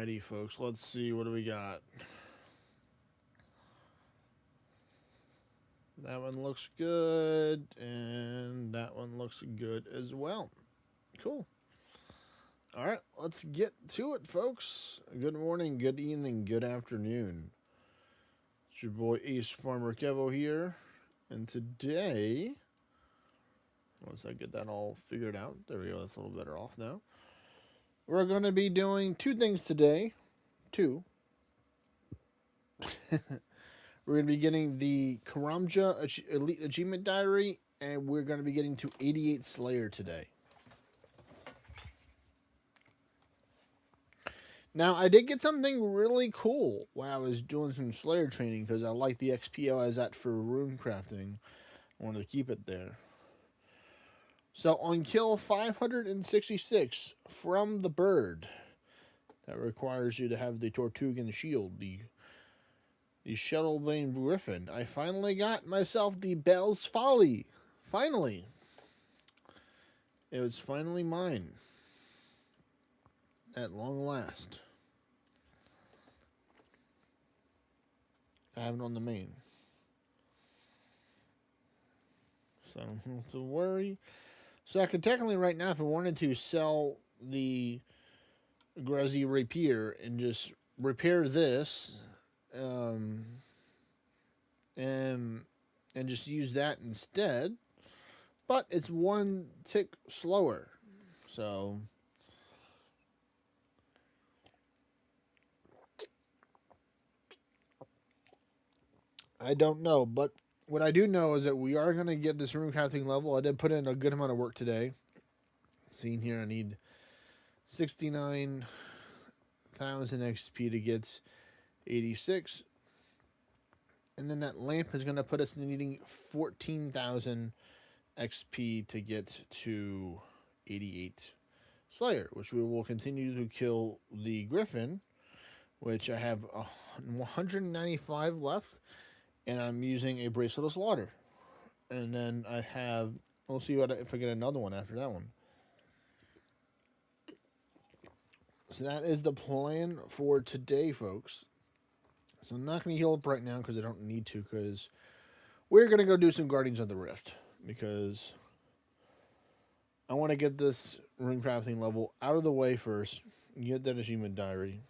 Alrighty, folks. Let's see. What do we got? That one looks good, and that one looks good as well. Cool. All right, let's get to it, folks. Good morning, good evening, good afternoon. It's your boy Ace Farmer Kevo here, and today, once I get that all figured out, there we go. That's a little better off now. We're going to be doing two things today. Two. We're going to be getting the Karamja Elite Achievement Diary, and we're going to be getting to 88 Slayer today. Now, I did get something really cool while I was doing some Slayer training, because I like the XP I was at for rune crafting. I wanted to keep it there. So, on kill 566 from the bird, that requires you to have the Tortugan shield, the Shuttlebane Griffin. I finally got myself the Bell's Folly. Finally. It was finally mine. At long last. I have it on the main. So I don't have to worry. So I could technically right now, if I wanted to, sell the Grazi Rapier and just repair this. And just use that instead. But it's one tick slower. So I don't know, but what I do know is that we are going to get this rune crafting level. I did put in a good amount of work today. Seeing here, I need 69,000 XP to get 86. And then that lamp is going to put us needing 14,000 XP to get to 88 Slayer, which we will continue to kill the Griffin, which I have 195 left, and I'm using a Bracelet of Slaughter. And then I have, we'll see if I get another one after that one. So that is the plan for today, folks. So I'm not going to heal up right now because I don't need to, because we're going to go do some Guardians of the Rift, because I want to get this rune crafting level out of the way first, get that achievement diary.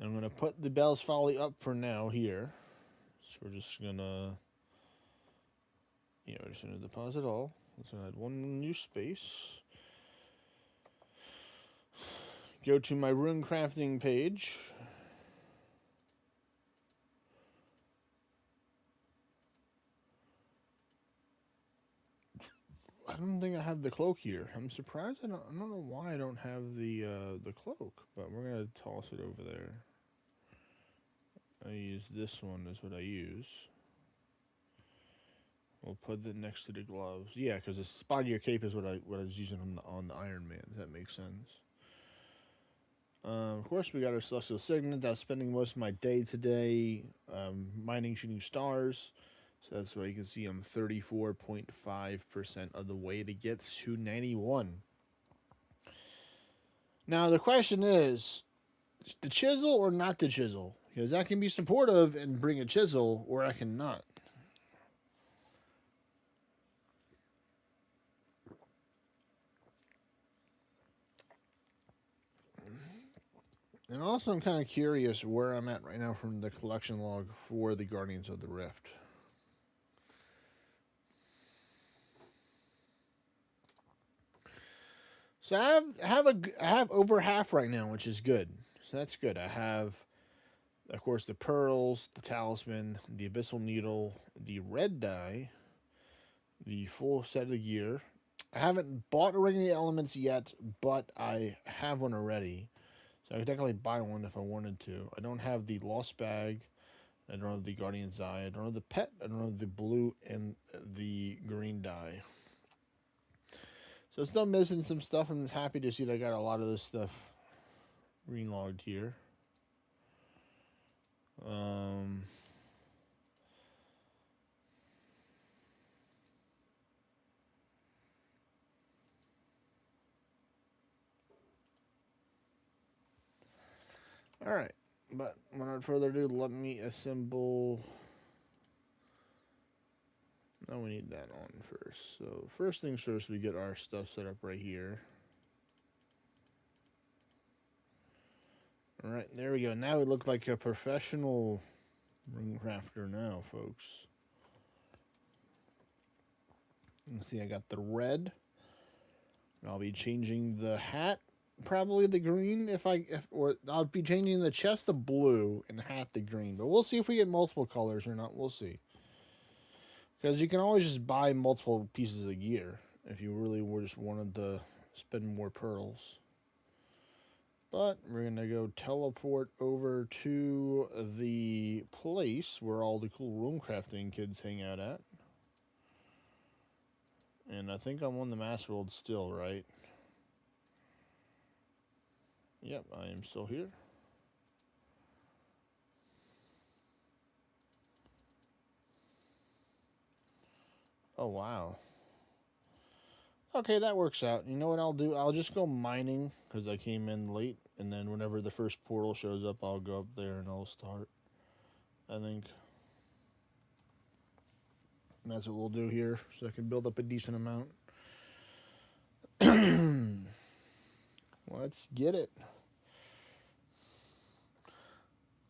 I'm going to put the Bell's Folly up for now here. So we're just going to, we're just going to deposit all. Let's add one new space. Go to my rune crafting page. I don't think I have the cloak here. I'm surprised. I don't know why I don't have the cloak, but we're gonna toss it over there. I use this one. Is what I use. We'll put it next to the gloves. Yeah, because the spot of your cape is what I was using on the Iron Man. Does that make sense? Of course, we got our Celestial Signet. I was spending most of my day today mining shooting stars. So that's why you can see I'm 34.5% of the way to get to 91. Now, the question is, the chisel or not the chisel? Because I can be supportive and bring a chisel, or I cannot. And also, I'm kind of curious where I'm at right now from the collection log for the Guardians of the Rift. So I have over half right now, which is good. So that's good. I have, of course, the pearls, the talisman, the abyssal needle, the red dye, the full set of the gear. I haven't bought a Ring of the Elements yet, but I have one already. So I could technically buy one if I wanted to. I don't have the Lost Bag. I don't have the Guardian's Eye. I don't have the Pet. I don't have the blue and the green dye. So still missing some stuff. I'm happy to see that I got a lot of this stuff green-logged here. Alright, but without further ado, let me assemble. Now we need that on first. So first things first, we get our stuff set up right here. Alright, there we go. Now we look like a professional ring crafter now, folks. You can see I got the red. I'll be changing the hat, probably the green, or I'll be changing the chest to blue and the hat to green. But we'll see if we get multiple colors or not. We'll see. Because you can always just buy multiple pieces of gear if you really just wanted to spend more pearls. But we're going to go teleport over to the place where all the cool room crafting kids hang out at. And I think I'm on the Master World still, right? Yep, I am still here. Oh, wow. Okay, that works out. You know what I'll do? I'll just go mining because I came in late. And then whenever the first portal shows up, I'll go up there and I'll start. I think that's what we'll do here so I can build up a decent amount. Let's get it.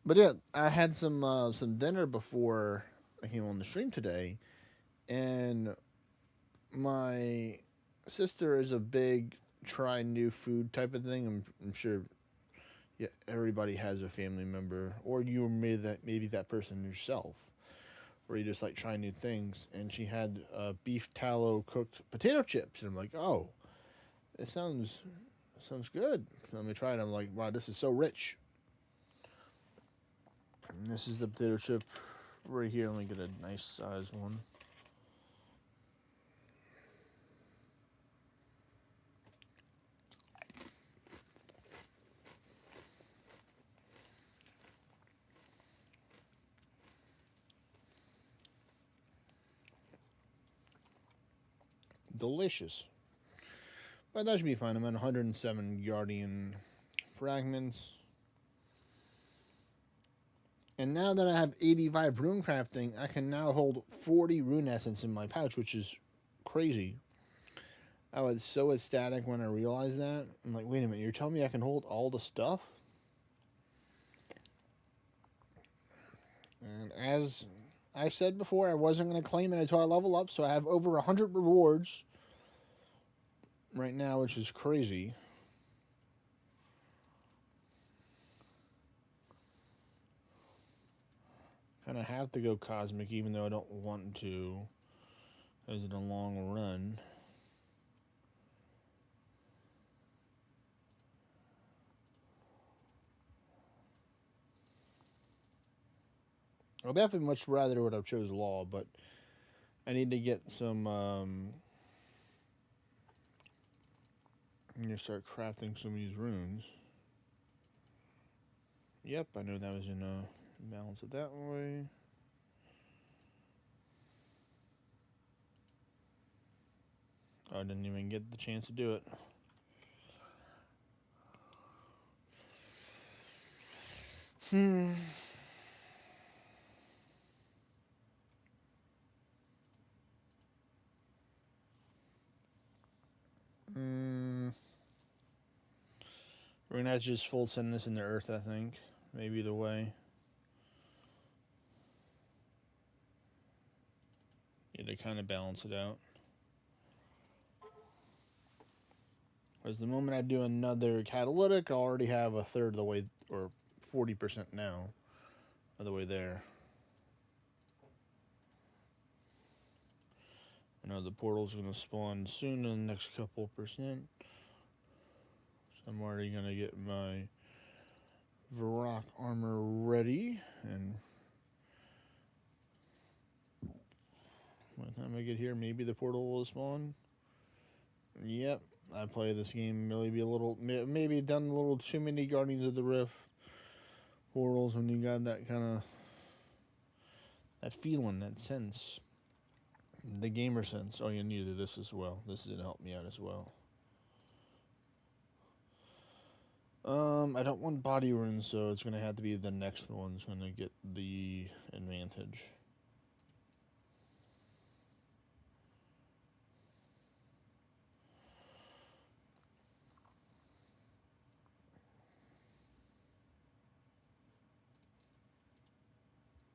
But yeah, I had some dinner before I came on the stream today, and my sister is a big try new food type of thing. I'm sure, yeah, everybody has a family member, or you maybe that person yourself, where you just like try new things. And she had beef tallow cooked potato chips, and I'm like, oh, it sounds good. So let me try it. I'm like, wow, this is so rich. And this is the potato chip right here. Let me get a nice size one. Delicious. But that should be fine. I'm at 107 Guardian fragments. And now that I have 85 rune crafting, I can now hold 40 rune essence in my pouch, which is crazy. I was so ecstatic when I realized that. I'm like, wait a minute, you're telling me I can hold all the stuff? And as I said before, I wasn't going to claim it until I level up, so I have over 100 rewards right now, which is crazy. Kind of have to go cosmic, even though I don't want to, because in the long run. I'd definitely much rather would have chose law, but I need to get some. I'm gonna start crafting some of these runes. Yep, I know that was gonna balance it that way. I didn't even get the chance to do it. We're gonna have to just full send this in the earth, I think. Maybe the way. Yeah, to kind of balance it out. Because the moment I do another catalytic, I'll already have a third of the way, or 40% now, of the way there. I know the portal's going to spawn soon in the next couple percent. So I'm already going to get my Varrock armor ready. And by the time I get here, maybe the portal will spawn. Yep, I play this game maybe done a little too many Guardians of the Rift portals when you got that kind of, that feeling, that sense. The gamer sense. Oh, you needed this as well. This did help me out as well. I don't want body runes, so it's gonna have to be the next one's gonna get the advantage.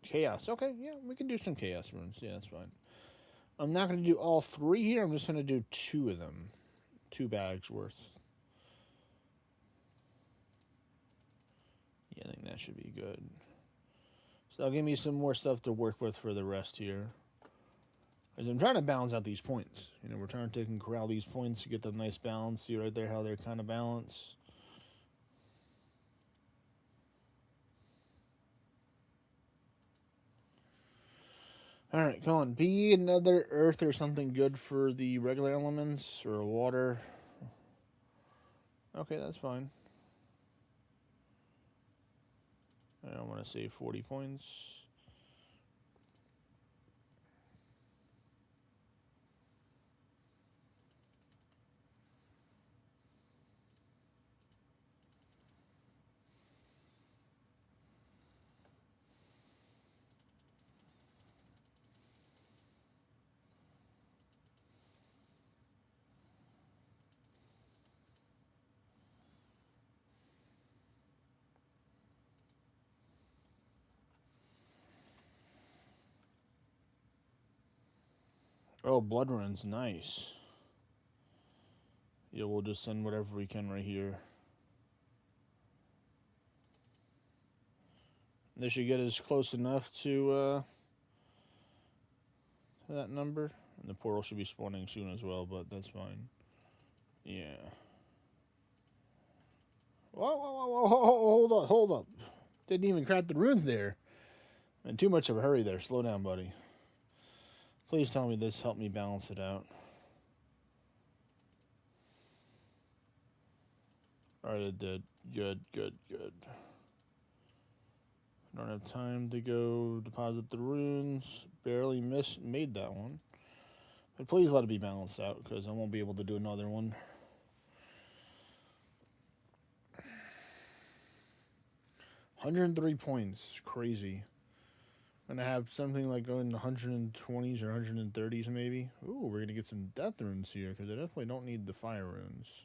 Chaos. Okay, yeah, we can do some chaos runes. Yeah, that's fine. I'm not gonna do all three here. I'm just gonna do two of them, 2 bags worth. Yeah, I think that should be good. So that'll give me some more stuff to work with for the rest here. Because I'm trying to balance out these points. You know, we're trying to corral these points to get the nice balance. See right there how they're kind of balanced. Alright, come on. Be another earth or something good for the regular elements or water. Okay, that's fine. I don't want to save 40 points. Oh, blood runs, nice. Yeah, we'll just send whatever we can right here. This should get us close enough to that number. And the portal should be spawning soon as well, but that's fine. Yeah. Whoa, hold up. Didn't even crack the runes there. In too much of a hurry there. Slow down, buddy. Please tell me this helped me balance it out. Alright, it did. Good. I don't have time to go deposit the runes. Barely made that one. But please let it be balanced out, because I won't be able to do another one. $103 points. Crazy. I'm going to have something like going 120s or 130s maybe. Ooh, we're going to get some death runes here, because I definitely don't need the fire runes.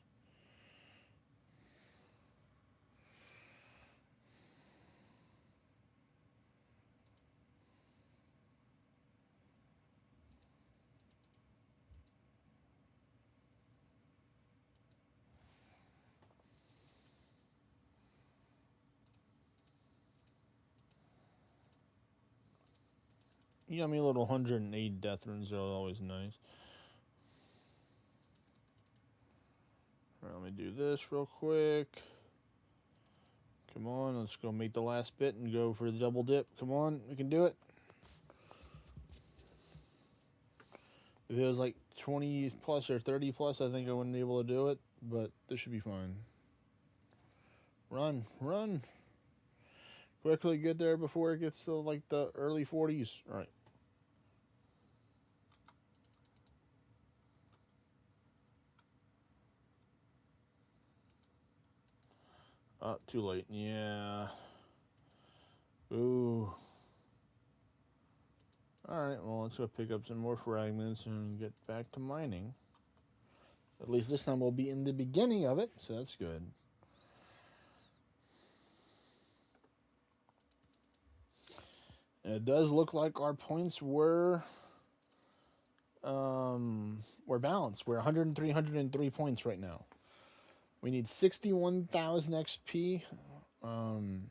Yummy little 108 death runes are always nice. Alright, let me do this real quick. Come on, let's go make the last bit and go for the double dip. Come on, we can do it. If it was like 20 plus or 30 plus, I think I wouldn't be able to do it, but this should be fine. Run. Quickly get there before it gets to like the early 40s. All right. Too late. Yeah. Ooh. Alright, well, let's go pick up some more fragments and get back to mining. At least this time we'll be in the beginning of it, so that's good. And it does look like our points were balanced. We're 103 points right now. We need 61,000 XP. I'm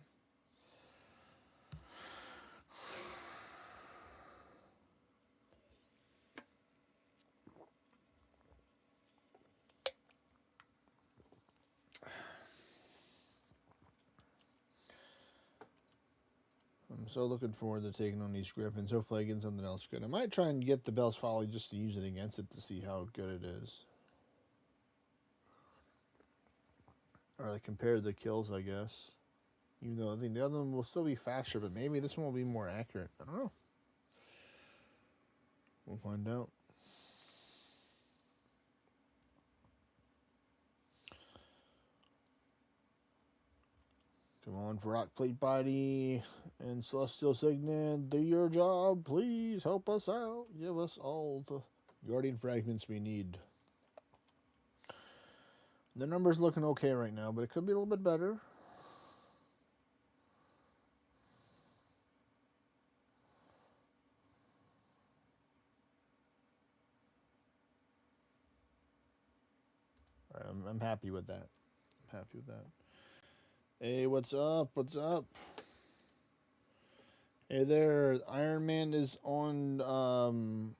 so looking forward to taking on these griffins. Hopefully I get something else good. I might try and get the Bell's Folly just to use it against it to see how good it is. Or like compare the kills, I guess. Even though I think the other one will still be faster, but maybe this one will be more accurate. I don't know. We'll find out. Come on, for Rock Plate Body and Celestial Signet. Do your job. Please help us out. Give us all the Guardian Fragments we need. The number's looking okay right now, but it could be a little bit better. All right, I'm happy with that. I'm happy with that. Hey, what's up? What's up? Hey there, Iron Man is on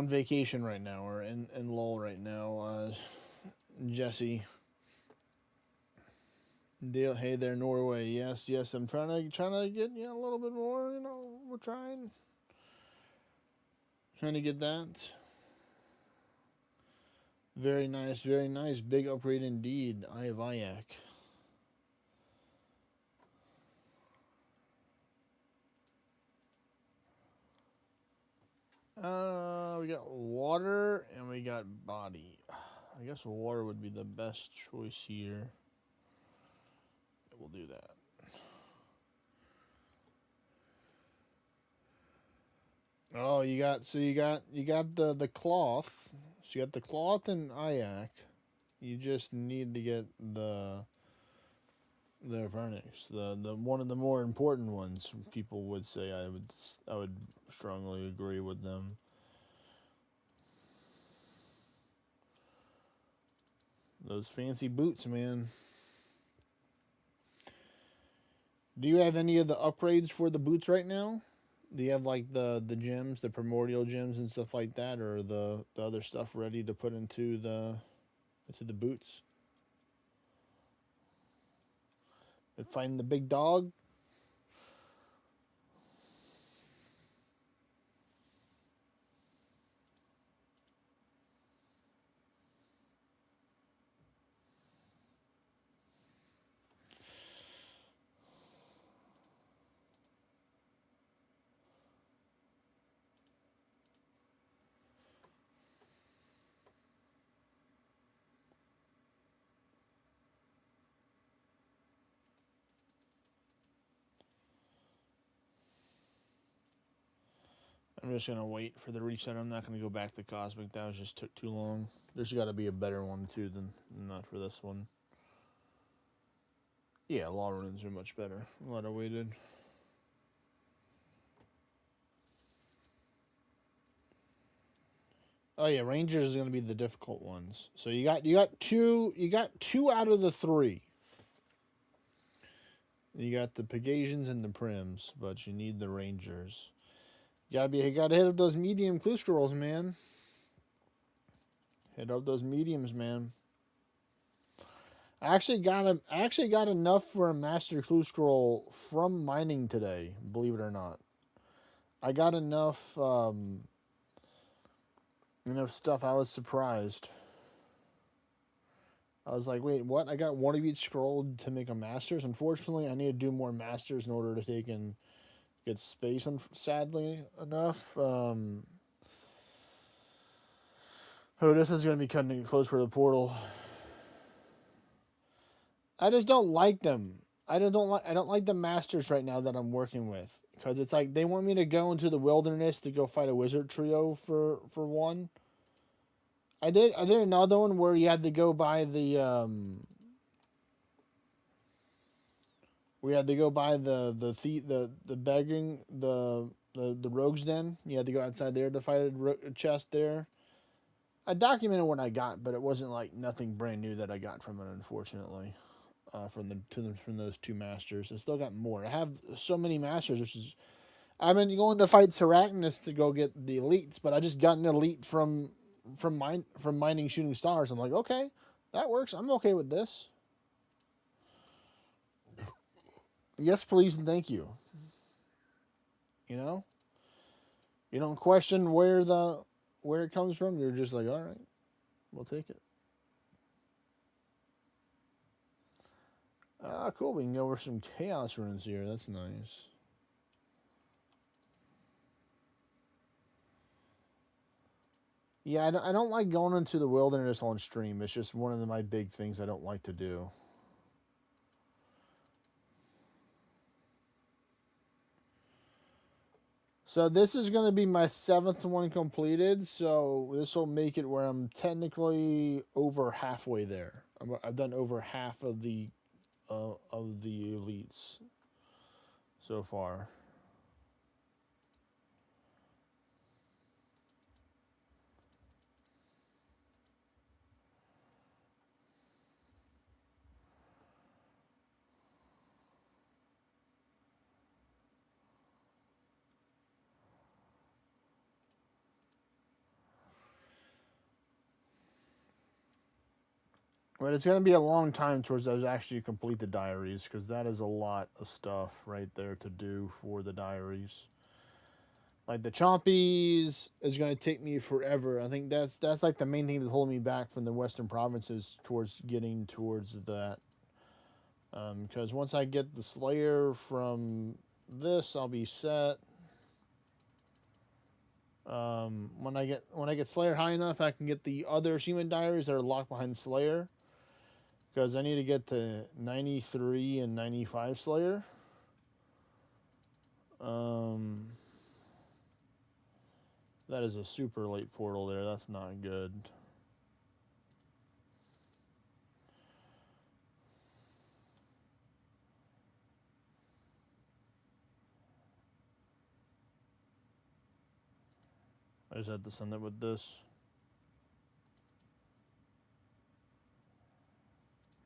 vacation right now, or in lull right now. Jesse. Deal. Hey there, Norway. Yes, yes. I'm trying to get a little bit more. We're trying to get that. Very nice, very nice. Big upgrade indeed. Eye of Ayak. We got water and we got body. I guess water would be the best choice here. We'll do that. Oh, you got the cloth. So you got the cloth and Ayak. You just need to get the Vernix, the one of the more important ones. People would say. I would strongly agree with them. Those fancy boots, man. Do you have any of the upgrades for the boots right now? Do you have like the gems, the primordial gems and stuff like that, or the other stuff ready to put into the boots? And find the big dog. I'm just gonna wait for the reset. I'm not gonna go back to Cosmic. That just took too long. There's got to be a better one too than not for this one. Yeah, law runes are much better. A lot of waited. Oh yeah, Rangers is gonna be the difficult ones. So you got two out of the three. You got the Pegasians and the Prims, but you need the Rangers. You gotta hit up those medium clue scrolls, man. Hit up those mediums, man. I actually got enough for a master clue scroll from mining today, believe it or not. I got enough stuff. I was surprised. I was like, wait, what? I got one of each scroll to make a masters. Unfortunately, I need to do more masters in order to take and get space, sadly enough. This is going to be cutting it close for the portal. I just don't like them. I don't like the masters right now that I'm working with, because it's like they want me to go into the wilderness to go fight a wizard trio for one. I did another one where you had to go by the we had to go by the begging the rogues den. You had to go outside there to fight a chest there. I documented what I got, but it wasn't like nothing brand new that I got from it, unfortunately. From those two masters, I still got more. I have so many masters, which is I've been going to fight Seracnus to go get the elites, but I just got an elite from mining shooting stars. I'm like, okay, that works. I'm okay with this. Yes, please, and thank you. You don't question where it comes from. You're just like, all right, we'll take it. Ah, cool. We can go over some chaos runes here. That's nice. Yeah, I don't like going into the wilderness on stream. It's just one of my big things I don't like to do. So this is going to be my 7th one completed. So this will make it where I'm technically over halfway there. I've done over half of the elites so far. But it's going to be a long time towards I actually complete the diaries because that is a lot of stuff right there to do for the diaries. Like the chompies is going to take me forever. I think that's like the main thing that's holding me back from the western provinces towards getting towards that. Because once I get the Slayer from this, I'll be set. When I get Slayer high enough, I can get the other achievement diaries that are locked behind Slayer. Because I need to get to 93 and 95 Slayer. That is a super late portal there. That's not good. I just had to send it with this.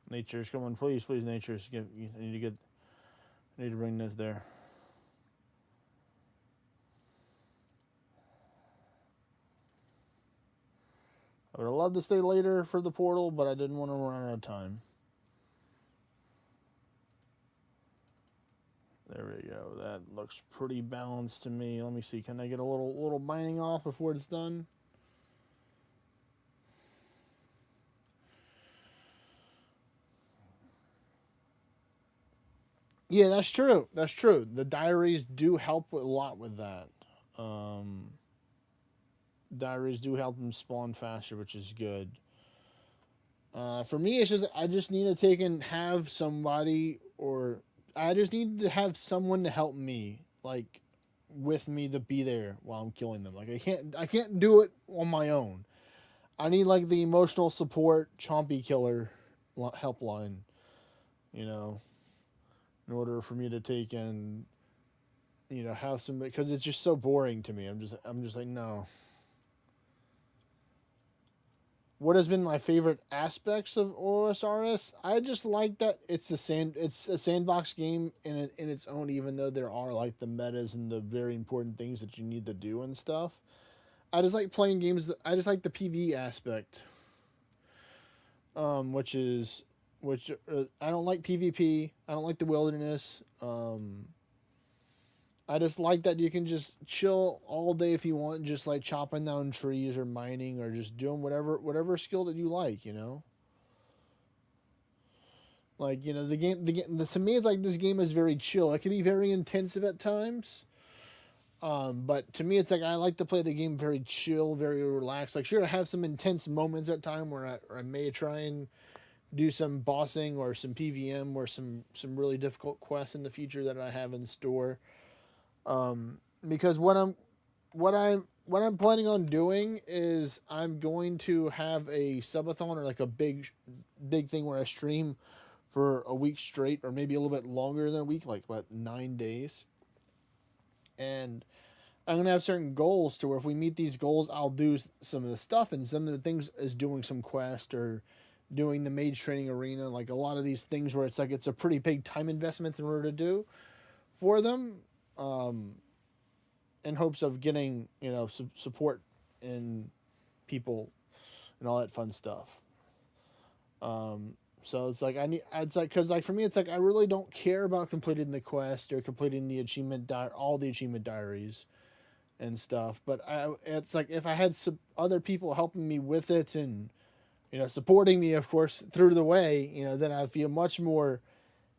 Nature's coming, please, Nature's. I need to bring this there. I would have loved to stay later for the portal, but I didn't want to run out of time. There we go. That looks pretty balanced to me. Let me see. Can I get a little mining off before it's done? Yeah, that's true. That's true. The diaries do help a lot with that. Diaries do help them spawn faster, which is good. For me, it's just I just need to take and have somebody, or I just need to have someone to help me, like with me to be there while I'm killing them. Like I can't do it on my own. I need like the emotional support chompy killer helpline, you know, in order for me to take and have some, because it's just so boring to me. I'm just like, no. What has been my favorite aspects of OSRS? I just like that it's a sandbox game in its own, even though there are like the metas and the very important things that you need to do and stuff. I just like playing games. I just like the PvE aspect, which is which I don't like PvP. I don't like the wilderness. I just like that you can just chill all day if you want, just like chopping down trees or mining or just doing whatever skill that you like. Like to me it's like this game is very chill. It can be very intensive at times. But to me, it's like I like to play the game very chill, very relaxed. Like, sure, I have some intense moments at time where I may try and do some bossing or some PVM or some really difficult quests in the future that I have in store. Because what I'm planning on doing is I'm going to have a subathon, or like a big thing where I stream for a week straight, or maybe a little bit longer than a week, like about 9 days. And I'm gonna have certain goals to where if we meet these goals, I'll do some of the stuff, and some of the things is doing some quest or doing the mage training arena. Like a lot of these things where it's like it's a pretty big time investment in order to do for them, in hopes of getting support in people and all that fun stuff. So it's like it's like, because like for me it's like I really don't care about completing the quest or completing the all the achievement diaries and stuff. But it's like if I had some other people helping me with it and supporting me, of course, through the way, then I feel much more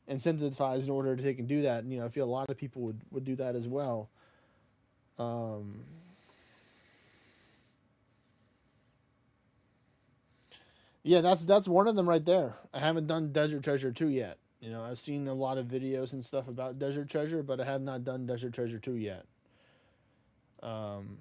incentivized in order to take and do that. And I feel a lot of people would do that as well. Um, Yeah, that's one of them right there. I haven't done Desert Treasure 2 yet. You know, I've seen a lot of videos and stuff about Desert Treasure, but I have not done Desert Treasure 2 yet. Um,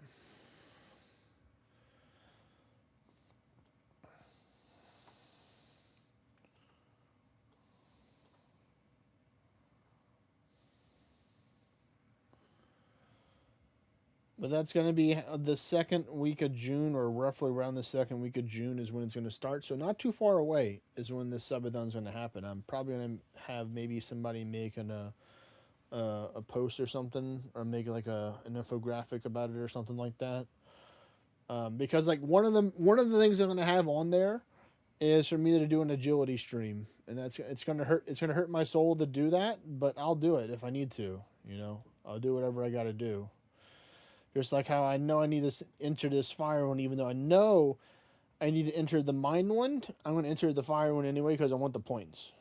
but that's going to be the second week of June, or roughly around the second week of June is when it's going to start. So not too far away is when this subathon is going to happen. I'm probably going to have maybe somebody making a post or something, or make like an infographic about it or something like that. Because like one of the things I'm going to have on there is for me to do an agility stream, and it's gonna hurt my soul to do that, but I'll do it if I need to. You know, I'll do whatever I got to do. Just like how I know I need to enter this fire one, even though I know I need to enter the mine one, I'm going to enter the fire one anyway because I want the points.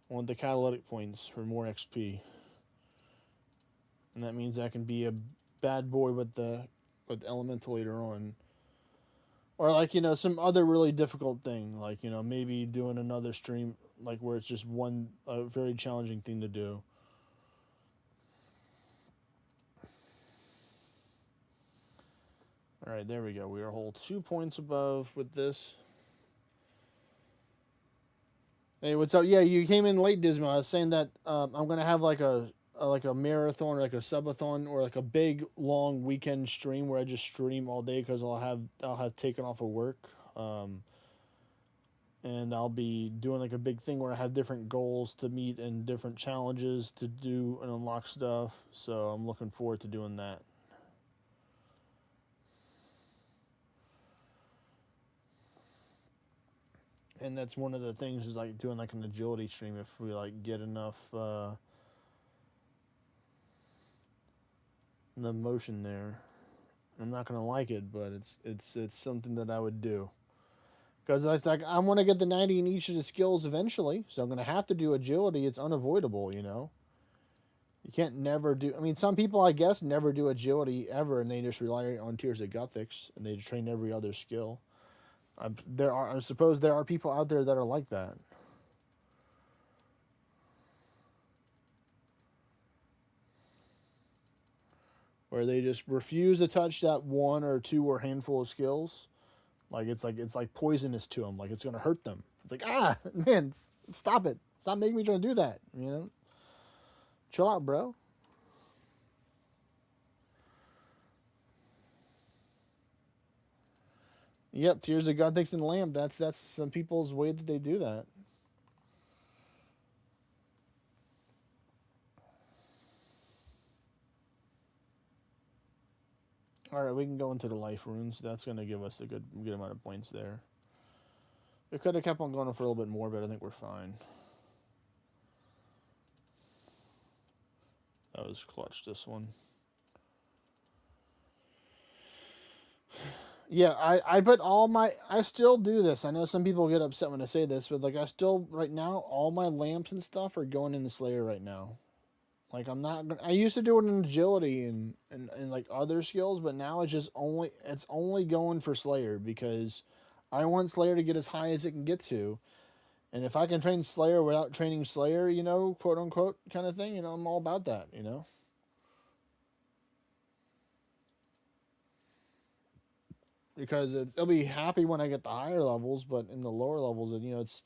I want the catalytic points for more XP, and that means I can be a bad boy with elemental later on. Or like, some other really difficult thing, like, maybe doing another stream like where it's just one a very challenging thing to do. All right, there we go. We are a whole 2 points above with this. Hey, what's up? Yeah, you came in late, Dismal. I was saying that I'm gonna have like a marathon, or like a subathon, or like a big long weekend stream where I just stream all day because I'll have taken off of work. And I'll be doing like a big thing where I have different goals to meet and different challenges to do and unlock stuff. So I'm looking forward to doing that. And that's one of the things, is like doing like an agility stream if we like get enough the motion there. I'm not gonna like it, but it's something that I would do. Because it's like I want to get the 90 in each of the skills eventually, so I'm gonna have to do agility. It's unavoidable, you know. You can't never do. I mean, some people, I guess, never do agility ever, and they just rely on Tears of Guthix, and they train every other skill. I suppose there are people out there that are like that. Where they just refuse to touch that one or two or handful of skills. Like it's like poisonous to them. Like it's gonna hurt them. It's like, man, stop it. Stop making me try to do that. You know, chill out, bro. Yep, Tears of God thinks in the Lamb. That's some people's way that they do that. All right, we can go into the life runes. That's gonna give us a good amount of points there. We could have kept on going for a little bit more, but I think we're fine. That was clutch. This one. Yeah, I put all my. I still do this. I know some people get upset when I say this, but like I still right now all my lamps and stuff are going in the Slayer right now. Like I'm not. I used to do it in agility and like other skills, but now it's only going for Slayer because I want Slayer to get as high as it can get to, and if I can train Slayer without training Slayer, quote unquote kind of thing, I'm all about that. Because it'll be happy when I get the higher levels, but in the lower levels,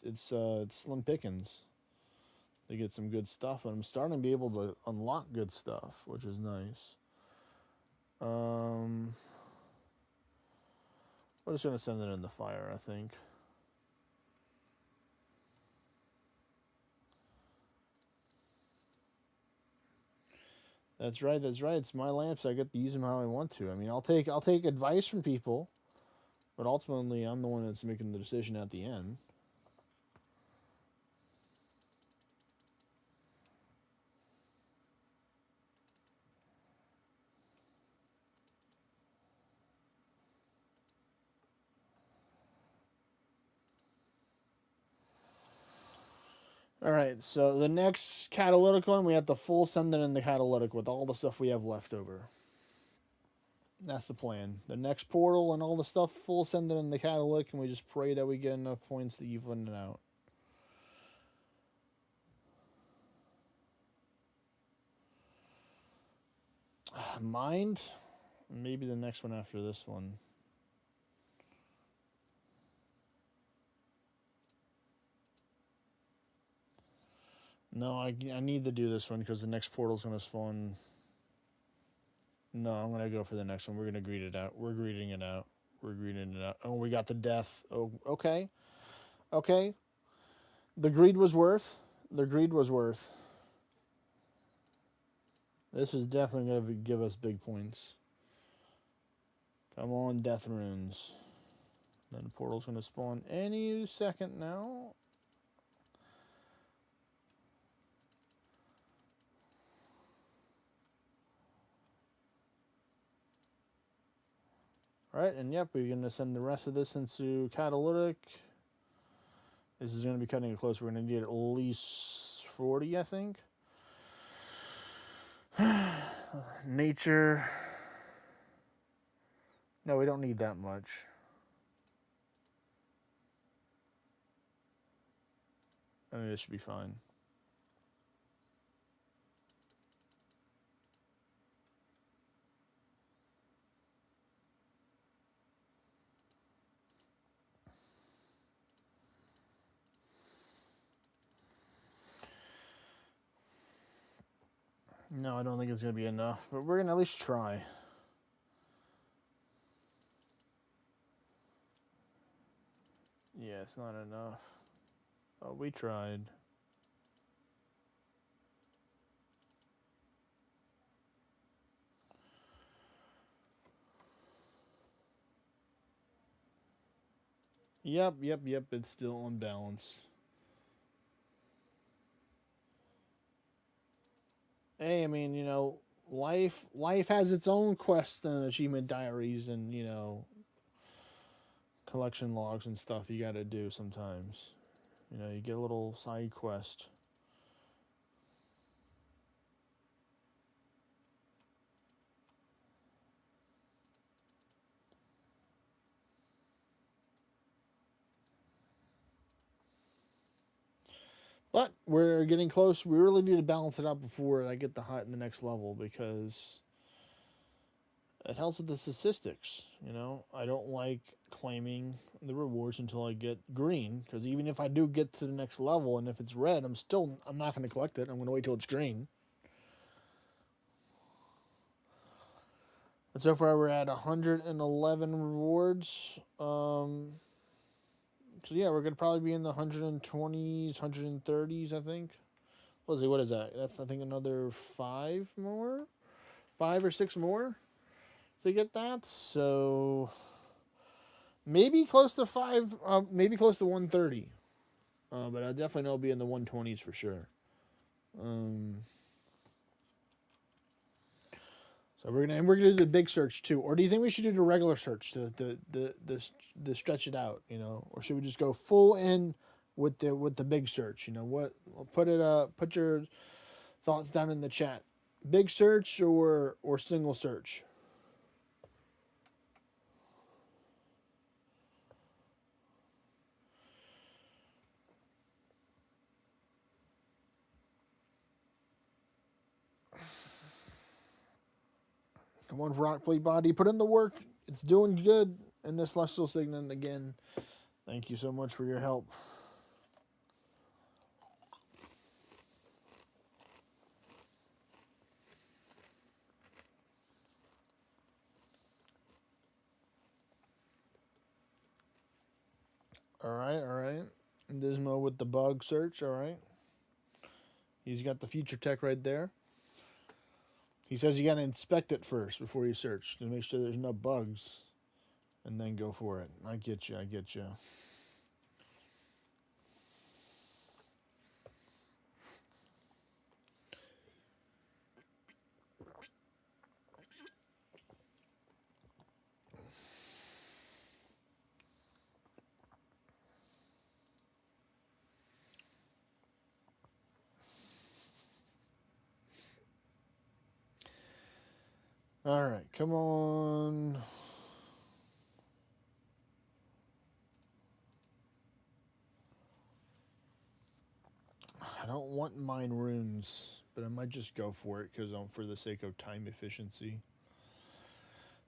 it's slim pickings. They get some good stuff, and I'm starting to be able to unlock good stuff, which is nice. Um, we're just gonna send it in the fire, I think. That's right. That's right. It's my lamps. I get to use them how I want to. I mean, I'll take advice from people, but ultimately, I'm the one that's making the decision at the end. All right, so the next catalytic one, we have the full send it in the catalytic with all the stuff we have left over. That's the plan. The next portal and all the stuff full sending in the catalytic, and we just pray that we get enough points to even it out. Mind? Maybe the next one after this one. No, I need to do this one because the next portal's going to spawn. No, I'm going to go for the next one. We're going to greet it out. We're greeting it out. We're greeting it out. Oh, we got the death. Oh, okay. Okay. The greed was worth. The greed was worth. This is definitely going to give us big points. Come on, death runes. Then the portal's going to spawn any second now. Alright, and yep, we're going to send the rest of this into catalytic. This is going to be cutting it close. We're going to need at least 40, I think. Nature. No, we don't need that much. I think this should be fine. No, I don't think it's going to be enough, but we're going to at least try. Yeah, it's not enough. Oh, we tried. Yep, it's still unbalanced. Hey, I mean, you know, life has its own quests and achievement diaries and, you know, collection logs and stuff you gotta do sometimes. You know, you get a little side quest. But we're getting close. We really need to balance it out before I get the hut in the next level because it helps with the statistics. You know, I don't like claiming the rewards until I get green because even if I do get to the next level and if it's red, I'm not going to collect it. I'm going to wait till it's green. But so far we're at 111 rewards. So yeah, we're gonna probably be in the 120s, 130s, I think. Let's see, what is that? That's I think another 5 or 6 more to get that. So maybe close to 5, maybe close to 130. But I definitely know I'll be in the 120s for sure. So we're gonna do the big search too, or do you think we should do the regular search to stretch it out, you know, or should we just go full in with the big search? You know what? Put your thoughts down in the chat. Big search or single search. Come on, rock plate body, put in the work. It's doing good in this celestial signet again. Thank you so much for your help. All right. Dismo with the bug search. All right. He's got the future tech right there. He says you got to inspect it first before you search to make sure there's no bugs, and then go for it. I get you. Alright, come on. I don't want mine runes, but I might just go for it because for the sake of time efficiency.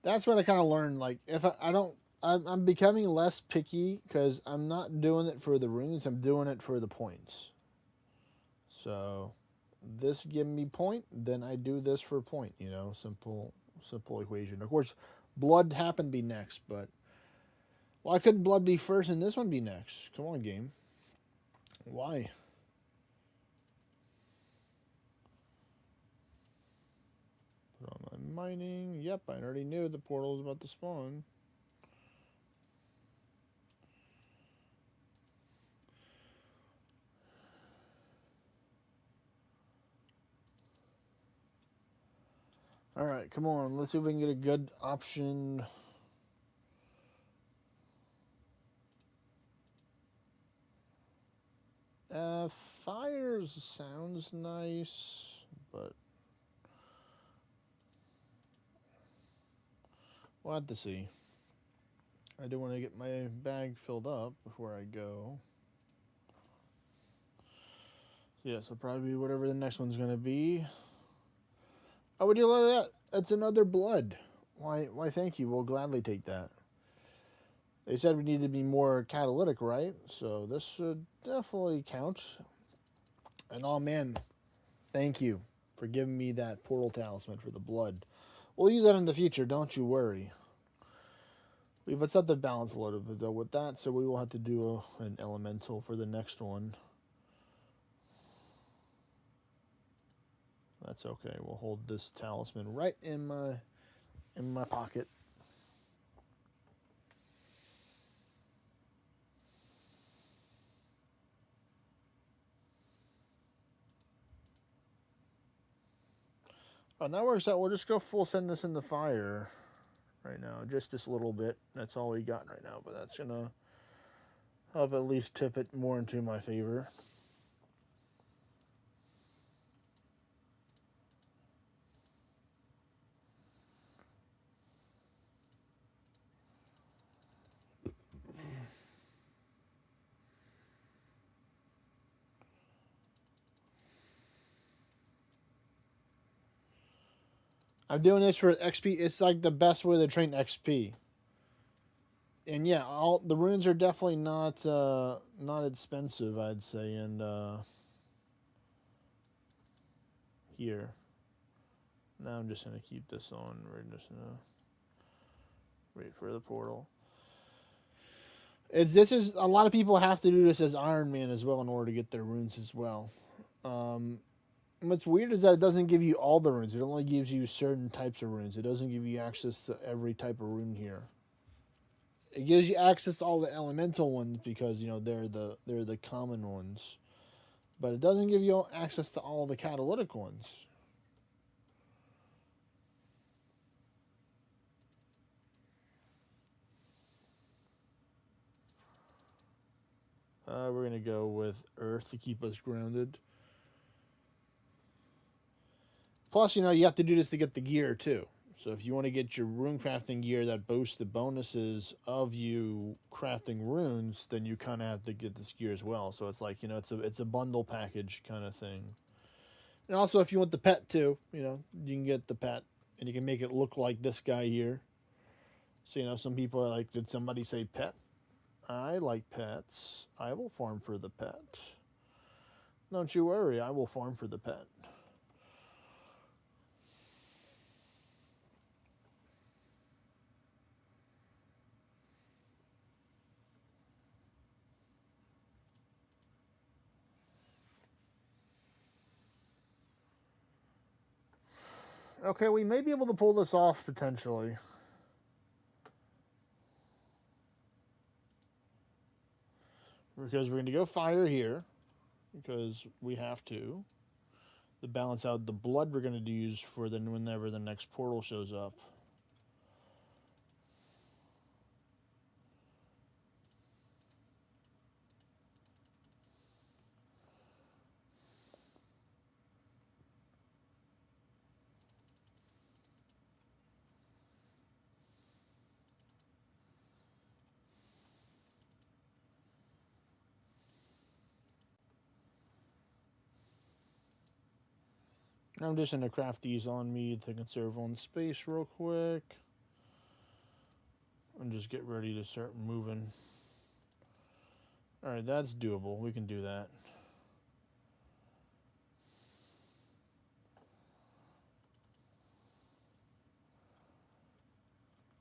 That's what I kind of learned. Like, if I don't, I'm becoming less picky because I'm not doing it for the runes. I'm doing it for the points. So, this give me point, then I do this for point. You know, simple equation. Of course, blood happened to be next, but why couldn't blood be first and this one be next? Come on, game. Why? Put on my mining. Yep, I already knew the portal was about to spawn. Alright, come on. Let's see if we can get a good option. Fires sounds nice, but we'll have to see. I do want to get my bag filled up before I go. Yeah, so probably whatever the next one's going to be. Oh, would you let that? That's another blood. Why, thank you. We'll gladly take that. They said we need to be more catalytic, right? So this should definitely count. And oh man, thank you for giving me that portal talisman for the blood. We'll use that in the future, don't you worry. We've set the balance a little bit though with that, so we will have to do an elemental for the next one. That's okay. We'll hold this talisman right in my pocket. Oh, that works out. We'll just go full send this in the fire right now. Just this little bit. That's all we got right now, but that's gonna help at least tip it more into my favor. I'm doing this for XP. It's like the best way to train XP. And yeah, all the runes are definitely not expensive, I'd say. And here, now I'm just gonna keep this on. We're just gonna wait for the portal. This is a lot of people have to do this as Iron Man as well in order to get their runes as well. What's weird is that it doesn't give you all the runes. It only gives you certain types of runes. It doesn't give you access to every type of rune here. It gives you access to all the elemental ones because you know they're the common ones, but it doesn't give you access to all the catalytic ones. We're gonna go with Earth to keep us grounded. Plus, you know, you have to do this to get the gear too. So if you want to get your rune crafting gear that boasts the bonuses of you crafting runes, then you kind of have to get this gear as well. So it's like, you know, it's a bundle package kind of thing. And also, if you want the pet too, you know, you can get the pet and you can make it look like this guy here. So, you know, some people are like, did somebody say pet? I like pets. I will farm for the pet. Don't you worry, I will farm for the pet. Okay, we may be able to pull this off potentially. Because we're going to go fire here. Because we have to. To balance out the blood we're going to use for whenever the next portal shows up. I'm just going to craft these on me to conserve on space real quick. And just get ready to start moving. Alright, that's doable. We can do that.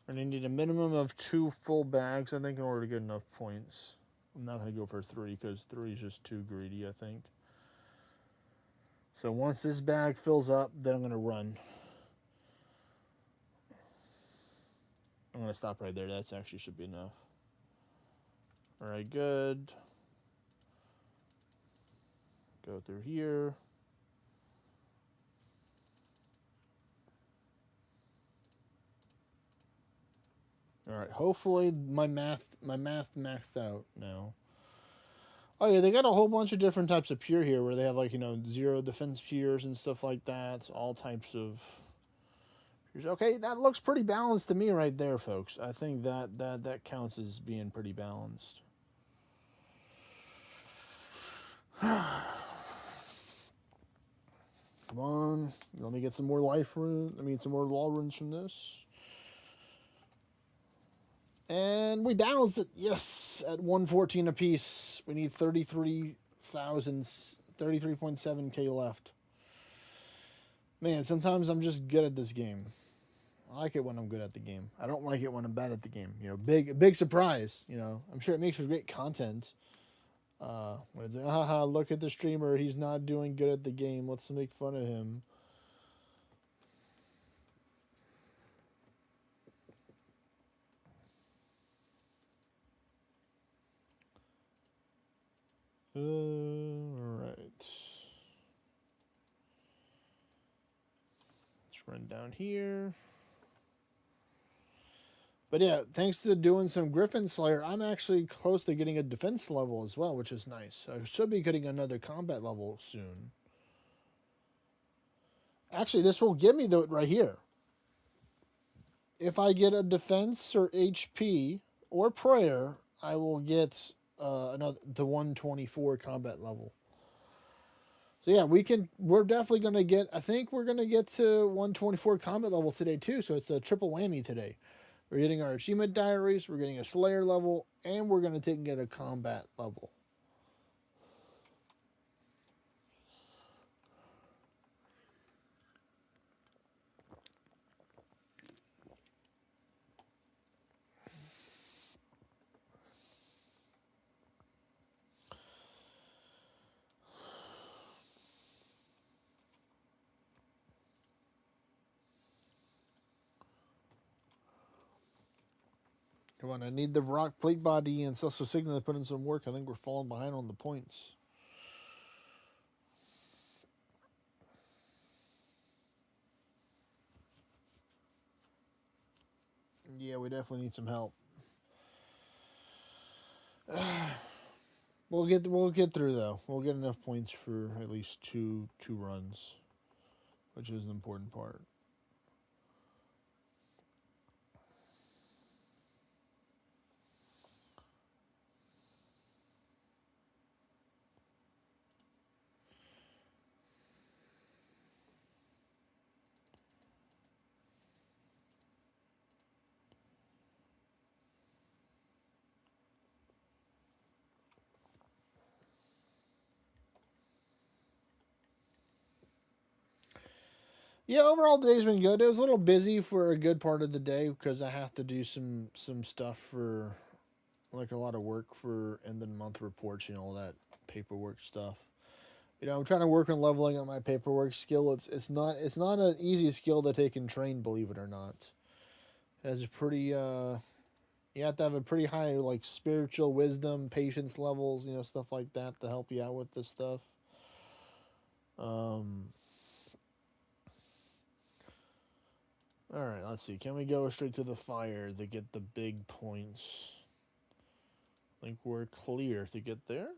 And I need a minimum of 2 full bags, I think, in order to get enough points. I'm not going to go for 3 because 3 is just too greedy, I think. So once this bag fills up, then I'm going to run. I'm going to stop right there. That actually should be enough. Alright, good. Go through here. Alright, hopefully my math maxed out now. Oh yeah, they got a whole bunch of different types of pure here where they have, like, you know, 0 defense pures and stuff like that. It's all types of pures. Okay, that looks pretty balanced to me right there, folks. I think that counts as being pretty balanced. Come on, let me get some more life runes. I mean, some more law runes from this. And we balanced it, yes, at 114 apiece. We need 33.7k left. Man, sometimes I'm just good at this game. I like it when I'm good at the game. I don't like it when I'm bad at the game. You know, big surprise. You know, I'm sure it makes for great content. When it's like, haha, look at the streamer. He's not doing good at the game. Let's make fun of him. Alright. Let's run down here. But yeah, thanks to doing some Griffin Slayer, I'm actually close to getting a defense level as well, which is nice. I should be getting another combat level soon. Actually, this will give me the right here. If I get a defense or HP or prayer, I will get the 124 combat level. So yeah, we're definitely gonna get. I think we're gonna get to 124 combat level today too. So it's a triple whammy today. We're getting our achievement diaries, we're getting a Slayer level, and we're gonna take and get a combat level. Come on, I need the rock plate body and Celestial Signal to put in some work. I think we're falling behind on the points. Yeah, we definitely need some help. We'll get through though. We'll get enough points for at least two runs, which is an important part. Yeah, overall the day's been good. It was a little busy for a good part of the day because I have to do some stuff for, like, a lot of work for end of the month reports, you know, all that paperwork stuff. You know, I'm trying to work on leveling up my paperwork skill. It's not an easy skill to take and train, believe it or not. It has a pretty you have to have a pretty high, like, spiritual wisdom, patience levels, you know, stuff like that to help you out with this stuff. Alright, let's see. Can we go straight to the fire to get the big points? I think we're clear to get there.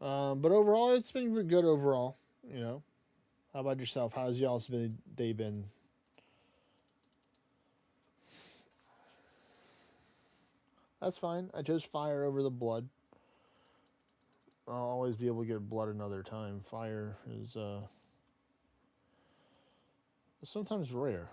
But overall, it's been good overall, you know. How about yourself? How's y'all's day been? That's fine. I chose fire over the blood. I'll always be able to get blood another time. Fire is sometimes rare.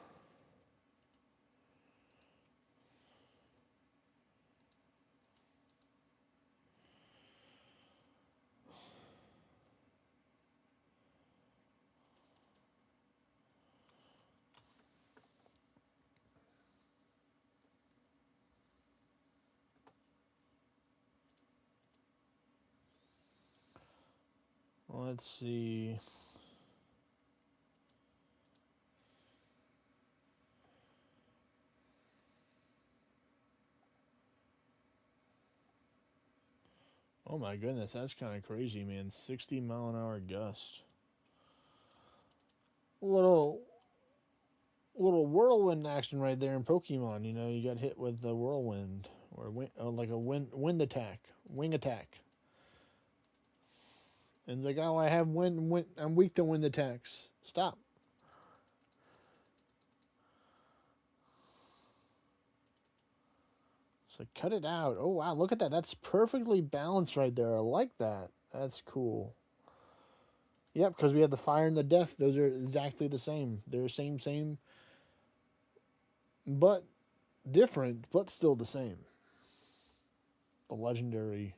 Let's see. Oh my goodness, that's kind of crazy, man. 60-mile-an-hour gust. Little whirlwind action right there in Pokemon. You know, you got hit with the whirlwind or like a wind attack, wing attack. And it's like, oh, I have wind. I'm weak to wind attacks. Stop. So cut it out. Oh wow, look at that. That's perfectly balanced right there. I like that. That's cool. Yep, because we have the fire and the death. Those are exactly the same. They're same, but different, but still the same. The legendary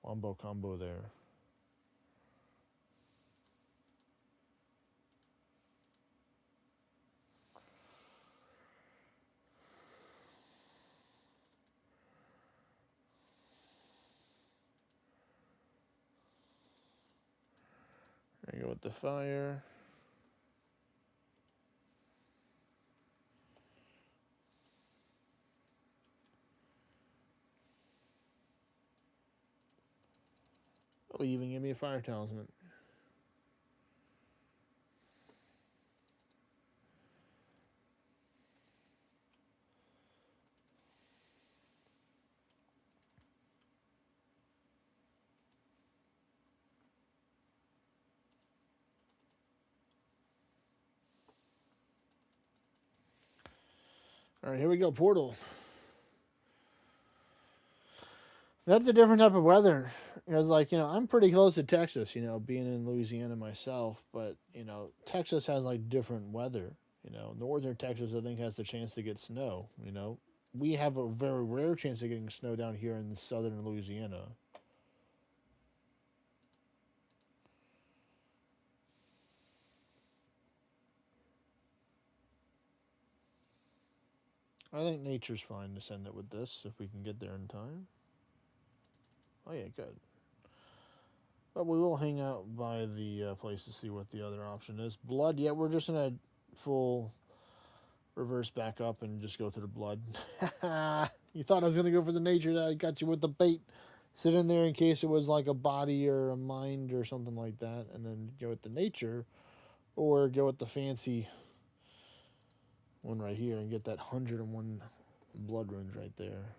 Wombo combo there. There you go with the fire. Oh, even give me a fire talisman. All right, here we go. Portal. That's a different type of weather. Because, like, I'm pretty close to Texas, being in Louisiana myself. But, Texas has, like, different weather. Northern Texas, I think, has the chance to get snow. We have a very rare chance of getting snow down here in southern Louisiana. I think nature's fine to send it with this if we can get there in time. Oh, yeah, good. But we will hang out by the place to see what the other option is. Blood, yeah, we're just going to full reverse back up and just go to the blood. You thought I was going to go for the nature. I got you with the bait. Sit in there in case it was like a body or a mind or something like that. And then go with the nature. Or go with the fancy one right here and get that 101 blood runes right there.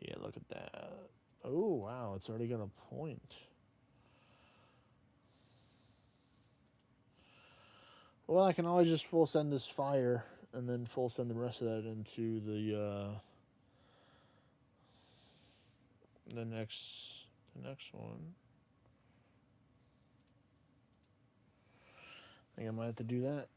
Yeah, look at that. Oh, wow, it's already got a point. Well, I can always just full send this fire and then full send the rest of that into the next one. I think I might have to do that.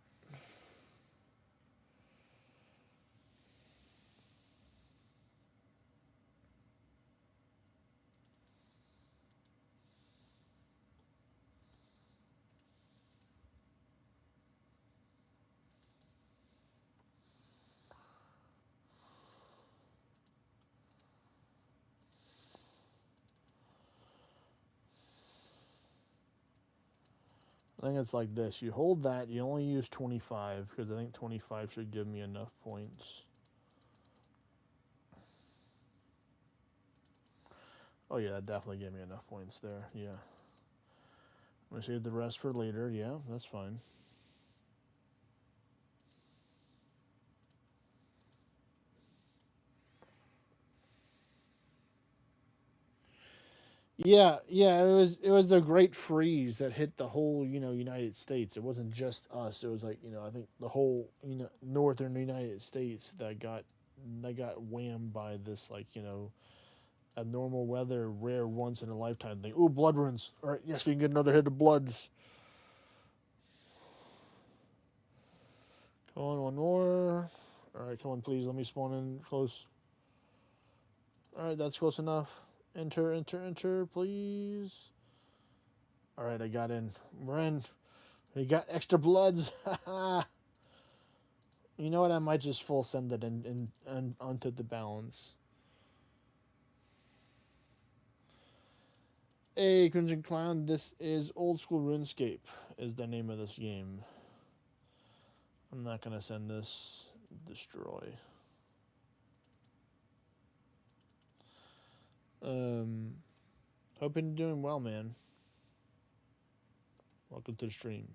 I think it's like this. You hold that. You only use 25 because I think 25 should give me enough points. Oh, yeah, that definitely gave me enough points there. Yeah. I'm going to save the rest for later. Yeah, that's fine. Yeah, it was the Great Freeze that hit the whole United States. It wasn't just us. It was like I think the whole northern United States that got I got whammed by this, like, abnormal weather, rare once in a lifetime thing. Ooh, blood runes. All right, yes, we can get another hit of bloods. Come on, one more. All right, come on, please. Let me spawn in close. All right, that's close enough. Enter, enter, enter, please. All right, I got in. We're in. We got extra bloods. You know what? I might just full send it in onto the balance. Hey, Crimson Clown, this is Old School RuneScape, is the name of this game. I'm not going to send this. Destroy. Hoping you're doing well, man. Welcome to the stream.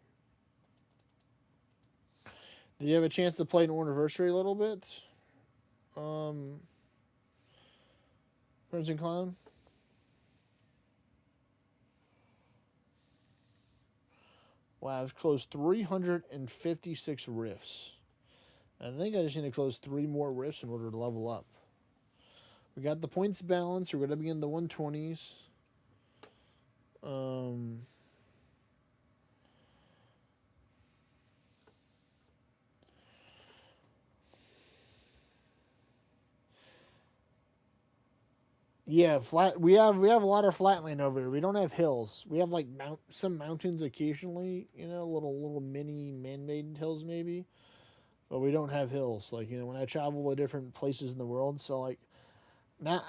Did you have a chance to play an Anniversary a little bit? Crimson Clown? Wow, I've closed 356 rifts. I think I just need to close 3 more rifts in order to level up. We got the points balance. We're going to be in the 120s. Yeah, flat. We have a lot of flatland over here. We don't have hills. We have like some mountains occasionally. Little mini man-made hills maybe, but we don't have hills. Like when I travel to different places in the world. So like now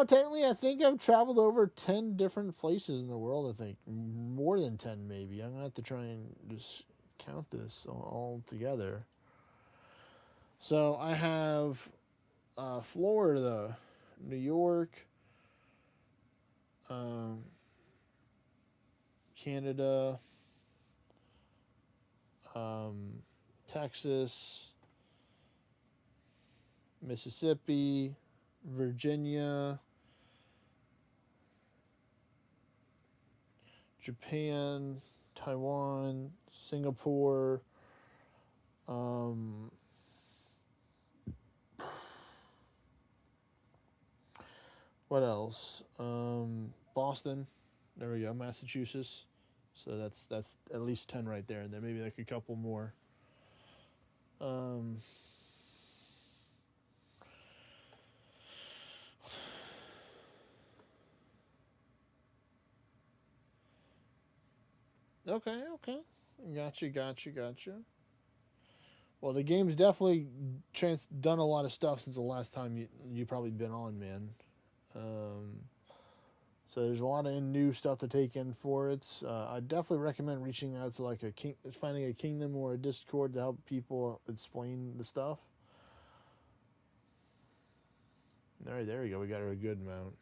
technically I think I've traveled over 10 different places in the world. I think more than 10 maybe. I'm gonna have to try and just count this all together. So I have Florida, New York, Canada, Texas, Mississippi, Virginia, Japan, Taiwan, Singapore, what else? Boston. There we go. Massachusetts. So that's at least 10 right there, and then maybe like a couple more. Okay. Gotcha. Well, the game's definitely done a lot of stuff since the last time you probably been on, man. So there's a lot of new stuff to take in for it. I definitely recommend reaching out to finding a kingdom or a Discord to help people explain the stuff. All right, there we go. We got her a good amount.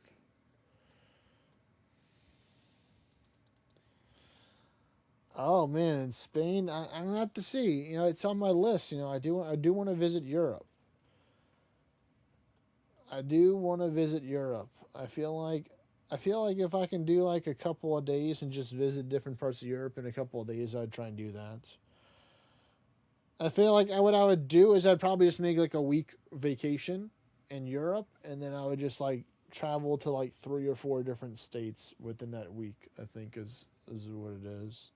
Oh man, in Spain, I'm gonna have to see. It's on my list. I do want to visit Europe. I do want to visit Europe. I feel like if I can do like a couple of days and just visit different parts of Europe in a couple of days, I'd try and do that. I feel like what I would do is I'd probably just make like a week vacation in Europe, and then I would just like travel to like 3 or 4 different states within that week. I think is what it is.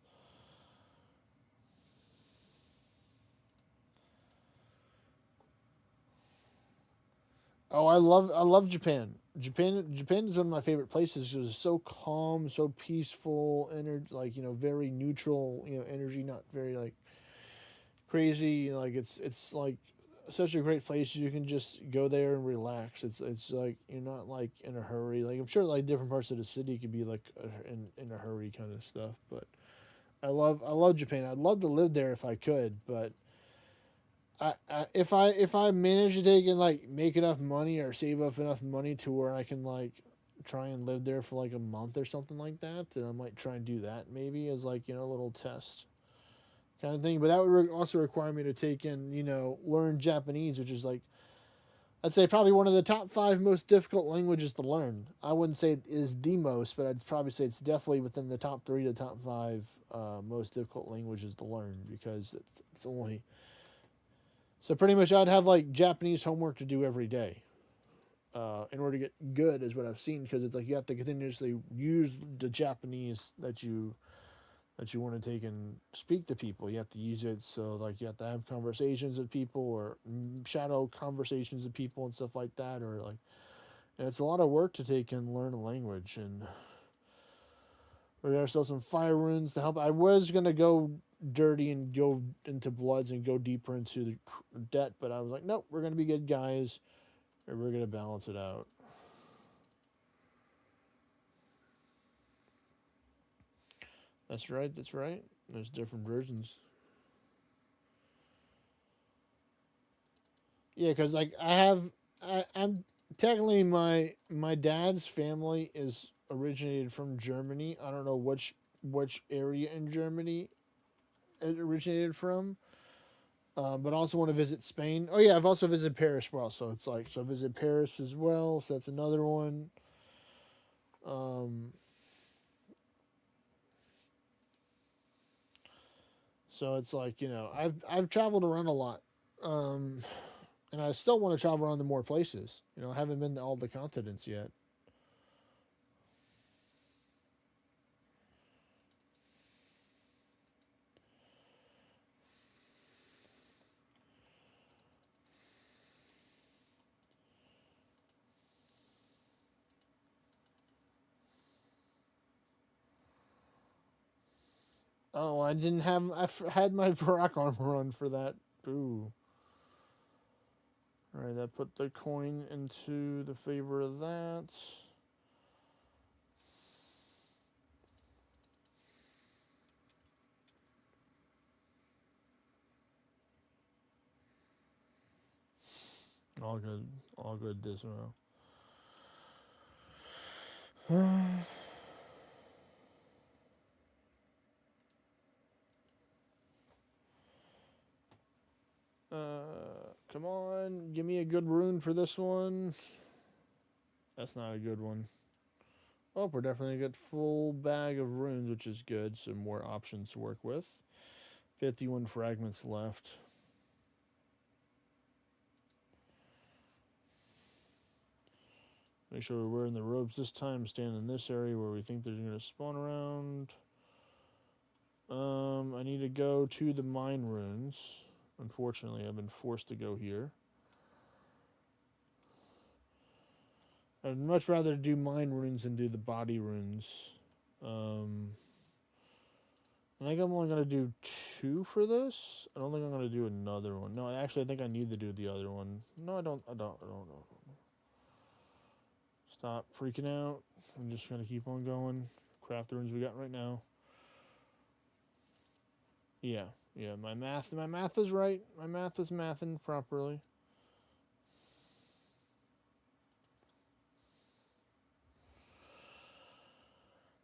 Oh, I love Japan. Japan is one of my favorite places. It was so calm, so peaceful, very neutral, energy, not very like crazy. Like it's like such a great place. You can just go there and relax. It's like you're not like in a hurry. Like I'm sure like different parts of the city could be like in a hurry kind of stuff. But I love Japan. I'd love to live there if I could, but if I manage to take and like make enough money or save up enough money to where I can like try and live there for like a month or something like that, then I might try and do that maybe as like a little test kind of thing. But that would also require me to take in learn Japanese, which is like I'd say probably one of the top 5 most difficult languages to learn. I wouldn't say it is the most, but I'd probably say it's definitely within the top 3 to top 5 most difficult languages to learn because it's only So pretty much, I'd have like Japanese homework to do every day. In order to get good, is what I've seen, because it's like you have to continuously use the Japanese that you want to take and speak to people. You have to use it, so like you have to have conversations with people, or shadow conversations with people and stuff like that, or like, and it's a lot of work to take and learn a language. And we got ourselves some fire runes to help. I was gonna go dirty and go into bloods and go deeper into the debt, but I was like, nope, we're gonna be good guys, or we're gonna balance it out. That's right. That's right. There's different versions. Yeah, because like I'm technically, my dad's family is originated from Germany. I don't know which area in Germany it originated from. But I also want to visit Spain. Oh yeah, I've also visited Paris as well. So it's like, so I visited Paris as well. So that's another one. Um, so it's like, I've traveled around a lot. Um, and I still want to travel around to more places. I haven't been to all the continents yet. Oh, I didn't have. Had my rock armor on for that. Boo. All right, that put the coin into the favor of that. All good. All good this round. Come on, give me a good rune for this one. That's not a good one. Oh, we're definitely gonna get full bag of runes, which is good. Some more options to work with. 51 fragments left. Make sure we're wearing the robes this time. Stand in this area where we think they're gonna spawn around. I need to go to the mine runes. Unfortunately, I've been forced to go here. I'd much rather do mine runes than do the body runes. I think I'm only going to do 2 for this. I don't think I'm going to do another one. No, actually, I think I need to do the other one. No, I don't. I don't. I don't know. Stop freaking out. I'm just going to keep on going. Craft the runes we got right now. Yeah. Yeah, my math is right. My math is mathing properly.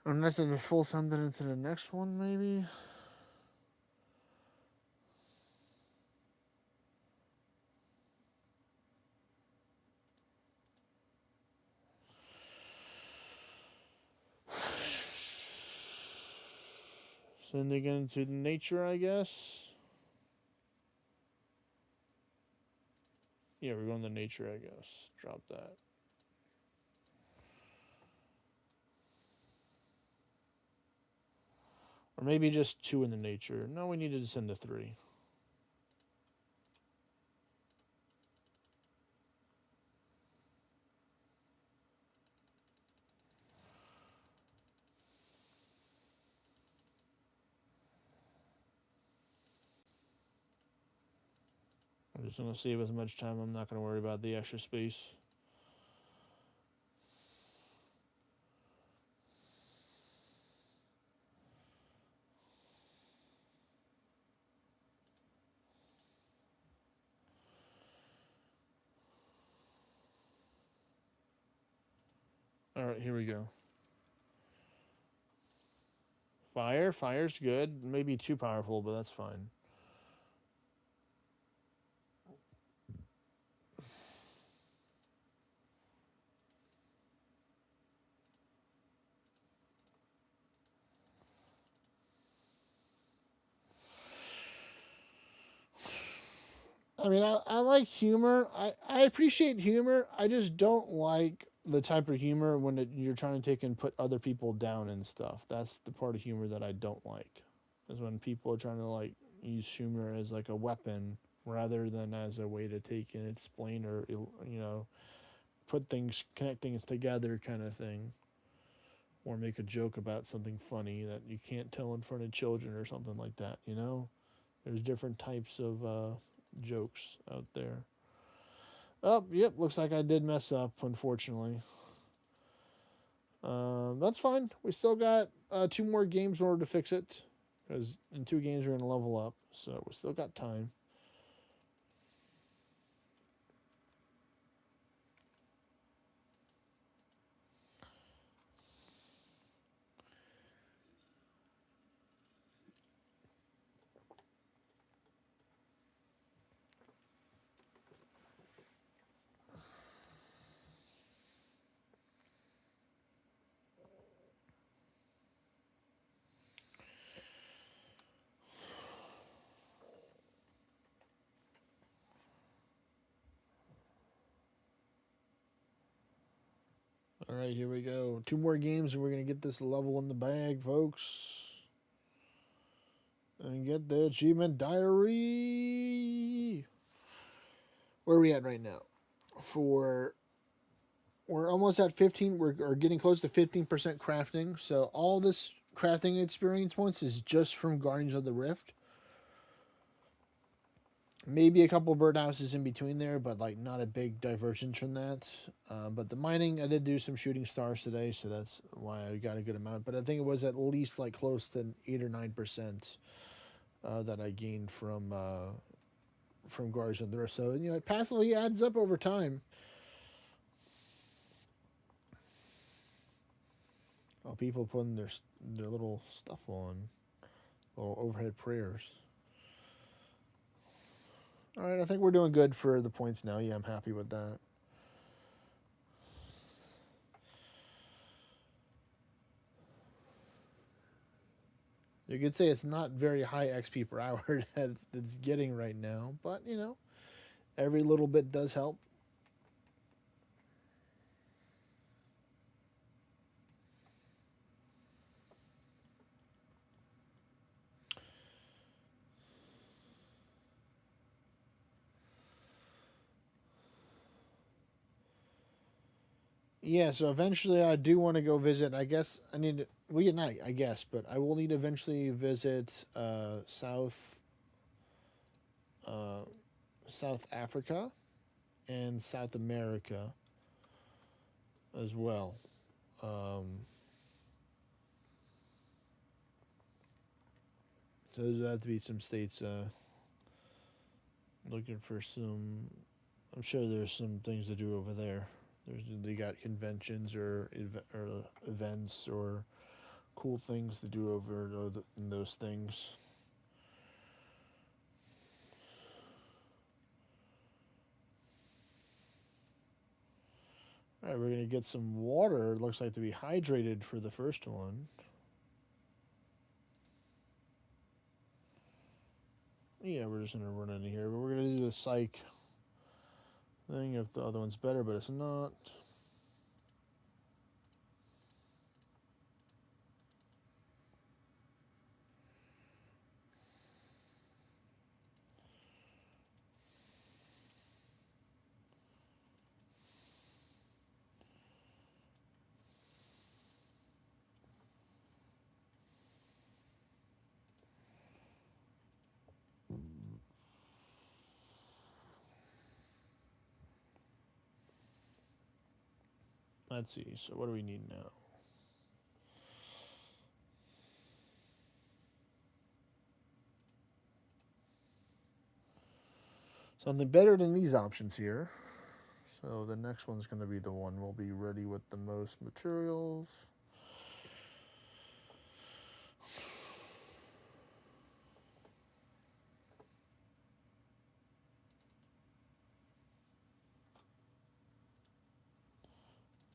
Unless it's full something into the next one, maybe. Send it into nature, I guess. Yeah, we're going to nature, I guess. Drop that. Or maybe just 2 in the nature. No, we needed to send to 3. I'm just going to save as much time. I'm not going to worry about the extra space. Alright, here we go. Fire. Fire's good. Maybe too powerful, but that's fine. I mean, I like humor. I appreciate humor. I just don't like the type of humor when you're trying to take and put other people down and stuff. That's the part of humor that I don't like. Is when people are trying to like use humor as like a weapon rather than as a way to take and explain or put things connect things together kind of thing, or make a joke about something funny that you can't tell in front of children or something like that. There's different types of jokes out there. Oh, yep. Looks like I did mess up, unfortunately. That's fine. We still got two more games in order to fix it. Because in 2 games, we're going to level up. So we still got time. All right, here we go. 2 more games, and we're going to get this level in the bag, folks. And get the achievement diary. Where are we at right now? We're almost at 15. We're getting close to 15% crafting. So all this crafting experience points is just from Guardians of the Rift. Maybe a couple birdhouses in between there, but like not a big divergence from that. But the mining, I did do some shooting stars today, so that's why I got a good amount. But I think it was at least like close to 8 or 9% that I gained from Guardians of the Rift. So it passively adds up over time. Oh, people putting their little stuff on, little overhead prayers. All right, I think we're doing good for the points now. Yeah, I'm happy with that. You could say it's not very high XP per hour that it's getting right now, but every little bit does help. Yeah, so eventually I do want to go visit. I guess I need to, well, not I guess, but I will need to eventually visit uh, South Africa and South America as well. Um, so those have to be some states looking for some. I'm sure there's some things to do over there. They got conventions or events or cool things to do over in those things. All right, we're gonna get some water. It looks like to be hydrated for the first one. Yeah, we're just gonna run in here, but we're gonna do the psych thing if the other one's better, but it's not. Let's see. So what do we need now? Something better than these options here. So the next one's going to be the one we'll be ready with the most materials.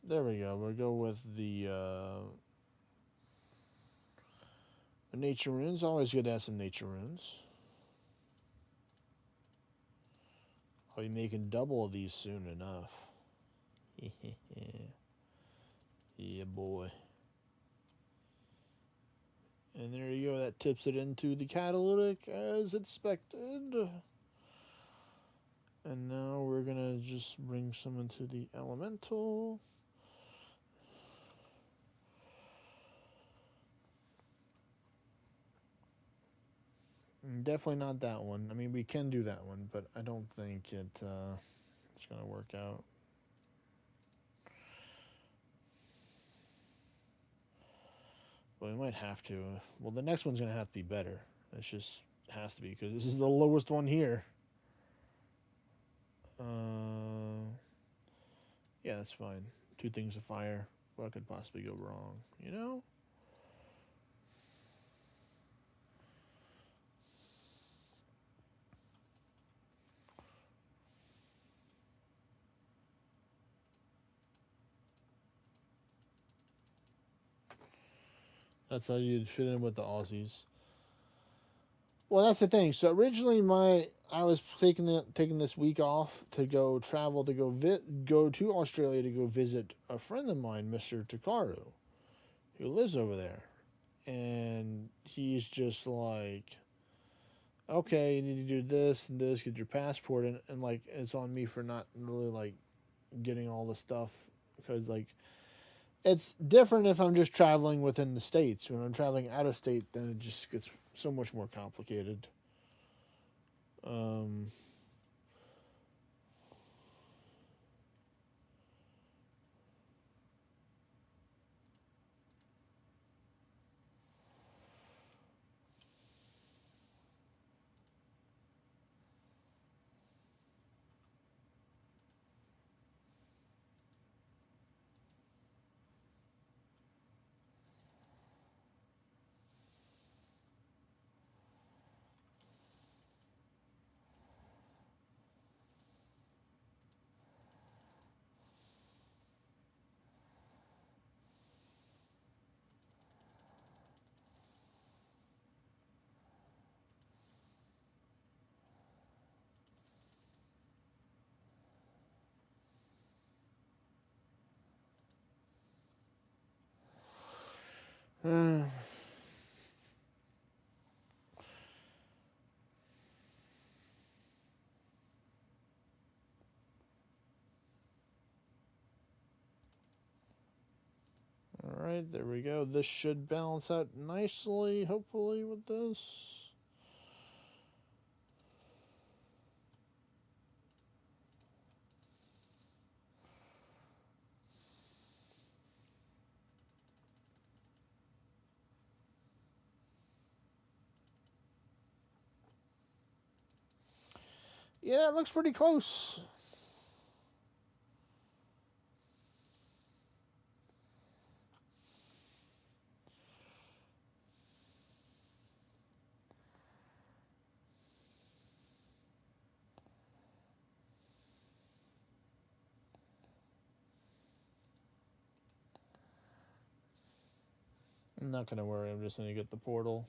There we go. We'll go with the nature runes. Always good to have some nature runes. I'll be making double of these soon enough. Yeah, boy. And there you go. That tips it into the catalytic as expected. And now we're going to just bring some into the elemental. Definitely not that one. I mean, we can do that one, but I don't think it's going to work out. But we might have to. Well, the next one's going to have to be better. It's just has to be because this is the lowest one here. Yeah, that's fine. Two things of fire. What could possibly go wrong? You know? That's how you'd fit in with the Aussies. Well, that's the thing. So originally, I was taking this week off to go travel to go to Australia to go visit a friend of mine, Mr. Takaru, who lives over there, and he's just like, okay, you need to do this and this, get your passport, and like it's on me for not really like getting all the stuff because like it's different if I'm just traveling within the states. When I'm traveling out of state, then it just gets so much more complicated. Um, all right, there we go. This should balance out nicely, hopefully, with this. Yeah, it looks pretty close. I'm not going to worry. I'm just going to get the portal.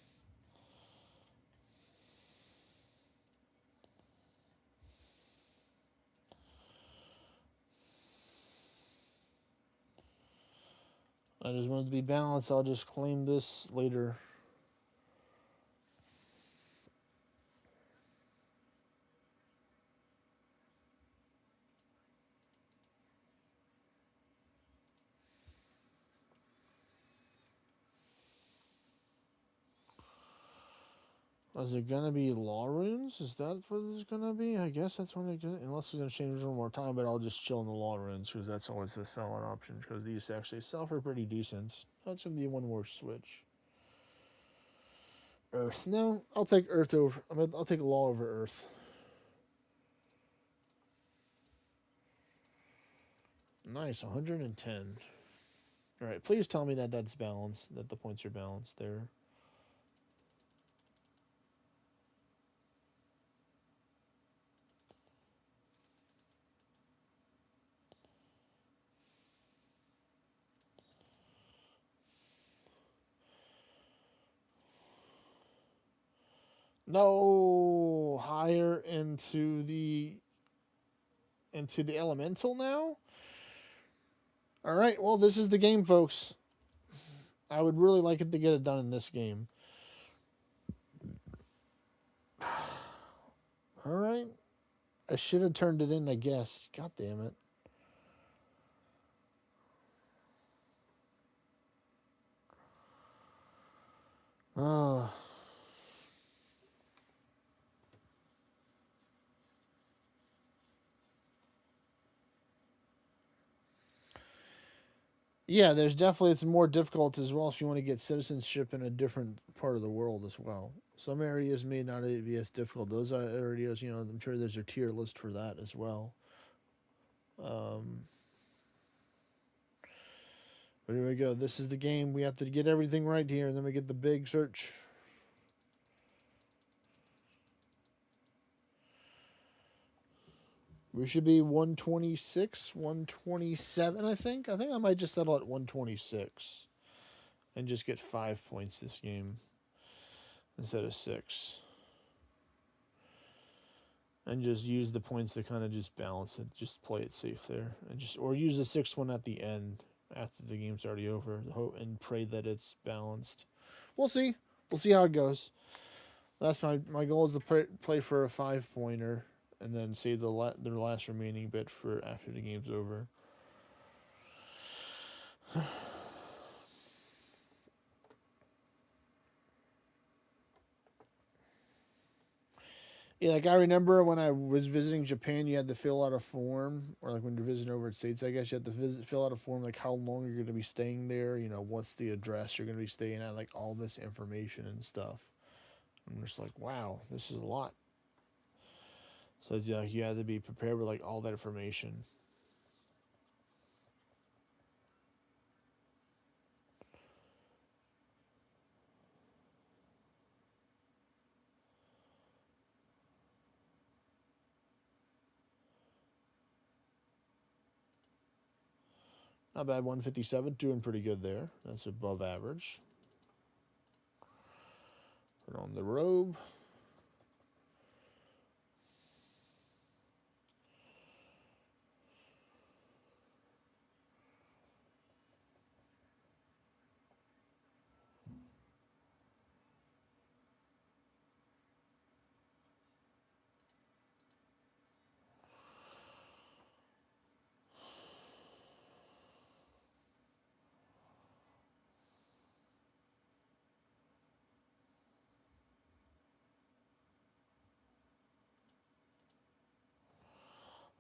I just want it to be balanced. I'll just claim this later. Is it gonna be law runes? Is that what it's gonna be? I guess that's what it gonna. Unless it's gonna change one more time, but I'll just chill in the law runes because that's always the selling option. Because these actually sell for pretty decent. That's gonna be one more switch. Earth. No, I'll take Earth over. I'll take law over Earth. Nice, 110. All right, please tell me that that's balanced. That the points are balanced there. No, higher into the into the elemental now. All right, well, this is the game, folks. I would really like it to get it done in this game. All right. I should have turned it in, I guess. God damn it. Oh. Yeah, there's definitely, it's more difficult as well if you want to get citizenship in a different part of the world as well. Some areas may not be as difficult. Those are areas, I'm sure there's a tier list for that as well. But here we go. This is the game. We have to get everything right here, and then we get the big search. We should be 126, 127, I think. I think I might just settle at 126 and just get 5 points this game instead of 6. And just use the points to kind of just balance it. Just play it safe there. Or use the 6th one at the end after the game's already over and pray that it's balanced. We'll see. We'll see how it goes. That's my goal is to play for a 5-pointer and then save their last remaining bit for after the game's over. Yeah, like I remember when I was visiting Japan, you had to fill out a form, or like when you're visiting over at States, I guess you had to fill out a form, like how long you're going to be staying there, what's the address you're going to be staying at, like all this information and stuff. I'm just like, wow, this is a lot. So yeah, you had to be prepared with like all that information. Not bad, 157, doing pretty good there. That's above average. Put on the robe.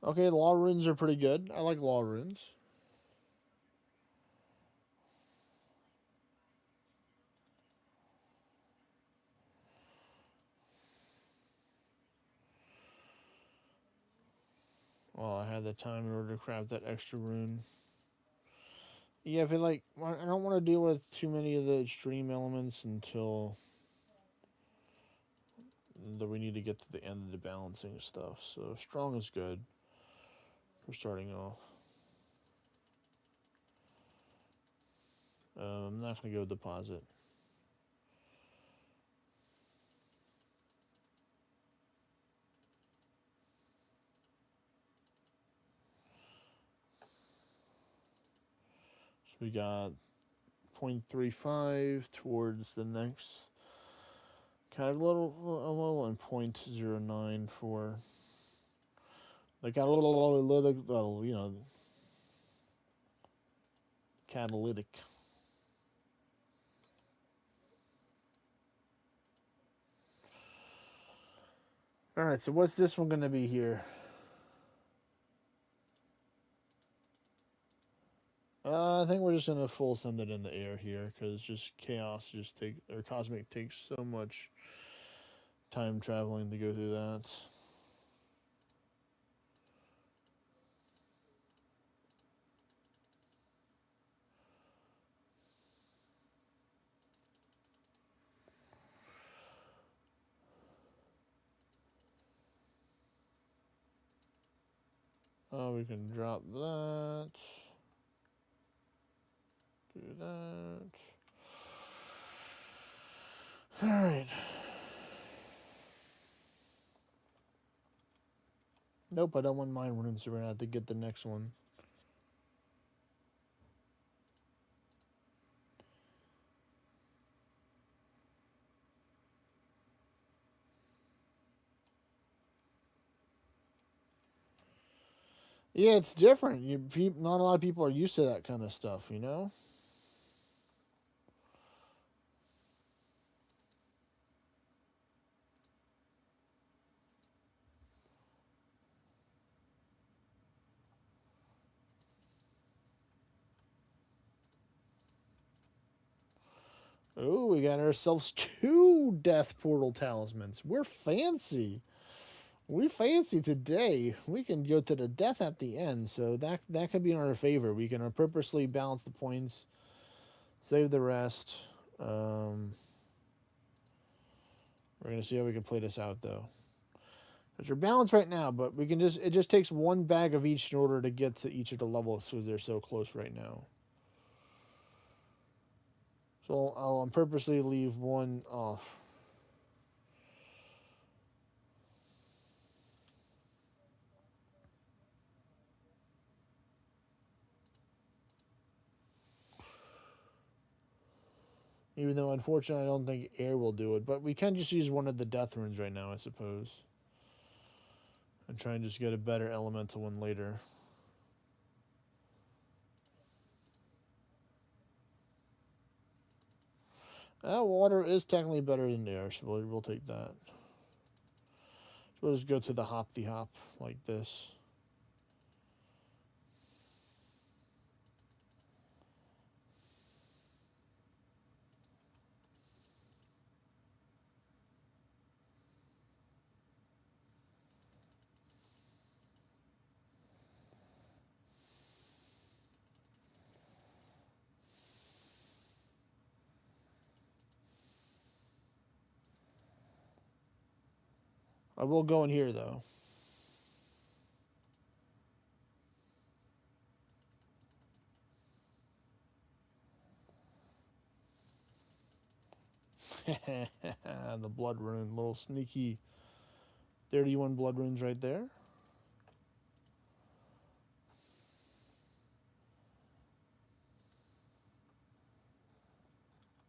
Okay, law runes are pretty good. I like law runes. Well, I had the time in order to craft that extra rune. Yeah, I feel like I don't want to deal with too many of the extreme elements until we need to get to the end of the balancing stuff. So strong is good for starting off. I'm not going to go deposit. So we got 0.35 towards the next catalytical and 0.09 for the catalytic. All right, so what's this one going to be here? I think we're just gonna full send it in the air here because just chaos or cosmic takes so much time traveling to go through that. Oh, we can drop that. Do that. All right. Nope, I don't want mine runes, so we're going to have to get the next one. Yeah, it's different. Not a lot of people are used to that kind of stuff, you know? Oh, we got ourselves 2 Death Portal Talismans. We're fancy. We fancy today. We can go to the death at the end, so that could be in our favor. We can purposely balance the points, save the rest. We're gonna see how we can play this out though. Because we're balanced right now, but we can it just takes 1 bag of each in order to get to each of the levels because they're so close right now. So I'll purposely leave 1 off. Even though, unfortunately, I don't think air will do it. But we can just use one of the death runes right now, I suppose. And try and just get a better elemental one later. Water is technically better than air, so we'll take that. So we'll just go to the hop like this. I will go in here, though. The blood rune. Little sneaky 31 blood runes right there.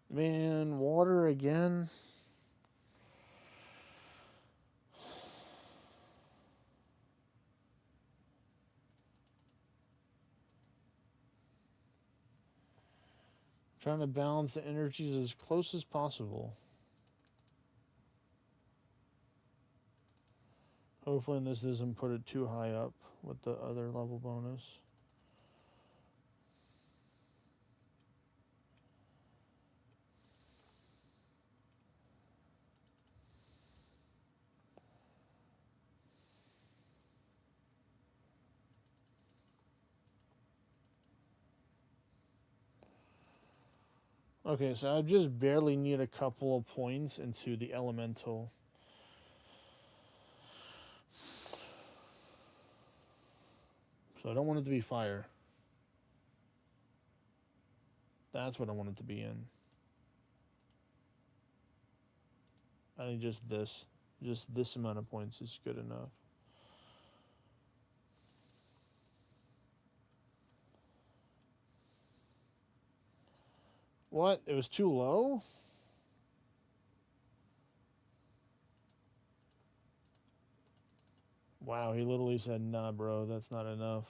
Man, water again. Trying to balance the energies as close as possible. Hopefully this doesn't put it too high up with the other level bonus. Okay, so I just barely need a couple of points into the elemental. So I don't want it to be fire. That's what I want it to be in. I think just this amount of points is good enough. What? It was too low? Wow, he literally said, nah, bro, that's not enough.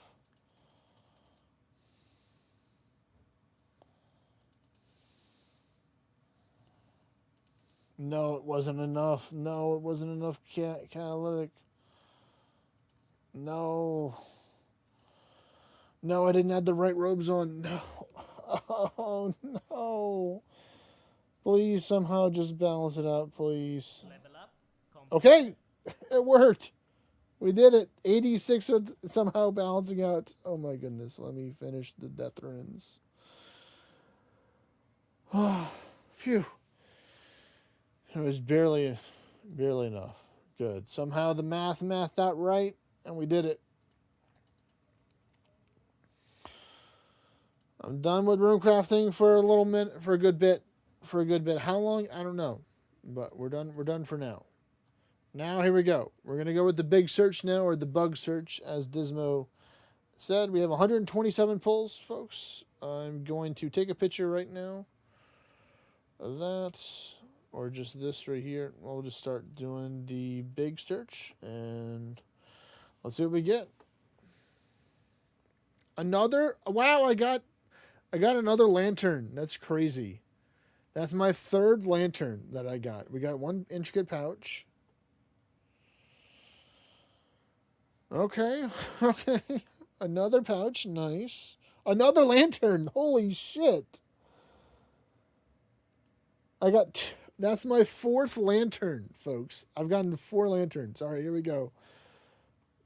No, it wasn't enough. No, it wasn't enough catalytic. No. No, I didn't have the right robes on. No. Oh, no. Please somehow just balance it out, please. Okay, it worked. We did it. 86 with somehow balancing out. Oh my goodness. Let me finish the death runes. Phew. It was barely enough. Good. Somehow the math out right, and we did it. I'm done with rune crafting for a little minute, for a good bit. How long? I don't know, but we're done. We're done for now. Now here we go. We're going to go with the big search now, or the bug search, as Dismo said. We have 127 pulls, folks. I'm going to take a picture right now of that, or just this right here. We'll just start doing the big search, and let's see what we get. Another, wow, I got another lantern. That's crazy. That's my third lantern that I got. We got one intricate pouch. Okay, okay. Another pouch, nice. Another lantern, holy shit. That's my fourth lantern, folks. I've gotten 4 lanterns. All right, here we go.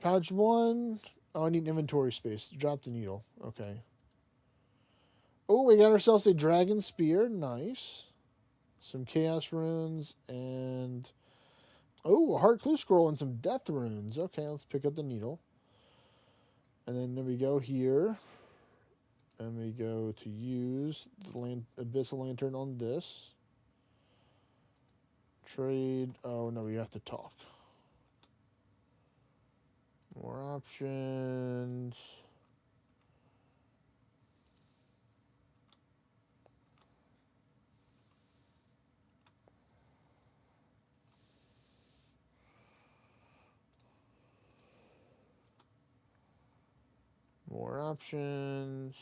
Pouch 1. Oh, I need inventory space. Drop the needle. Okay. Oh, we got ourselves a dragon spear. Nice. Some chaos runes and... Oh, a heart clue scroll and some death runes. Okay, let's pick up the needle. And then we go here. And we go to use the abyssal lantern on this. Trade. Oh, no, we have to talk. More options. More options.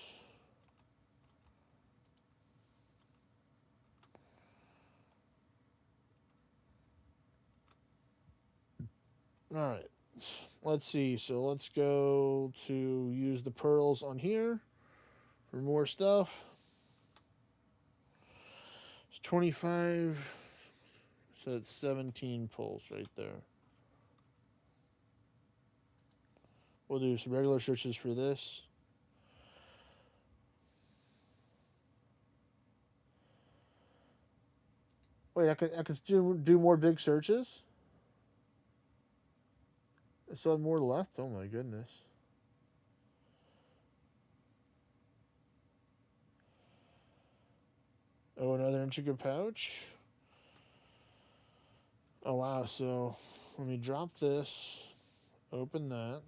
All right. Let's see. So let's go to use the pearls on here for more stuff. It's 25. So it's 17 pulls right there. We'll do some regular searches for this. Wait, I could do more big searches? I still have more left? Oh my goodness. Oh, another intricate pouch. Oh wow, so let me drop this. Open that.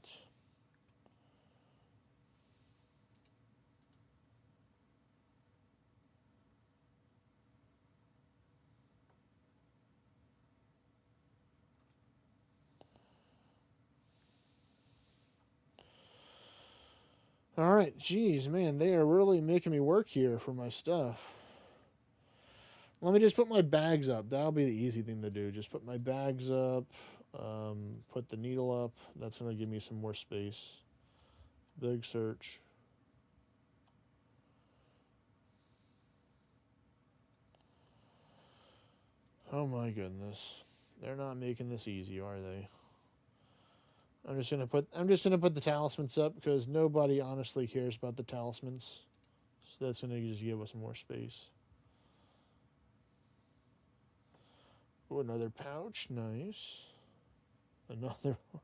All right, geez, man, they are really making me work here for my stuff. Let me just put my bags up. That'll be the easy thing to do. Just put my bags up, put the needle up. That's going to give me some more space. Big search. Oh my goodness. They're not making this easy, are they? I'm just gonna put the talismans up because nobody honestly cares about the talismans. So that's gonna just give us more space. Oh, another pouch, nice. Another one.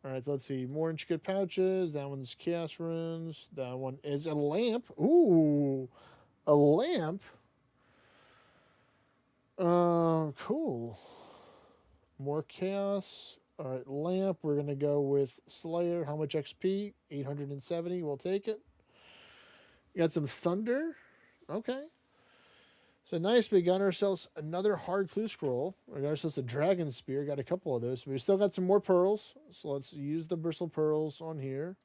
Alright, let's see. More intricate pouches. That one's chaos runes. That one is a lamp. Ooh. A lamp. Cool. More chaos. All right, lamp. We're gonna go with Slayer. How much XP? 870. We'll take it. Got some thunder. Okay. So nice. We got ourselves another hard clue scroll. We got ourselves a dragon spear. Got a couple of those. We still got some more pearls. So let's use the bristle pearls on here.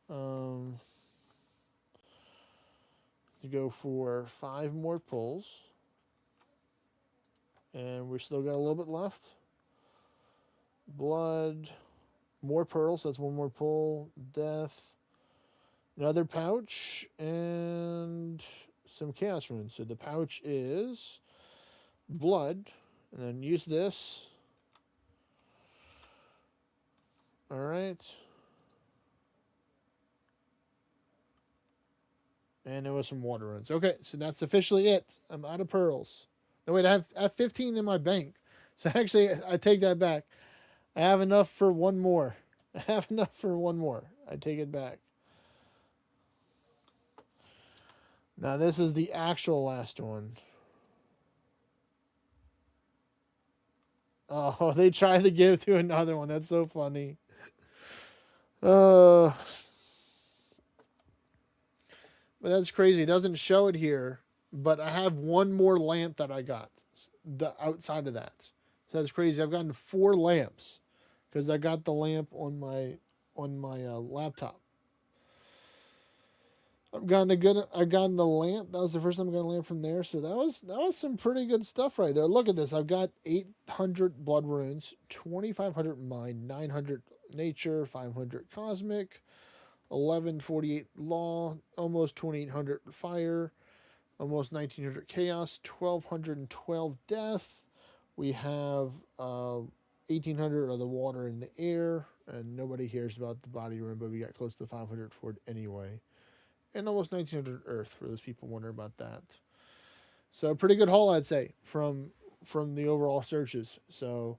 To go for 5 more pulls. And we still got a little bit left. Blood. More pearls. That's 1 more pull. Death. Another pouch. And some chaos runes. So the pouch is blood. And then use this. Alright. And there was some water runes. Okay, so that's officially it. I'm out of pearls. No, wait, I have 15 in my bank. So actually, I take that back. I have enough for 1 more. I have enough for 1 more. I take it back. Now this is the actual last one. Oh, they tried to give to another one. That's so funny. But that's crazy. It doesn't show it here, but I have one more lamp that I got outside of that. So that's crazy. I've gotten 4 lamps because I got the lamp on my laptop. I've gotten the lamp. That was the first time I got a lamp from there. So that was some pretty good stuff right there. Look at this. I've got 800 blood runes, 2,500 mind, 900 nature, 500 cosmic, 1148 law, almost 2,800 fire, almost 1,900 chaos, 1,212 death. We have 1,800 of the water in the air, and nobody cares about the body rune, but we got close to 500 for it anyway. And almost 1,900 earth for those people wondering about that. So a pretty good haul, I'd say, from the overall searches. So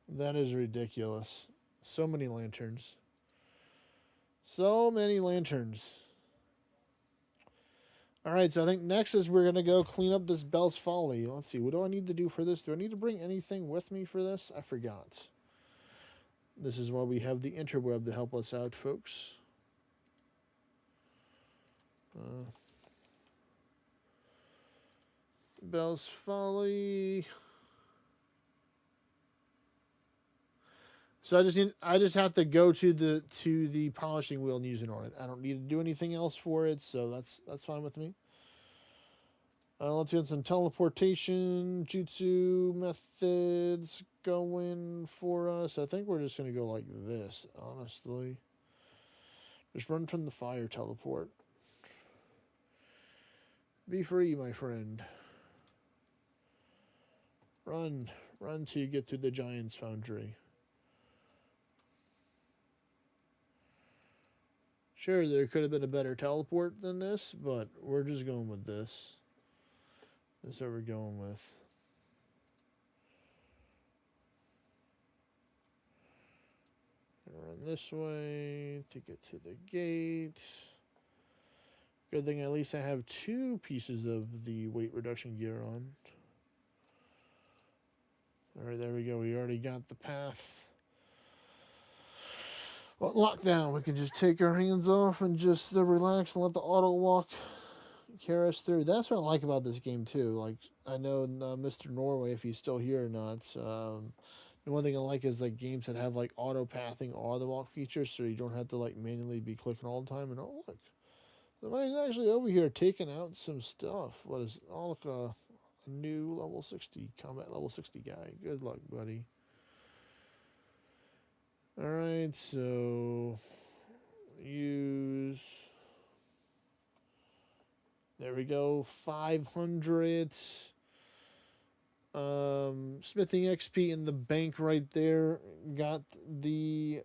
that is ridiculous. So many lanterns. So many lanterns. All right, so I think next is we're going to go clean up this Bell's Folly. Let's see, what do I need to do for this? Do I need to bring anything with me for this? I forgot. This is why we have the interweb to help us out, folks. Bell's Folly. So I just have to go to the polishing wheel and use it on it. I don't need to do anything else for it, so that's fine with me. Let's get some teleportation jutsu methods going for us. I think we're just gonna go like this, honestly. Just run from the fire, teleport. Be free, my friend. Run till you get to the Giant's Foundry. Sure, there could have been a better teleport than this, but we're just going with this. That's what we're going with. Run this way to get to the gate. Good thing at least I have 2 pieces of the weight reduction gear on. Alright, there we go. We already got the path. Well, lockdown. We can just take our hands off and just relax and let the auto walk carry us through. That's what I like about this game too. Like, I know Mr. Norway, if he's still here or not. The one thing I like is like games that have like auto pathing, auto walk features, so you don't have to like manually be clicking all the time. And oh look, somebody's actually over here taking out some stuff. What is? Oh look, a new level 60 combat level 60 guy. Good luck, buddy. Alright, so use. There we go, 500. Smithing XP in the bank right there. Got the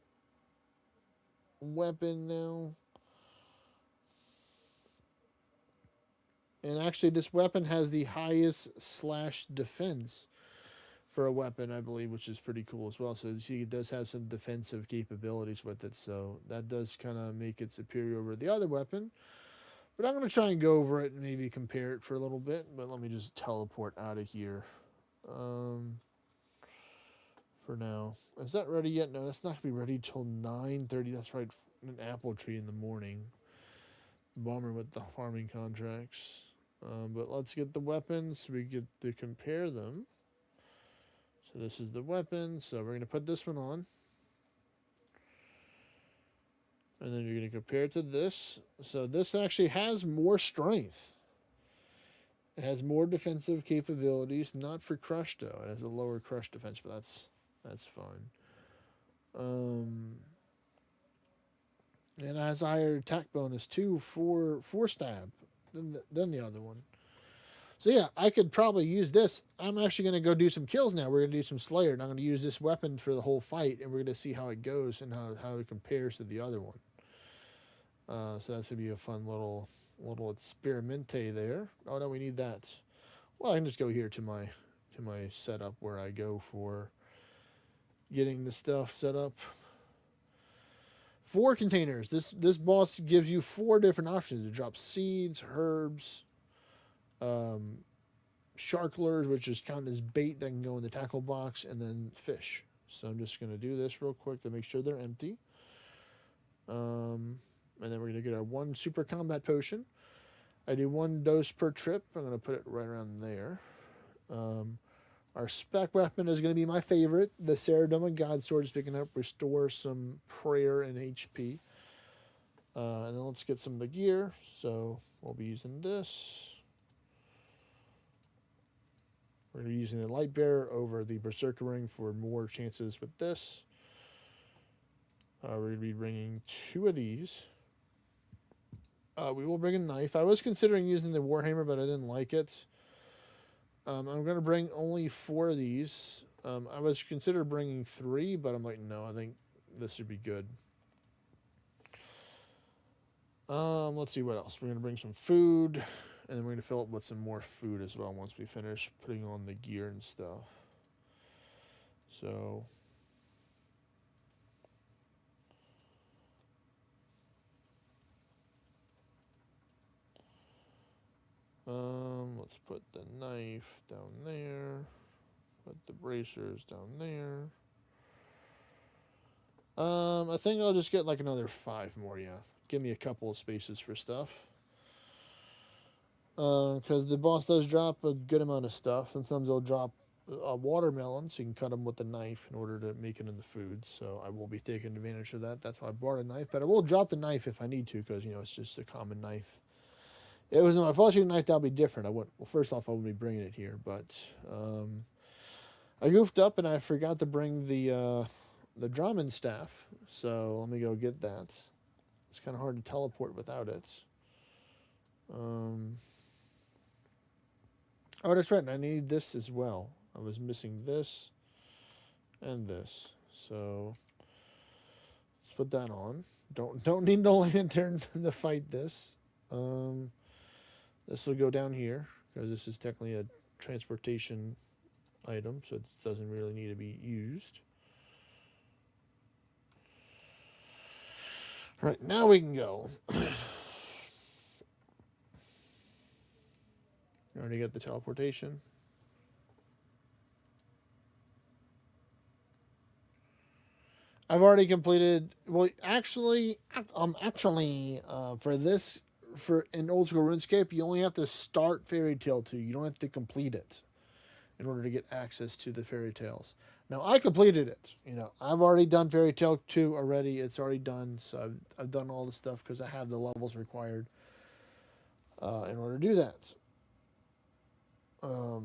weapon now. And actually, this weapon has the highest slash defense for a weapon, I believe, which is pretty cool as well. So you see, it does have some defensive capabilities with it. So that does kind of make it superior over the other weapon. But I'm going to try and go over it and maybe compare it for a little bit. But let me just teleport out of here. For now. Is that ready yet? No, that's not going to be ready till 9:30. That's right, an apple tree in the morning. Bummer with the farming contracts. But let's get the weapons so we get to compare them. So this is the weapon. So we're going to put this one on. And then you're going to compare it to this. So this actually has more strength. It has more defensive capabilities. Not for crush, though. It has a lower crush defense, but that's fine. And it has a higher attack bonus, too, for stab than the other one. So yeah, I could probably use this. I'm actually going to go do some kills now. We're going to do some Slayer, and I'm going to use this weapon for the whole fight, and we're going to see how it goes and how it compares to the other one. So that's going to be a fun little experimente there. Oh no, we need that. Well, I can just go here to my setup where I go for getting the stuff set up. 4 containers. This boss gives you 4 different options to drop seeds, herbs, shark lures, which is counted as bait that can go in the tackle box, and then fish. So I'm just going to do this real quick to make sure they're empty. And then we're going to get our 1 super combat potion. I do 1 dose per trip. I'm going to put it right around there. Our spec weapon is going to be my favorite. The Saradoma God Sword is picking up. Restore some prayer and HP. And then let's get some of the gear. So we'll be using this. We're going to be using the Light Bearer over the Berserker Ring for more chances with this. We're going to be bringing 2 of these. We will bring a knife. I was considering using the Warhammer, but I didn't like it. I'm going to bring only 4 of these. I was considering bringing 3, but I'm like, no, I think this should be good. Let's see what else. We're going to bring some food, and then we're going to fill up with some more food as well once we finish putting on the gear and stuff. So let's put the knife down there. Put the bracers down there. I think I'll just get like another 5 more, yeah. Give me a couple of spaces for stuff. Because the boss does drop a good amount of stuff. Sometimes they'll drop a watermelon, so you can cut them with a knife in order to make it into food. So I will be taking advantage of that. That's why I brought a knife. But I will drop the knife if I need to, because, you know, it's just a common knife. If it was my fleshing knife, that would be different. I wouldn't. Well, first off, I wouldn't be bringing it here, but I goofed up and I forgot to bring the Drummond staff. So let me go get that. It's kind of hard to teleport without it. Oh, that's right. I need this as well. I was missing this and this. So let's put that on. Don't need the lantern to fight this. This will go down here because this is technically a transportation item, so it doesn't really need to be used. All right, now we can go. Already got the teleportation. I've already completed. Well, actually, for this. For in old school RuneScape, you only have to start Fairy Tale 2. You don't have to complete it in order to get access to the Fairy Tales. Now, I completed it. You know, I've already done Fairy Tale 2 already. It's already done. So I've done all the stuff because I have the levels required in order to do that. I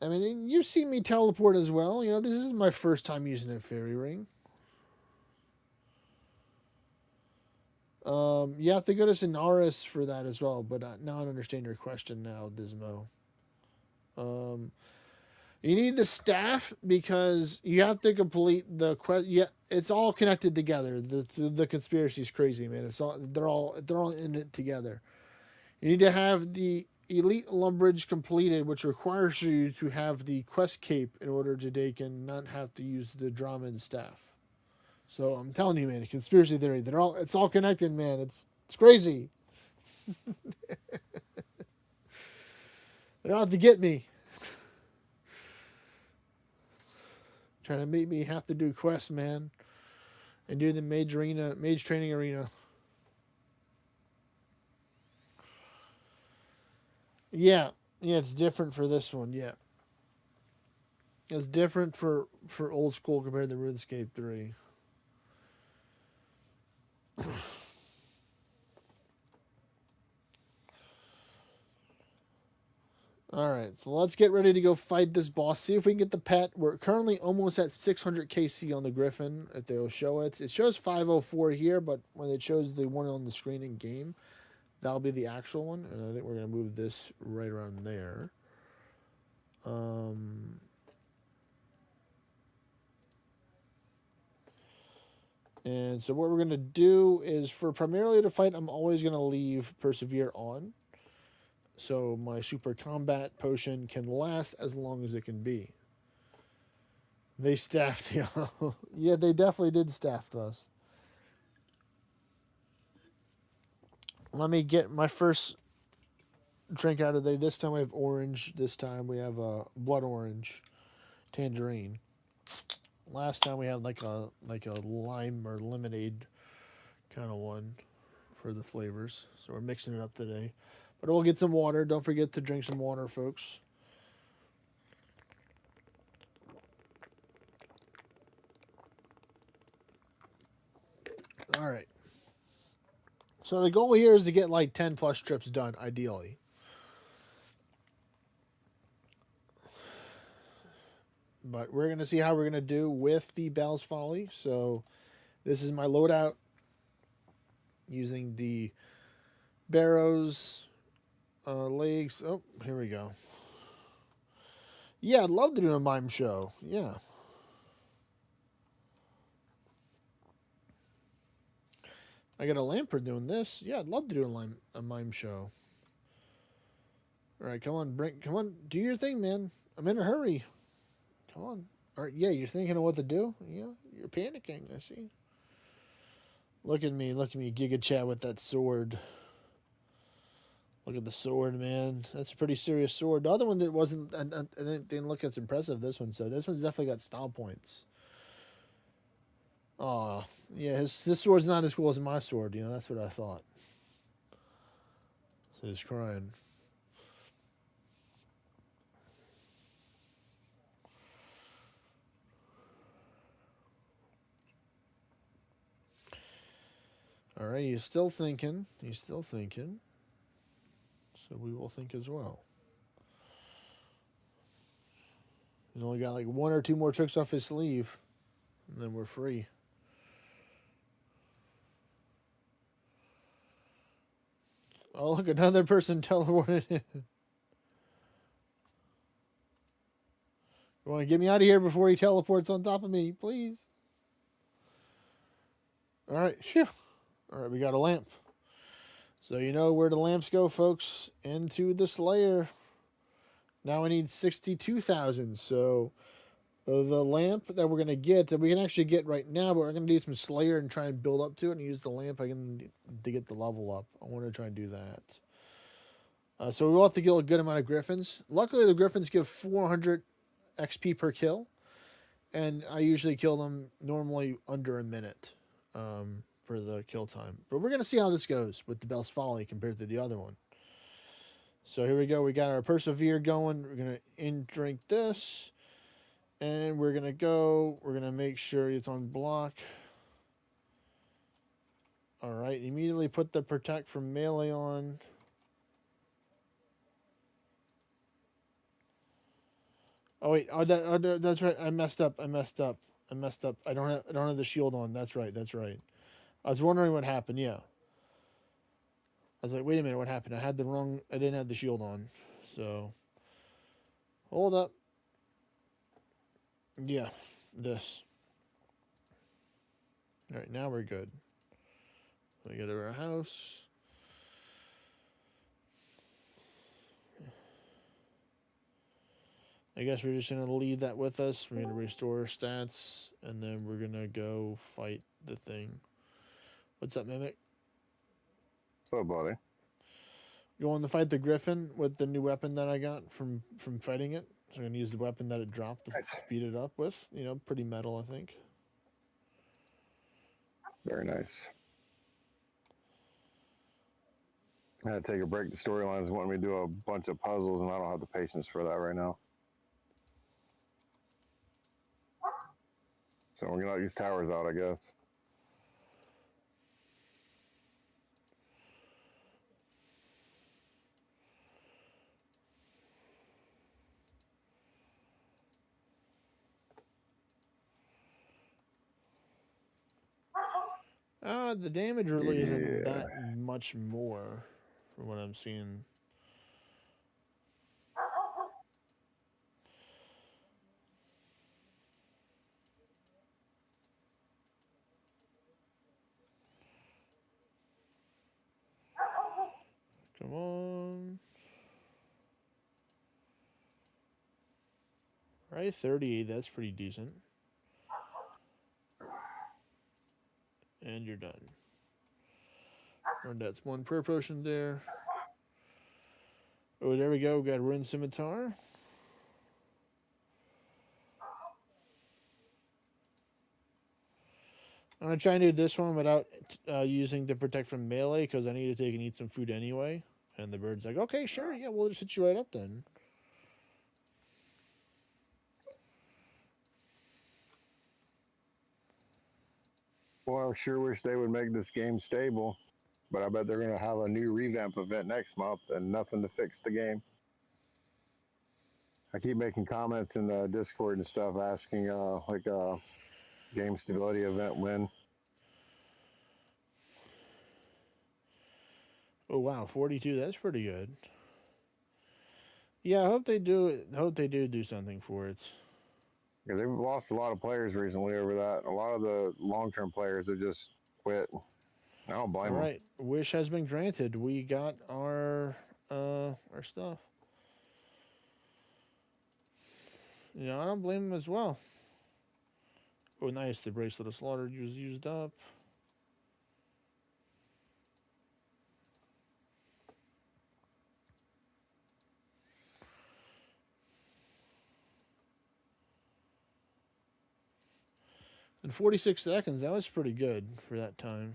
mean, you've seen me teleport as well. You know, this is my first time using a fairy ring. You have to go to Sonaris for that as well, but now I understand your question now, Dismo. You need the staff because you have to complete the quest. Yeah, it's all connected together. The conspiracy is crazy, man. They're all in it together. You need to have the Elite Lumbridge completed, which requires you to have the quest cape in order to take and not have to use the Drummond staff. So I'm telling you, man, conspiracy theory. It's all connected, man. It's crazy. They're out to get me. Trying to make me have to do quests, man. And do the mage training arena. Yeah, it's different for this one, yeah. It's different for old school compared to RuneScape 3. Alright, so let's get ready to go fight this boss. See if we can get the pet. We're currently almost at 600 KC on the Griffin, if they'll show it. It shows 504 here, but when it shows the one on the screen in game, that'll be the actual one. And I think we're going to move this right around there. And so what we're going to do is, for primarily to fight, I'm always going to leave Persevere on. So my super combat potion can last as long as it can be. They staffed you. Yeah, they definitely did staff us. Let me get my first drink out of the day. This time we have orange. This time we have a blood orange, tangerine. Last time we had like a lime or lemonade kind of one for the flavors. So we're mixing it up today. But we'll get some water. Don't forget to drink some water, folks. All right. So the goal here is to get like 10 plus trips done, ideally. But we're going to see how we're going to do with the Bell's Folly. So this is my loadout using the Barrows legs. Oh, here we go. Yeah, I'd love to do a mime show. Yeah. I got a lamper doing this. Yeah, I'd love to do a mime show. All right, come on, do your thing, man. I'm in a hurry. Come on. All right, yeah, you're thinking of what to do? Yeah, you're panicking, I see. Look at me, Giga Chat with that sword. Look at the sword, man. That's a pretty serious sword. The other one that wasn't, I didn't look as impressive, this one. So this one's definitely got style points. Oh, yeah, his sword's not as cool as my sword, that's what I thought. So he's crying. All right, he's still thinking. So we will think as well. He's only got like one or two more tricks off his sleeve, and then we're free. Oh, look, another person teleported in. You want to get me out of here before he teleports on top of me, please? All right, phew. All right, we got a lamp. So you know where the lamps go, folks. Into the Slayer. Now I need 62,000. So the lamp that we're going to get, that we can actually get right now, but we're going to do some Slayer and try and build up to it and use the lamp to get the level up. I want to try and do that. So we will have to kill a good amount of Griffins. Luckily, the Griffins give 400 XP per kill. And I usually kill them normally under a minute. For the kill time. But we're going to see how this goes with the Bell's Folly compared to the other one. So here we go. We got our Persevere going. We're going to in-drink this. And we're going to go. We're going to make sure it's on block. All right. Immediately put the Protect from Melee on. Oh, wait. That's right. I messed up. I don't have the shield on. That's right. I was wondering what happened. Yeah. I was like, wait a minute, what happened? I didn't have the shield on. So, hold up. Yeah, this. All right, now we're good. We go to our house. I guess we're just going to leave that with us. We're going to restore our stats, and then we're going to go fight the thing. What's up, Mimic? What's up, buddy? Going to fight the Griffin with the new weapon that I got from fighting it. So I'm going to use the weapon that it dropped to speed it up with. Pretty metal, I think. Very nice. I had to take a break. The storylines wanting me to do a bunch of puzzles, and I don't have the patience for that right now. So we're going to knock these towers out, I guess. The damage really isn't that much more from what I'm seeing. Come on. Right, 38, that's pretty decent. And you're done. And that's one prayer potion there. Oh, there we go. We got Ruin Scimitar. I'm going to try and do this one without using the Protect from Melee because I need to take and eat some food anyway. And the bird's like, okay, sure, yeah, we'll just hit you right up then. Well, I sure wish they would make this game stable, but I bet they're going to have a new revamp event next month and nothing to fix the game. I keep making comments in the Discord and stuff asking, game stability event when. Oh wow, 42. That's pretty good. Yeah, I hope they do it. Hope they do something for it. Yeah, they've lost a lot of players recently over that. A lot of the long-term players have just quit. I don't blame All them. right, wish has been granted. We got our stuff. I don't blame them as well. Oh, nice. The bracelet of slaughter was used up. In 46 seconds, that was pretty good for that time.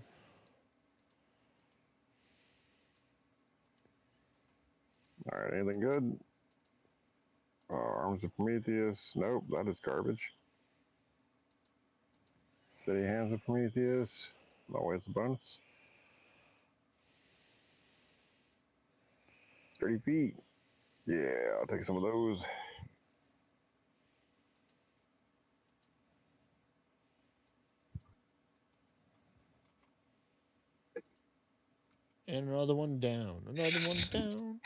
All right, anything good? Arms of Prometheus. Nope, that is garbage. Steady Hands of Prometheus. Always a bonus. 30 feet. Yeah, I'll take some of those. And another one down. Another one down.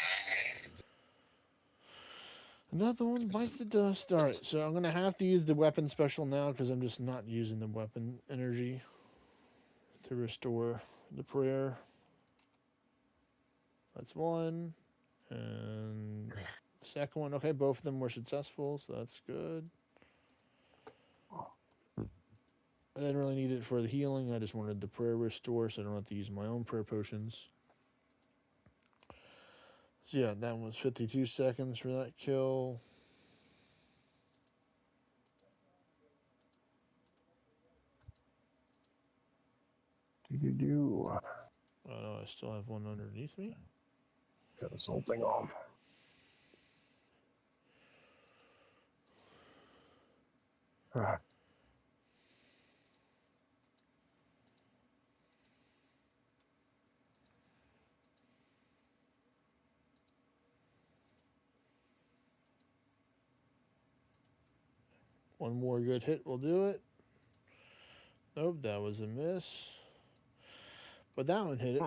Another one bites the dust. All right, so I'm going to have to use the weapon special now because I'm just not using the weapon energy to restore the prayer. That's one. And the second one. Okay, both of them were successful, so that's good. I didn't really need it for the healing. I just wanted the prayer restore, so I don't have to use my own prayer potions. So yeah, that was 52 seconds for that kill. Do. Oh no, I still have one underneath me. Cut this whole thing off. One more good hit will do it. Nope, that was a miss. But that one hit it.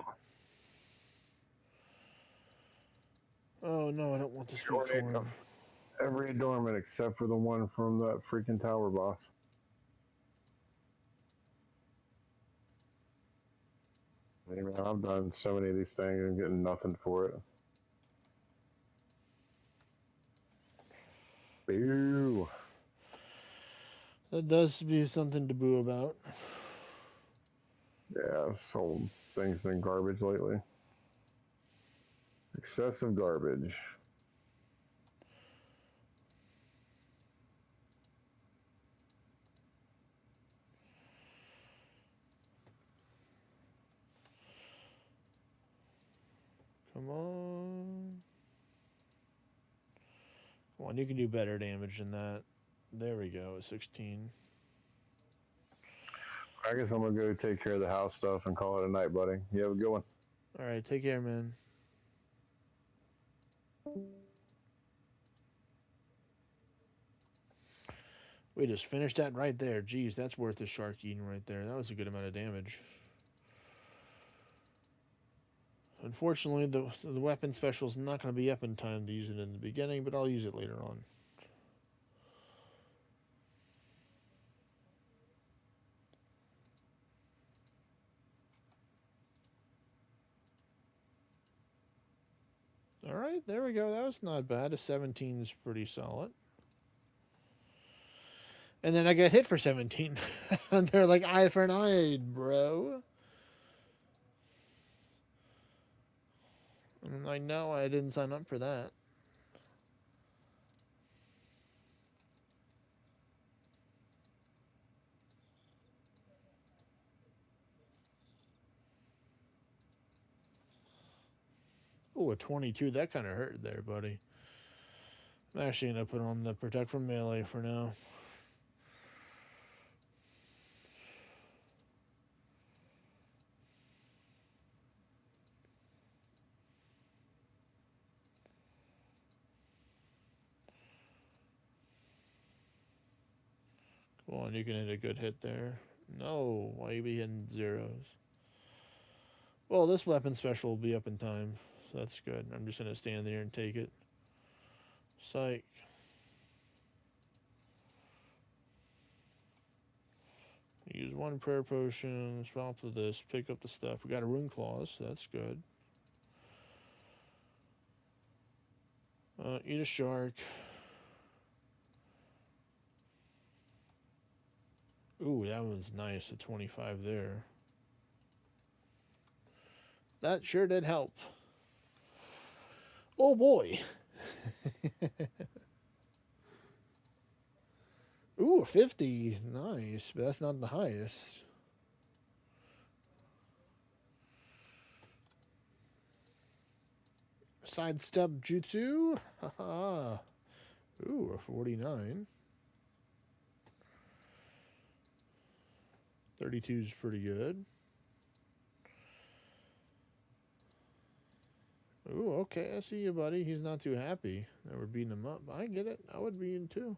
Oh no, I don't want the sweet corn. Every adornment except for the one from that freaking tower boss. Anyway, I've done so many of these things and getting nothing for it. Boo. That does be something to boo about. Yeah, this whole thing's been garbage lately. Excessive garbage. Come on. Come on, you can do better damage than that. There we go, 16. I guess I'm gonna go take care of the house stuff and call it a night, buddy. You have a good one. All right, take care, man. We just finished that right there. Jeez, that's worth the shark eating right there. That was a good amount of damage. Unfortunately, the weapon special is not going to be up in time to use it in the beginning, but I'll use it later on. All right, there we go. That was not bad. A 17 is pretty solid. And then I got hit for 17. And they're like, eye for an eye, bro. And I'm like, no, I didn't sign up for that. Oh, a 22. That kind of hurt there, buddy. I'm actually going to put on the Protect from Melee for now. Come on, you can hit a good hit there. No, why you be hitting zeros? Well, this weapon special will be up in time, so that's good. I'm just going to stand there and take it. Psych. Use one prayer potion, swap to this, pick up the stuff. We got a rune clause, so that's good. Eat a shark. Ooh, that one's nice, a 25 there. That sure did help. Oh boy. Ooh, 50. Nice, but that's not the highest. Sidestep jutsu. Haha. Ooh, a 49. 32 is pretty good. Ooh, okay, I see you, buddy. He's not too happy that we're beating him up. I get it. I would be in too.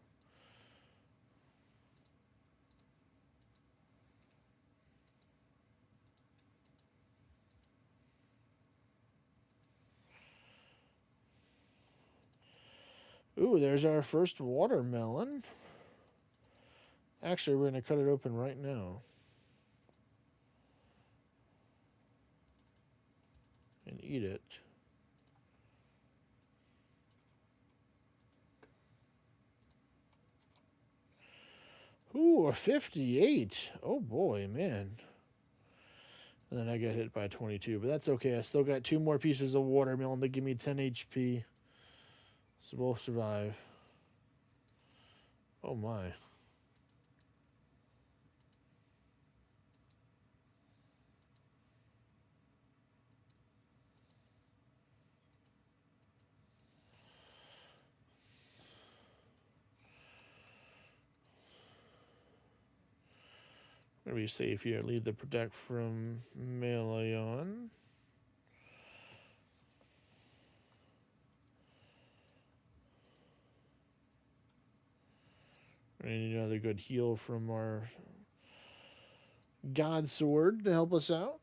Ooh, there's our first watermelon. Actually, we're going to cut it open right now. And eat it. Ooh, a 58. Oh boy, man. And then I got hit by 22, but that's okay. I still got 2 more pieces of watermelon to give me 10 HP. So we'll survive. Oh my. Gonna be safe here. Leave the Protect from Melee on. We need another good heal from our God Sword to help us out.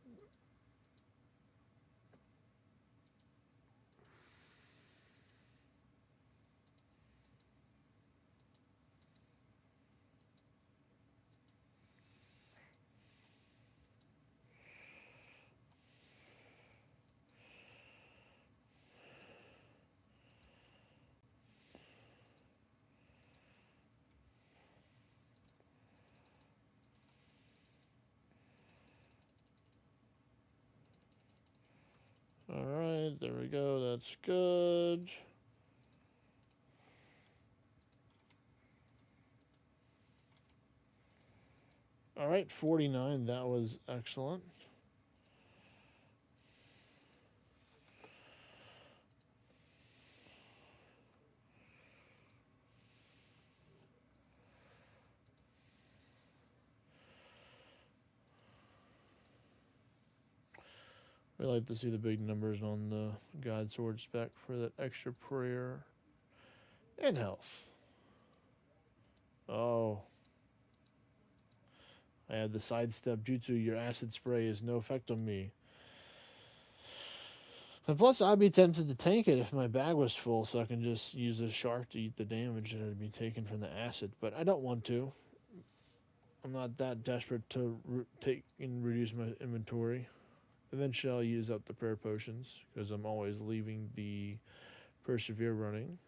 Alright, there we go. That's good. Alright, 49. That was excellent. We like to see the big numbers on the God Sword spec for that extra prayer and health. Oh. I had the sidestep jutsu. Your acid spray has no effect on me. And plus, I'd be tempted to tank it if my bag was full, so I can just use the shark to eat the damage that would be taken from the acid. But I don't want to. I'm not that desperate to take and reduce my inventory. Eventually, I'll use up the prayer potions because I'm always leaving the persevere running.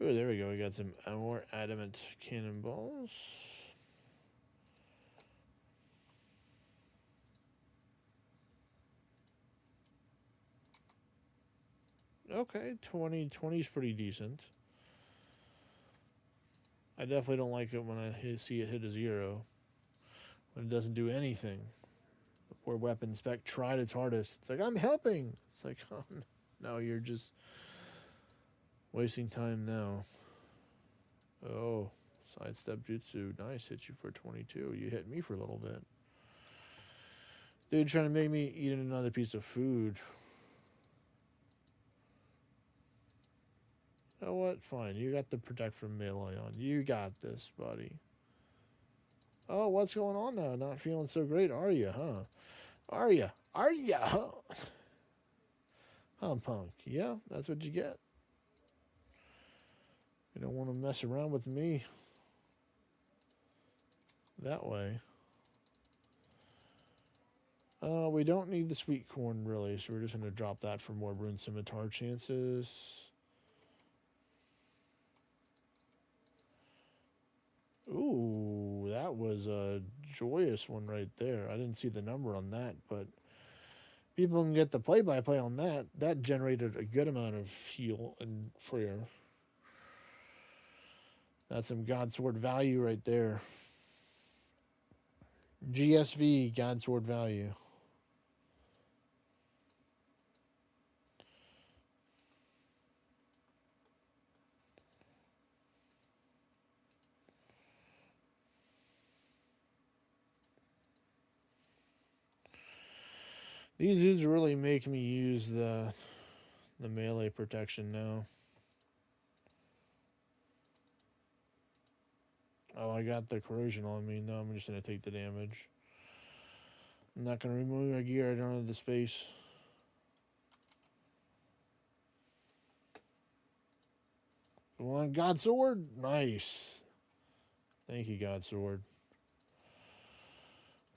Oh, there we go. We got some more adamant cannonballs. Okay, 20 is pretty decent. I definitely don't like it when I see it hit a 0. When it doesn't do anything. Or weapon spec tried its hardest. It's like, I'm helping. It's like, oh, no, you're just wasting time now. Oh, sidestep jutsu. Nice, hit you for 22. You hit me for a little bit. Dude trying to make me eat another piece of food. You know what? Fine. You got the protect from melee on. You got this, buddy. Oh, what's going on now? Not feeling so great, are you, huh? Are you? Are you? Huh? Punk. Yeah, that's what you get. You don't want to mess around with me that way. We don't need the sweet corn, really, so we're just going to drop that for more rune scimitar chances. Ooh, that was a joyous one right there. I didn't see the number on that, but people can get the play-by-play on that. That generated a good amount of heal and prayer. That's some Godsword value right there. GSV, Godsword value. These dudes really make me use the melee protection now. Oh, I got the corrosion on me. No, I'm just going to take the damage. I'm not going to remove my gear. I don't have the space. Come on, Godsword. Nice. Thank you, Godsword.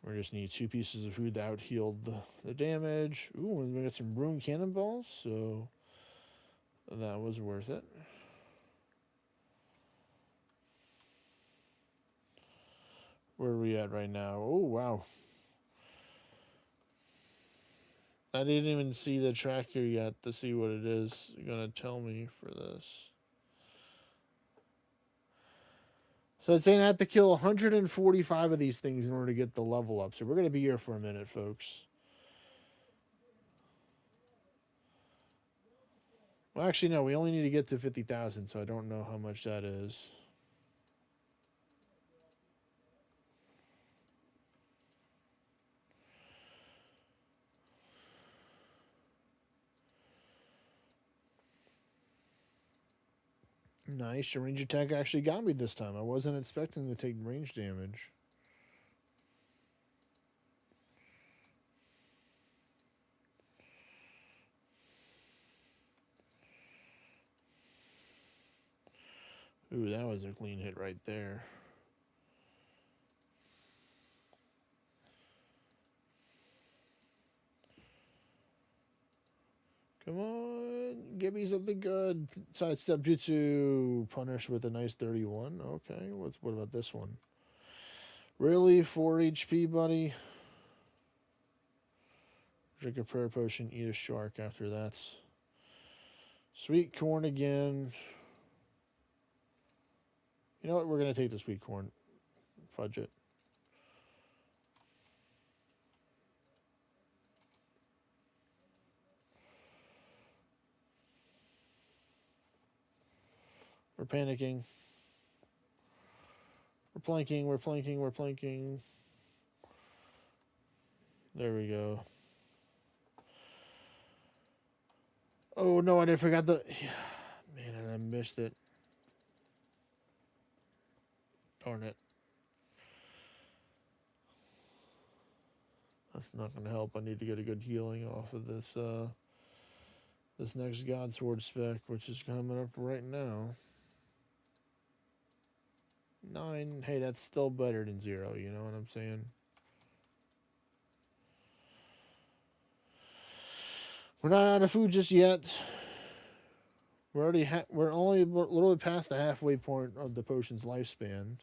We just need 2 pieces of food to out healed the damage. Ooh, and we got some rune cannonballs, so that was worth it. Where are we at right now? Oh, wow. I didn't even see the tracker yet to see what it is going to tell me for this. So it's saying I have to kill 145 of these things in order to get the level up. So we're going to be here for a minute, folks. Well, actually, no. We only need to get to 50,000, so I don't know how much that is. Nice. Your range attack actually got me this time. I wasn't expecting to take range damage. Ooh, that was a clean hit right there. Come on, give me something good. Sidestep jutsu, punish with a nice 31. Okay, what about this one? Really, 4 HP, buddy? Drink a prayer potion, eat a shark after that. Sweet corn again. You know what? We're going to take the sweet corn. Fudge it. We're panicking. We're planking, we're planking, we're planking. There we go. Oh, no, I forgot the... Man, I missed it. Darn it. That's not going to help. I need to get a good healing off of this, this next Godsword spec, which is coming up right now. 9. Hey, that's still better than 0, you know what I'm saying? We're not out of food just yet. we're only a little bit past the halfway point of the potion's lifespan.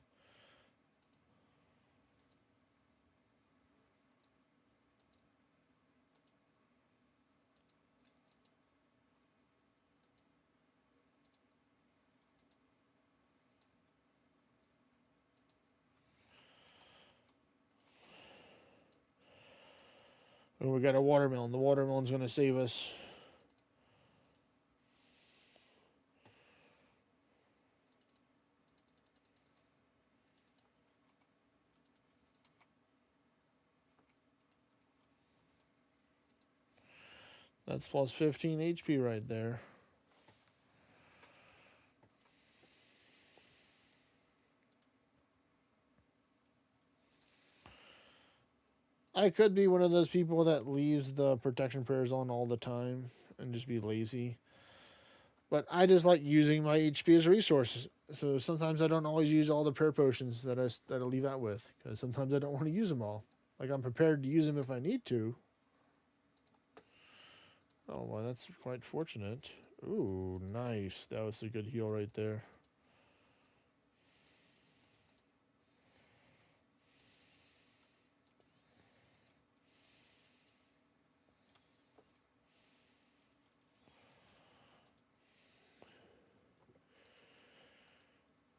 And we got a watermelon. The watermelon's going to save us. That's plus 15 HP right there. I could be one of those people that leaves the protection prayers on all the time and just be lazy. But I just like using my HP as a resource. So sometimes I don't always use all the prayer potions that I leave out with, because sometimes I don't want to use them all. Like, I'm prepared to use them if I need to. Oh, well, that's quite fortunate. Ooh, nice. That was a good heal right there.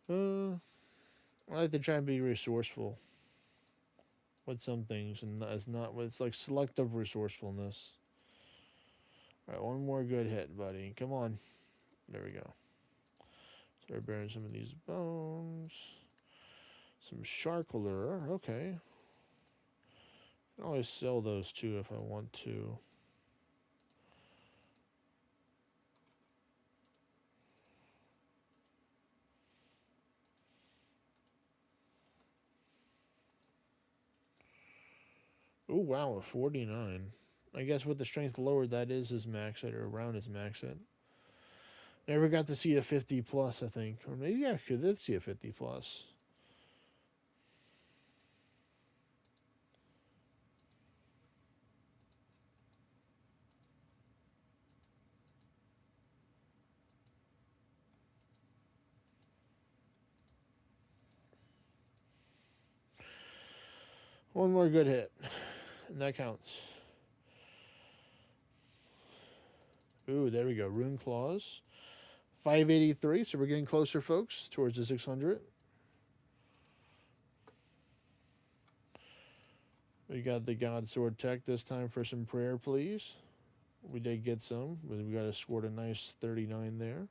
I like to try and be resourceful with some things, and it's like selective resourcefulness. All right, one more good hit, buddy. Come on. There we go. Start bearing some of these bones. Some shark lure. Okay. I can always sell those too if I want to. Oh, wow, 49. I guess with the strength lowered, that is his max hit, or around his max hit. Never got to see a 50 plus, I think. Or maybe I did see a 50 plus. One more good hit, and that counts. Ooh, there we go. Rune Claws. 583, so we're getting closer, folks, towards the 600. We got the God Sword Tech this time for some prayer, please. We did get some, but we got to score a nice 39 there.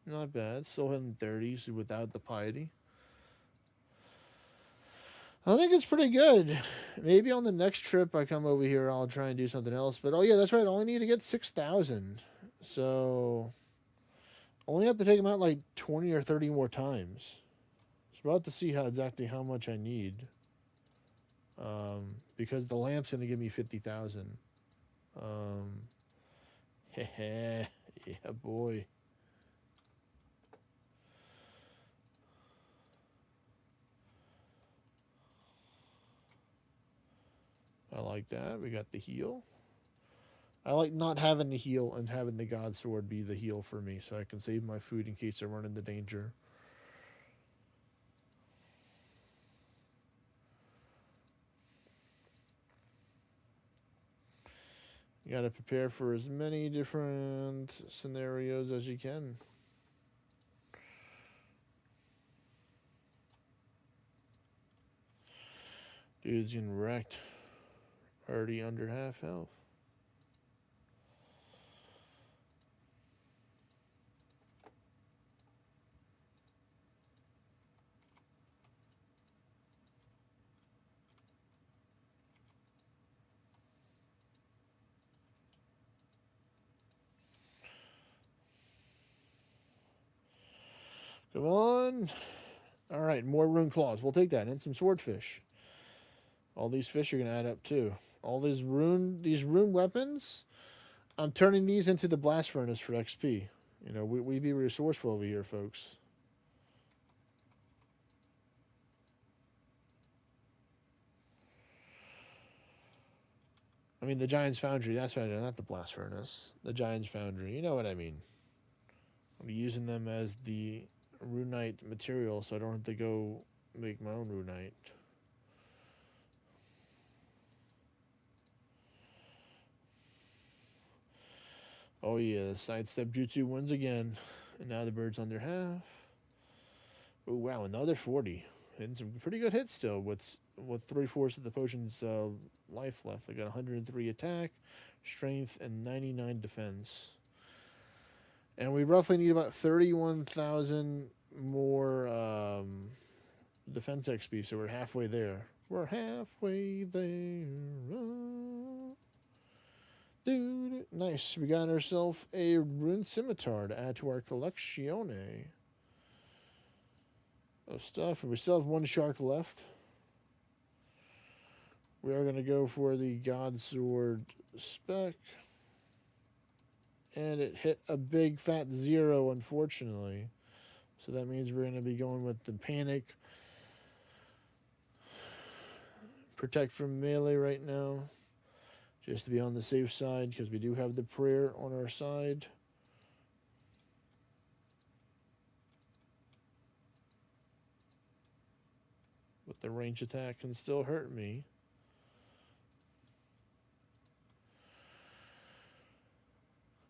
Not bad. Still hitting 30s without the piety. I think it's pretty good. Maybe on the next trip I come over here, I'll try and do something else. But oh yeah, that's right. I only need to get 6,000. So only have to take them out like 20 or 30 more times. So we're about to see exactly how much I need. Because the lamp's gonna give me 50,000. Yeah, boy. I like that. We got the heal. I like not having the heal and having the God Sword be the heal for me, so I can save my food in case I run into danger. You gotta prepare for as many different scenarios as you can. Dude's getting wrecked. Already under half health. Come on. All right, more rune claws. We'll take that. And some swordfish. All these fish are going to add up too. All these rune weapons, I'm turning these into the blast furnace for XP. You know, we be resourceful over here, folks. I mean, the Giant's Foundry, that's right, not the blast furnace. The Giant's Foundry, you know what I mean. I'm using them as the runite material so I don't have to go make my own runite. Oh yeah, the sidestep jutsu wins again. And now the bird's under half. Oh wow, another 40. Hitting some pretty good hits still with 3/4 of the potion's life left. I got 103 attack, strength, and 99 defense. And we roughly need about 31,000 more defense XP, so we're halfway there. We're halfway there. Dude, nice. We got ourselves a rune scimitar to add to our collection of stuff. And we still have one shark left. We are going to go for the God Sword spec. And it hit a big fat 0, unfortunately. So that means we're going to be going with the panic. Protect from melee right now. Just to be on the safe side, because we do have the prayer on our side. But the range attack can still hurt me.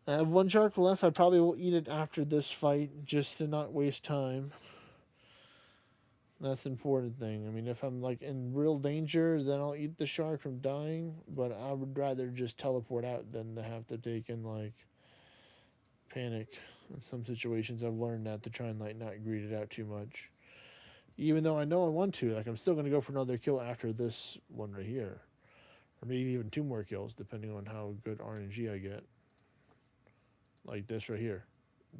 I have one shark left. I probably will eat it after this fight, just to not waste time. That's the important thing. I mean, if I'm like in real danger, then I'll eat the shark from dying. But I would rather just teleport out than to have to take in like panic. In some situations, I've learned that to try and like not greed it out too much. Even though I know I want to, like I'm still going to go for another kill after this one right here, or maybe even 2 more kills, depending on how good RNG I get. Like this right here,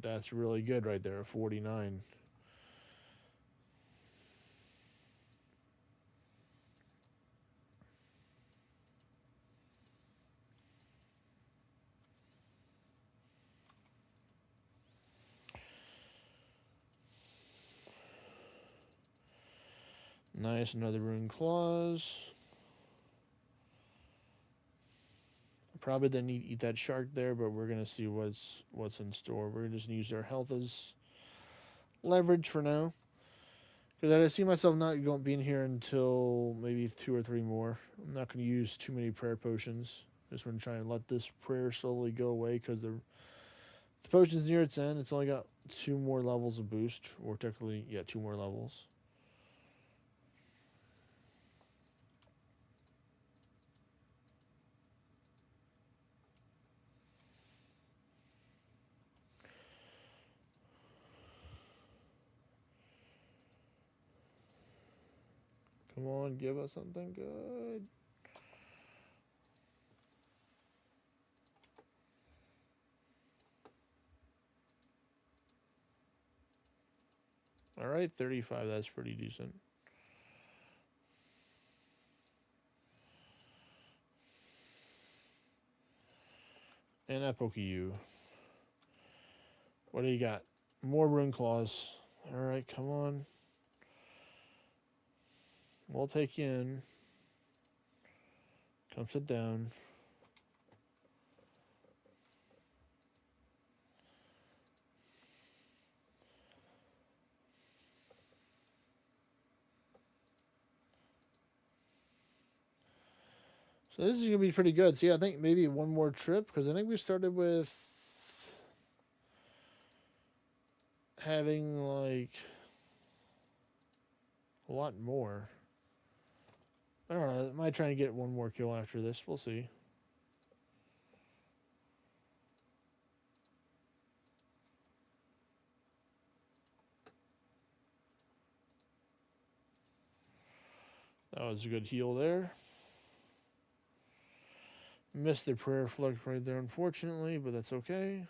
that's really good right there. 49. Nice, another rune claws. Probably didn't need to eat that shark there, but we're gonna see what's in store. We're just gonna use our health as leverage for now, because I see myself not being here until maybe 2 or 3 more. I'm not gonna use too many prayer potions. Just want to try and let this prayer slowly go away, because the potion's near its end. It's only got 2 more levels of boost, or technically, yeah, 2 more levels. Come on, give us something good. All right, 35. That's pretty decent. And I poke you. What do you got? More rune claws. All right, come on. We'll take you in. Come sit down. So this is going to be pretty good. See, I think maybe one more trip, because I think we started with having like a lot more. I don't know. I might try and get one more kill after this. We'll see. That was a good heal there. Missed the prayer flux right there, unfortunately, but that's okay.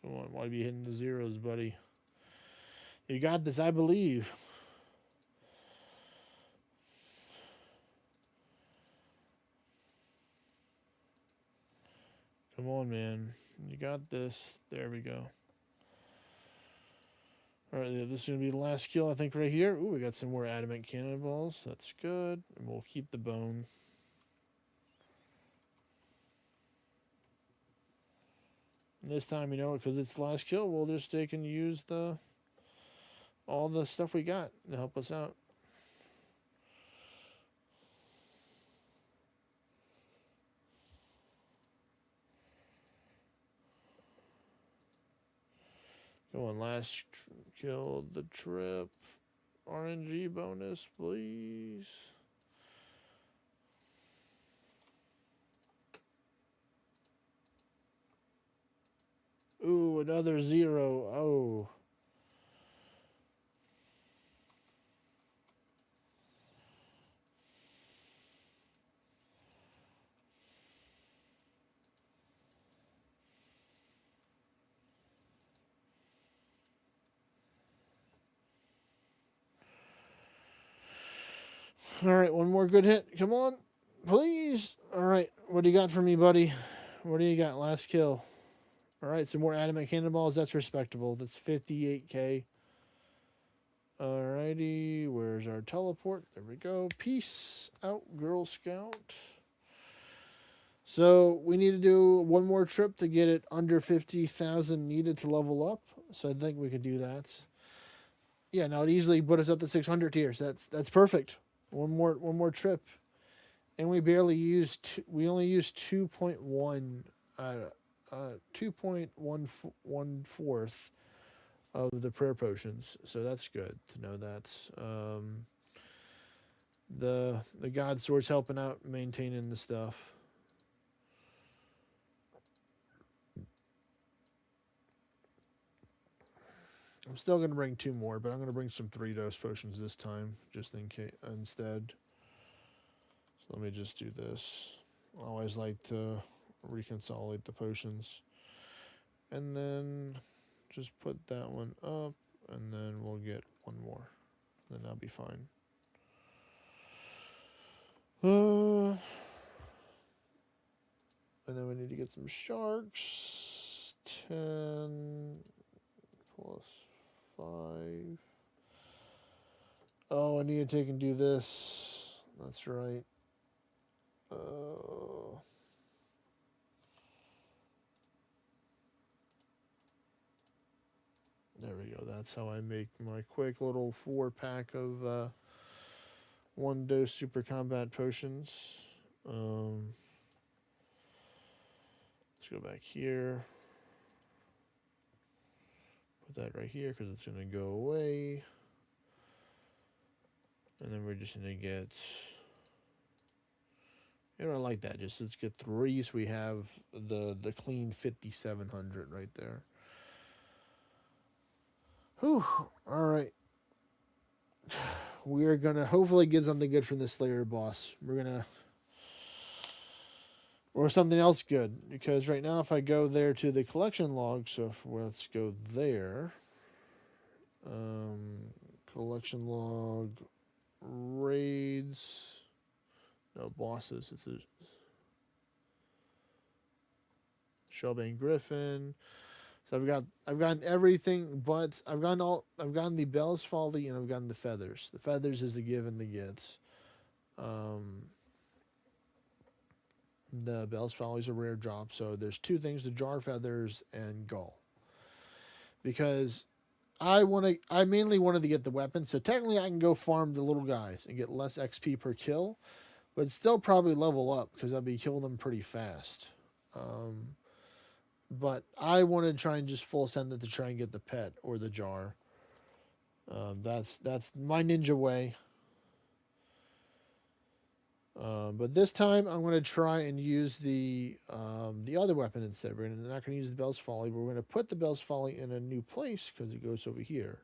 Come on, why be hitting the zeros, buddy? You got this, I believe. Come on, man. You got this. There we go. All right, this is going to be the last kill, I think, right here. Ooh, we got some more adamant cannonballs. That's good. And we'll keep the bone. And this time, you know, because it's the last kill, we'll just take and use all the stuff we got to help us out. Go on, last kill the trip. RNG bonus, please. Ooh, another 0. Oh. All right, one more good hit. Come on, please. All right, what do you got for me, buddy? What do you got? Last kill. All right, some more adamant cannonballs. That's respectable. That's 58K. All righty, where's our teleport? There we go. Peace out, Girl Scout. So we need to do one more trip to get it under 50,000 needed to level up. So I think we could do that. Yeah, now it easily put us up to 600 tiers. That's perfect. One more trip, and we barely used. We only used 2.1, 2.14 of the prayer potions. So that's good to know. That's the God Sword's helping out maintaining the stuff. I'm still going to bring 2 more, but I'm going to bring some 3-dose potions this time, just in case instead. So let me just do this. I always like to reconsolidate the potions. And then just put that one up, and then we'll get 1 more. Then I'll be fine. And then we need to get some sharks. 10 plus 5. Oh, I need to take and do this. That's right. There we go. That's how I make my quick little 4-pack of 1-dose super combat potions. Let's go back here. Put that right here because it's going to go away. And then we're just going to get... I don't like that. Just let's get 3 so we have the clean 5,700 right there. Whew. All right. We're going to hopefully get something good from this Slayer boss. We're going to... Or something else good. Because right now if I go there to the collection log, so let's go there. Collection log, raids... No, bosses. It's a Shelbane Griffin. So I've gotten everything, but I've gotten the Bell's Folly and I've gotten the feathers. The feathers is the give and the gets. The Bell's Folly is a rare drop, so there's 2 things: the jar feathers and Gull. Because I mainly wanted to get the weapon, so technically I can go farm the little guys and get less XP per kill. But still probably level up because I'll be killing them pretty fast. But I wanted to try and just full send it to try and get the pet or the jar. That's my ninja way. But this time I'm going to try and use the other weapon instead. We're not going to use the Bell's Folly. We're going to put the Bell's Folly in a new place because it goes over here.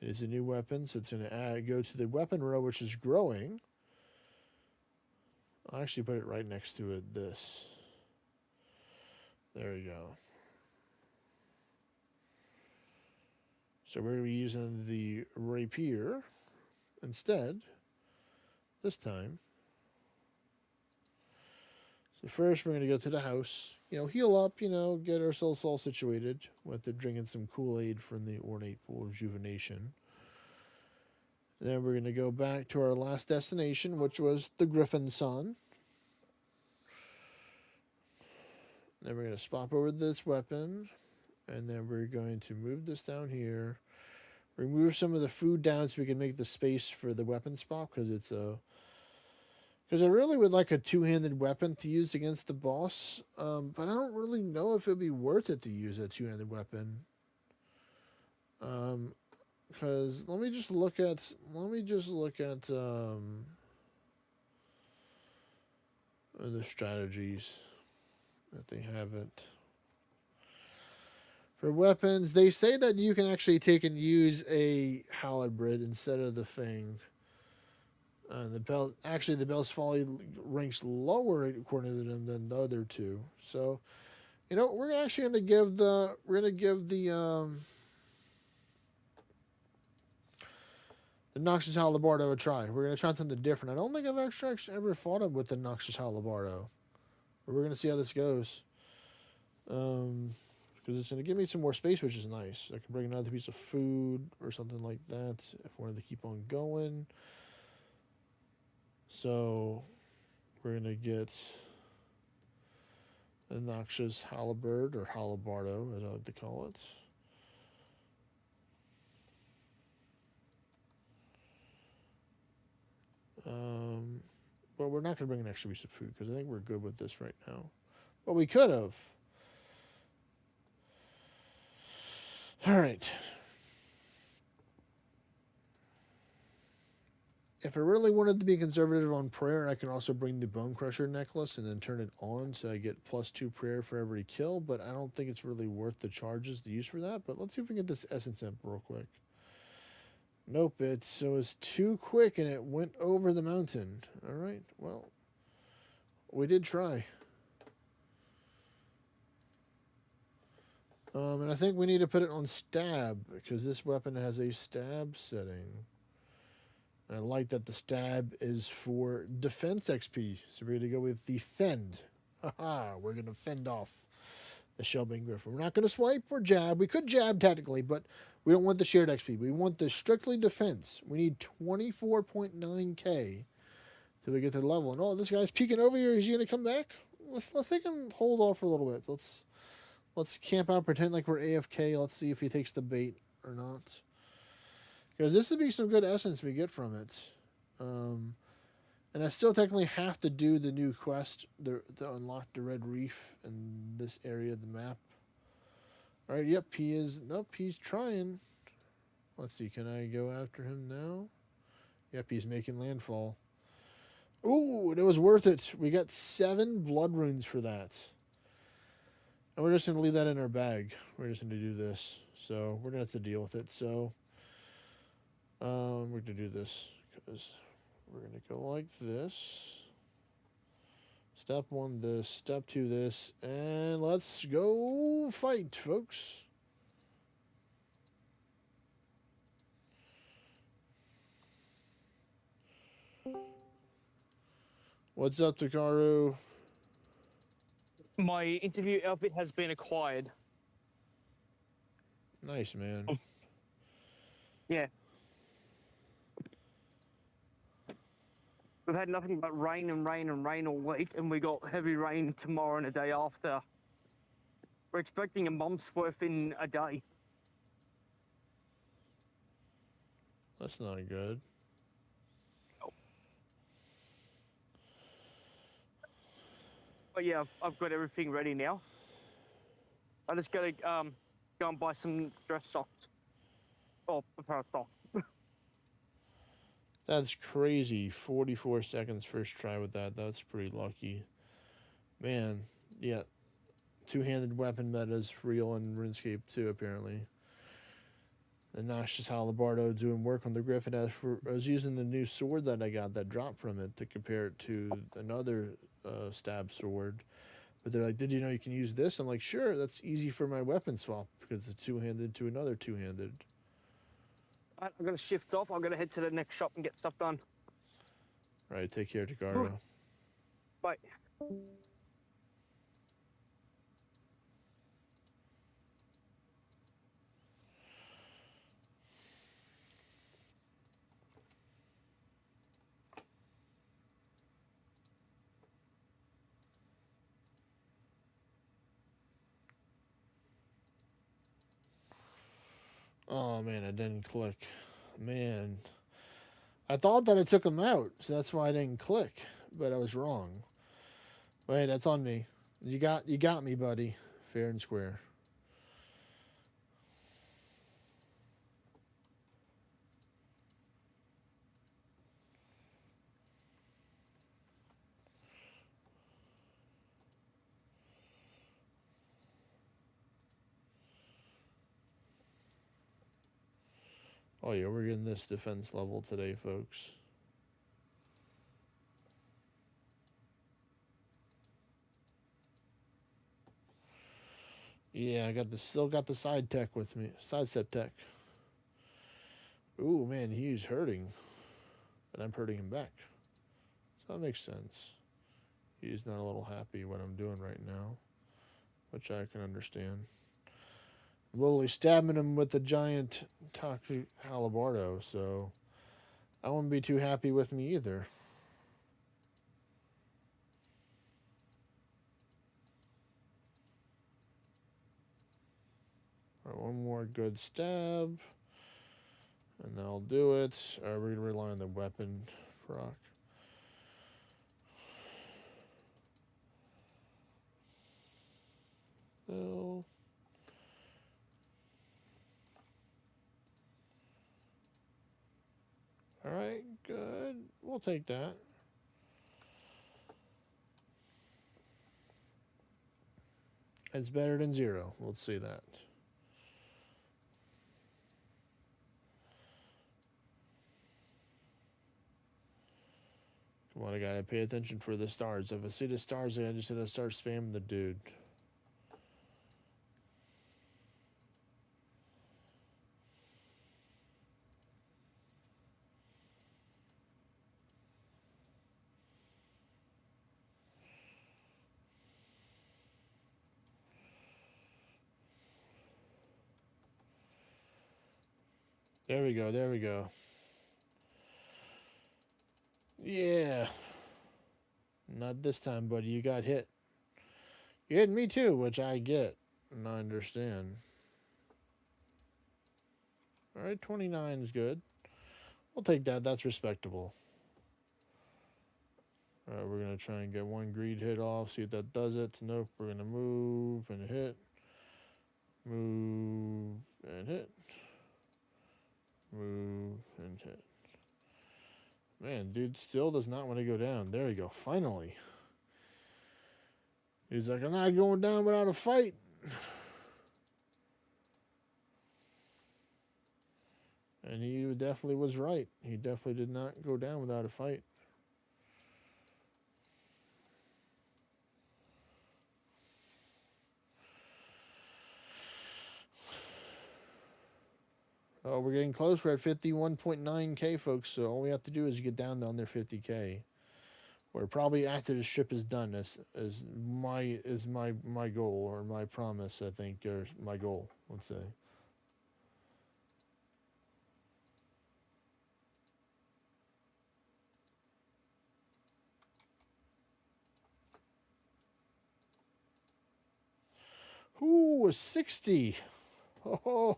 It is a new weapon, so it's going to go to the weapon row, which is growing. I'll actually put it right next to it, this. There we go. So we're going to be using the rapier instead this time. So first we're going to go to the house, heal up, get ourselves all situated with drinking some Kool-Aid from the Ornate Pool of Rejuvenation. Then we're going to go back to our last destination, which was the Griffin Sun. Then we're going to swap over this weapon, and then we're going to move this down here. Remove some of the food down so we can make the space for the weapon swap, because I really would like a two-handed weapon to use against the boss, but I don't really know if it'd be worth it to use a two-handed weapon. Because let me just look at the strategies that they have it. For weapons, they say that you can actually take and use a halberd instead of the thing. The Bell's Folly ranks lower according to them than the other two. So, we're actually going to give the Noxious Halabardo a try. We're going to try something different. I don't think I've actually ever fought him with the Noxious Halabardo. But we're going to see how this goes. Because it's going to give me some more space, which is nice. I can bring another piece of food or something like that if I wanted to keep on going. So we're going to get the Noxious Halberd, or Halabardo, as I like to call it. But we're not going to bring an extra piece of food because I think we're good with this right now. But we could have. All right. If I really wanted to be conservative on prayer, I can also bring the Bone Crusher necklace and then turn it on so I get +2 prayer for every kill, but I don't think it's really worth the charges to use for that. But let's see if we can get this Essence Imp real quick. Nope, it was too quick and it went over the mountain. All right, well, we did try. And I think we need to put it on stab because this weapon has a stab setting. And I like that the stab is for defense XP. So we're going to go with the fend. Haha, we're going to fend off the Shellbane Griffin. We're not going to swipe or jab. We could jab technically, but we don't want the shared XP. We want the strictly defense. We need 24.9k till we get to the level. And this guy's peeking over here. Is he going to come back? Let's take him hold off for a little bit. Let's camp out, pretend like we're AFK. Let's see if he takes the bait or not. Because this would be some good essence we get from it. And I still technically have to do the new quest to unlock the Red Reef in this area of the map. Alright, yep, he's trying. Let's see, can I go after him now? Yep, he's making landfall. Ooh, and it was worth it. We got 7 blood runes for that. And we're just going to leave that in our bag. We're just going to do this. So, we're going to have to deal with it. So, we're going to do this because we're going to go like this. Step 1 this, step 2 this, and let's go fight, folks. What's up, Takaru? My interview outfit has been acquired. Nice, man. Yeah. We've had nothing but rain and rain and rain all week, and we got heavy rain tomorrow and the day after. We're expecting a month's worth in a day. That's not good. But yeah, I've got everything ready now. I just gotta go and buy some dress socks. Or a pair of socks. That's crazy. 44 seconds first try with that. That's pretty lucky. Man, yeah. Two-handed weapon meta is real in RuneScape too, apparently. The Noxious Halabardo doing work on the Griffin. I was using the new sword that I got that dropped from it to compare it to another stab sword. But they're like, did you know you can use this? I'm like, sure, that's easy for my weapon swap because it's two-handed to another two-handed. Right, I'm gonna shift off. I'm gonna head to the next shop and get stuff done. All right, take care, Takaro. Bye. Oh man, I didn't click. Man, I thought that it took him out, so that's why I didn't click. But I was wrong. Wait, that's on me. You got me, buddy. Fair and square. Oh yeah, we're getting this defense level today, folks. Yeah, I got still got the side tech with me. Sidestep tech. Ooh man, he's hurting. But I'm hurting him back. So that makes sense. He's not a little happy what I'm doing right now. Which I can understand. Literally stabbing him with the giant Taku Halabardo, so I wouldn't be too happy with me either. All right, one more good stab. And then I'll do it. We're going to rely on the weapon proc. Bill. Alright, good. We'll take that. It's better than 0. Let's see that. Come on, I gotta pay attention for the stars. If I see the stars, I just gotta start spamming the dude. There we go, there we go. Yeah. Not this time, buddy. You got hit. You hit me too, which I get and I understand. Alright, 29 is good. We'll take that. That's respectable. Alright, we're going to try and get one greed hit off. See if that does it. Nope. We're going to move and hit. Move and hit. Move and hit. Man, dude still does not want to go down. There you go. Finally. He's like, I'm not going down without a fight. And he definitely was right. He definitely did not go down without a fight. Oh, we're getting close. We're at 51.9K, folks. So all we have to do is get down to under 50K. Or probably after the ship is done. Is my goal or my promise, I think, or my goal, let's say. Ooh, a 60. Oh.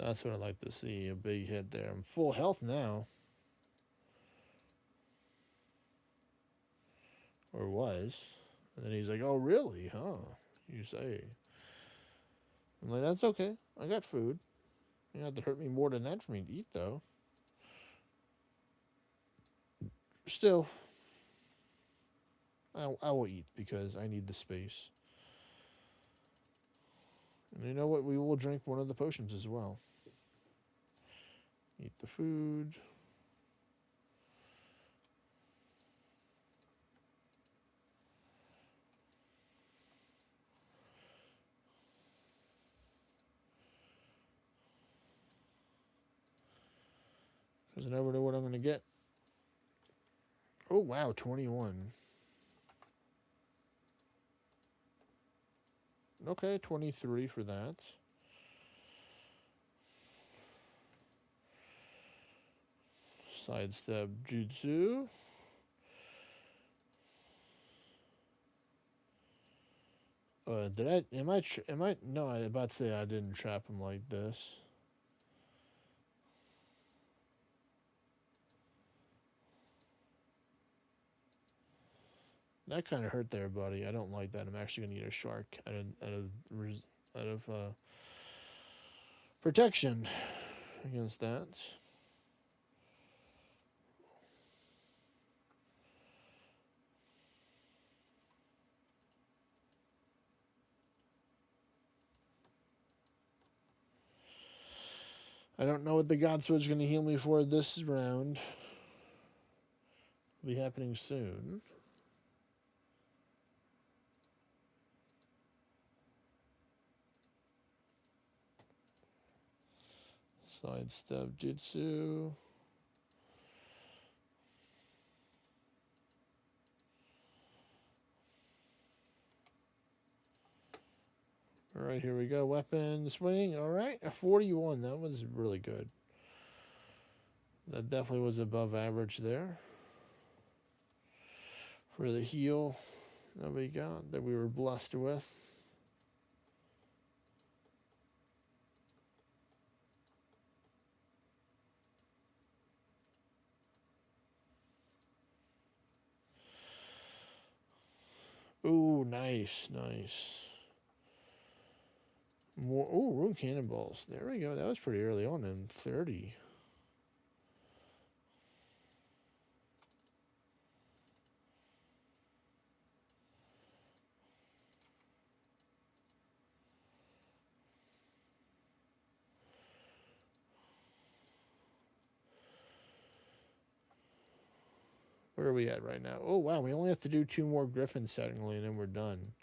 That's what I'd like to see, a big hit there. I'm full health now. Or was. And then he's like, oh, really? Huh? You say. I'm like, that's okay. I got food. You don't have to hurt me more than that for me to eat, though. Still, I will eat because I need the space. And you know what? We will drink one of the potions as well. Eat the food. Because I never know what I'm going to get. Oh, wow, 21. Okay, 23 for that. Sidestep Jutsu. No, I was about to say I didn't trap him like this. That kind of hurt there, buddy. I don't like that. I'm actually going to eat a shark out of protection against that. I don't know what the God Sword's going to heal me for this round. It'll be happening soon. Sidestep Jutsu. All right, here we go. Weapon swing. All right, a 41. That was really good. That definitely was above average there. For the heal that we got, that we were blessed with. Ooh, nice, nice. More, ooh, rune cannonballs. There we go. That was pretty early on in 30. Where are we at right now? Oh wow, we only have to do 2 more griffins technically, and then we're done.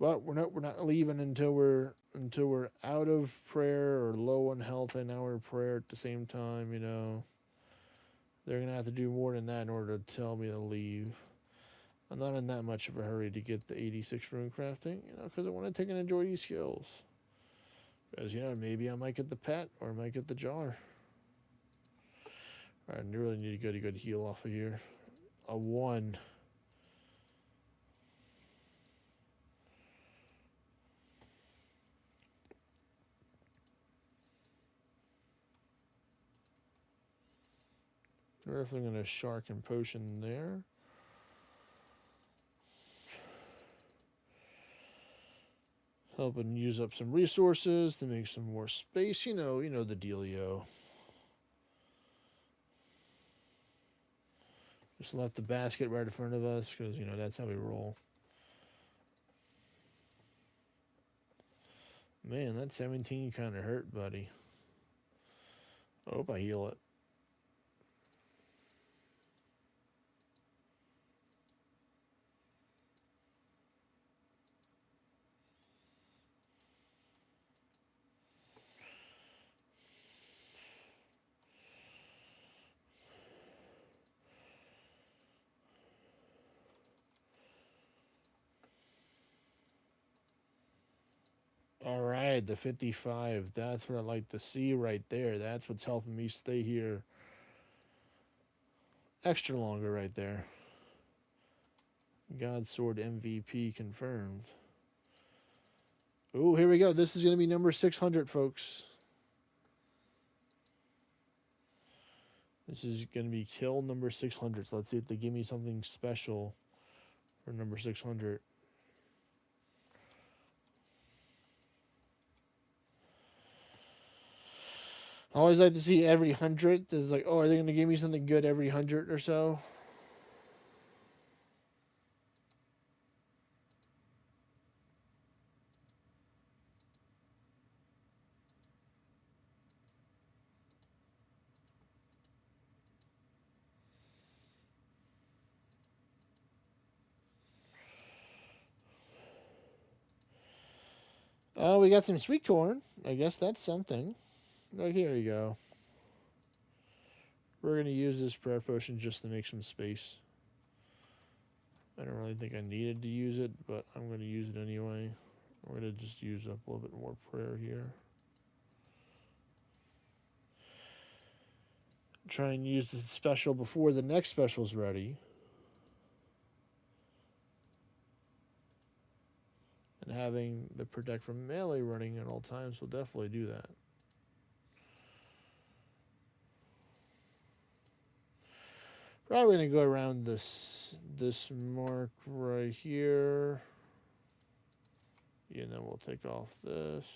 But we're not leaving until we're out of prayer or low on health and our prayer at the same time. You know, they're gonna have to do more than that in order to tell me to leave. I'm not in that much of a hurry to get the 86 rune crafting, you know, because I want to take and enjoy these skills. Because, you know, maybe I might get the pet or I might get the jar. All right, I really need to get a good heal off of here. A 1. We're definitely going to shark and potion there. Helping use up some resources to make some more space. You know the dealio. Just left the basket right in front of us because, you know, that's how we roll. Man, that 17 kind of hurt, buddy. I hope I heal it. All right, the 55. That's what I like to see right there. That's what's helping me stay here extra longer right there. God Sword MVP confirmed. Oh, here we go. This is going to be number 600, folks. This is going to be kill number 600. So let's see if they give me something special for number 600. I always like to see every 100. It's like, oh, are they going to give me something good every 100 or so? Oh, we got some sweet corn. I guess that's something. Oh, here you go. We're going to use this prayer potion just to make some space. I don't really think I needed to use it, but I'm going to use it anyway. We're going to just use up a little bit more prayer here. Try and use the special before the next special's ready. And having the Protect from Melee running at all times will definitely do that. Probably going to go around this mark right here. And then we'll take off this.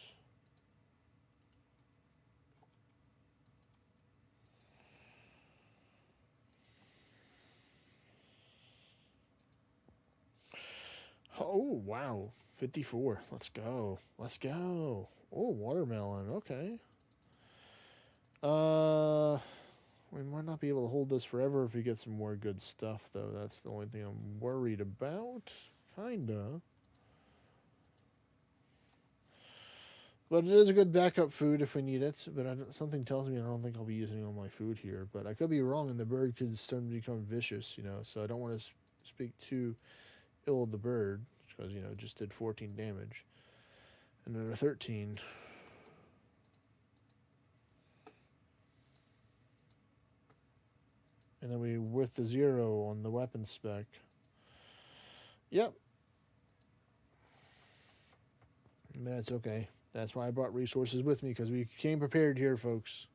Oh, wow. 54. Let's go. Let's go. Oh, watermelon. Okay. We might not be able to hold this forever if we get some more good stuff, though. That's the only thing I'm worried about. Kinda. But it is a good backup food if we need it. But something tells me I don't think I'll be using all my food here. But I could be wrong, and the bird could start to become vicious, you know. So I don't want to speak too ill of the bird, because, you know, it just did 14 damage. Another 13. And then we with the 0 on the weapon spec. Yep. That's okay. That's why I brought resources with me, because we came prepared here, folks.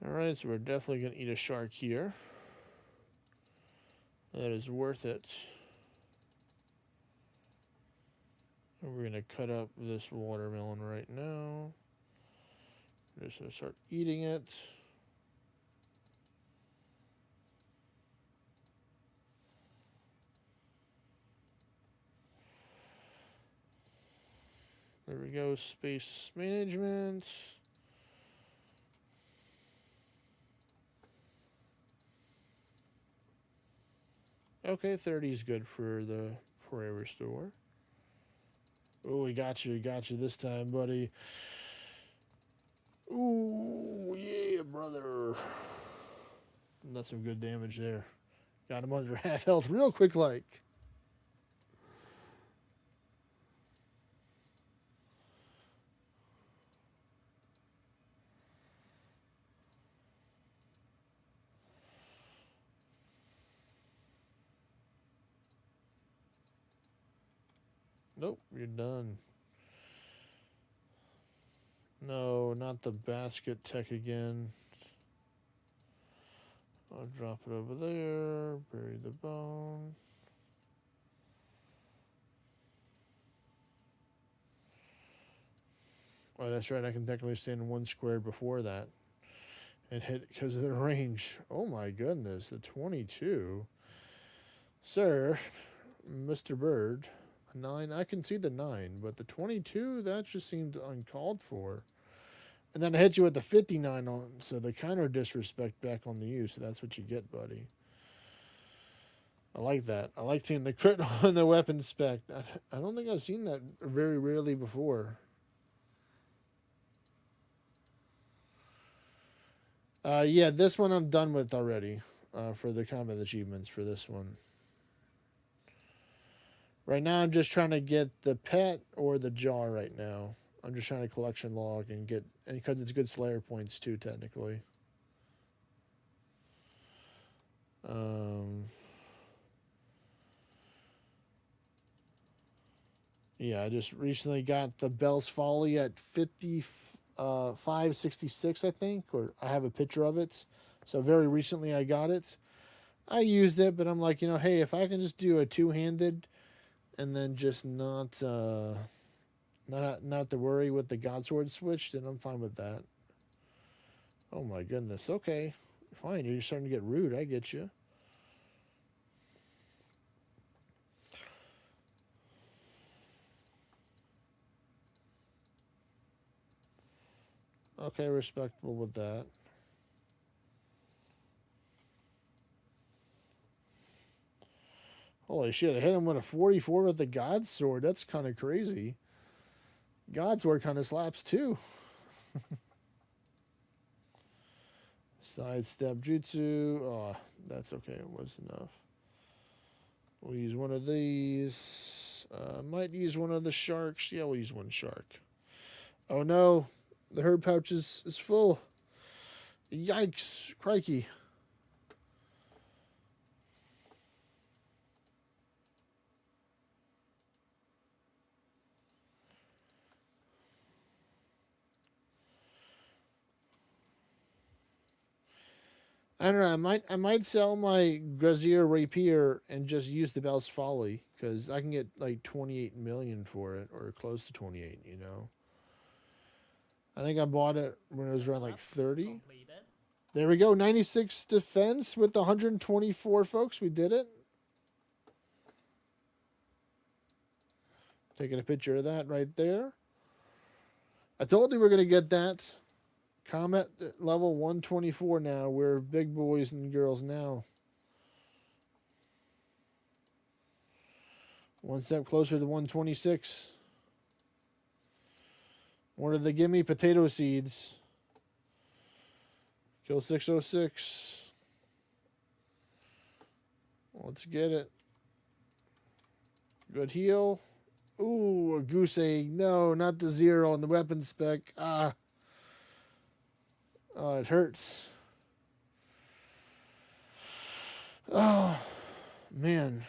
Alright, so we're definitely going to eat a shark here. That is worth it. And we're going to cut up this watermelon right now. Just going to start eating it. There we go, space management. Okay, 30 is good for the prayer restore. Oh, we got you this time, buddy. Ooh, yeah, brother. That's some good damage there. Got him under half health real quick like. Nope, you're done. No, not the basket tech again. I'll drop it over there. Bury the bone. Oh, that's right. I can technically stand in one square before that and hit because of the range. Oh my goodness, the 22. Sir, Mr. Bird. 9, I can see the 9, but the 22, that just seemed uncalled for. And then I hit you with the 59 on, so the counter disrespect back on the you, so that's what you get, buddy. I like that. I like seeing the crit on the weapon spec. I don't think I've seen that very rarely before. Yeah, this one I'm done with already for the combat achievements for this one. Right now, I'm just trying to get the pet or the jar right now. I'm just trying to collection log and get, and because it's good Slayer points too, technically. Yeah, I just recently got the Bell's Folly at 55.66, I think, or I have a picture of it. So very recently I got it. I used it, but I'm like, you know, hey, if I can just do a two-handed and then just not Not to worry with the Godsword switch, then I'm fine with that. Oh my goodness. Okay. Fine. You're starting to get rude. I get you. Okay, respectable with that. Holy shit, I hit him with a 44 with the God Sword. That's kind of crazy. God Sword kind of slaps too. Sidestep Jutsu. Oh, that's okay. It was enough. We'll use one of these. Might use one of the sharks. Yeah, we'll use one shark. Oh no, the herb pouch is full. Yikes. Crikey. I don't know. I might sell my Grazier Rapier and just use the Bell's Folly because I can get like 28 million for it or close to 28. You know. I think I bought it when it was around like 30. Completed. There we go. 96 defense with the 124 folks. We did it. Taking a picture of that right there. I told you we're going to get that. Comet level 124 now. We're big boys and girls now. One step closer to 126. What are the gimme potato seeds? Kill 606. Let's get it. Good heal. Ooh, a goose egg. No, not the 0 on the weapon spec. Ah. Oh, it hurts. Oh, man.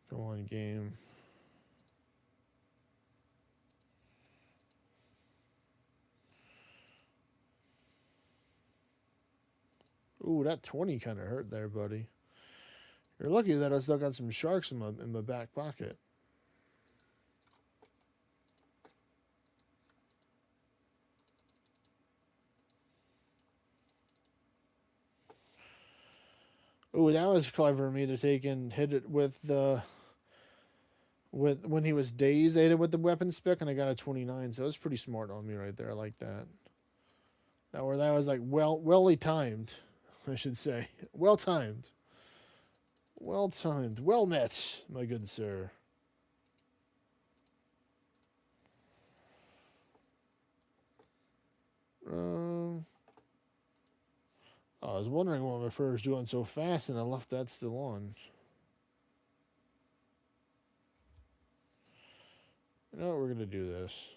Come on, game. Ooh, that 20 kind of hurt there, buddy. You're lucky that I still got some sharks in my back pocket. Ooh, that was clever of me to take and hit it with the when he was dazed. I hit it with the weapon spec and I got a 29. So it was pretty smart on me right there. I like that. That was like welly timed, I should say. Well timed. Well timed. Well met, my good sir. I was wondering why my fur was doing so fast and I left that still on. You know what? We're going to do this.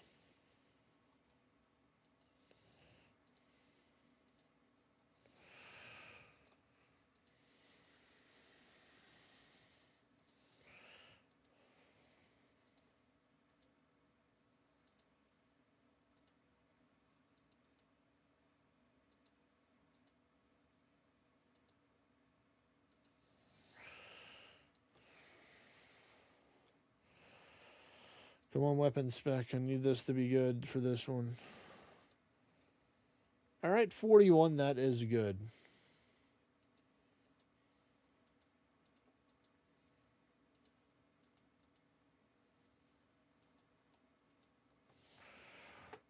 Come on, weapon spec. I need this to be good for this one. All right, 41. That is good.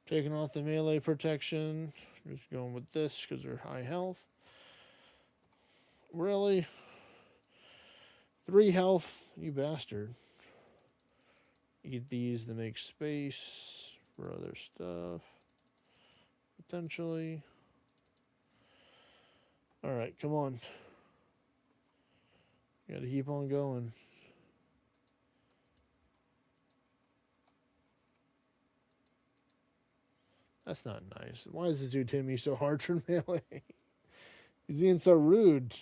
Taking off the melee protection. Just going with this because they're high health. Really? 3 health? You bastard. Eat these to make space for other stuff. Potentially. Alright, come on. Gotta keep on going. That's not nice. Why is this dude hitting me so hard for melee? He's being so rude.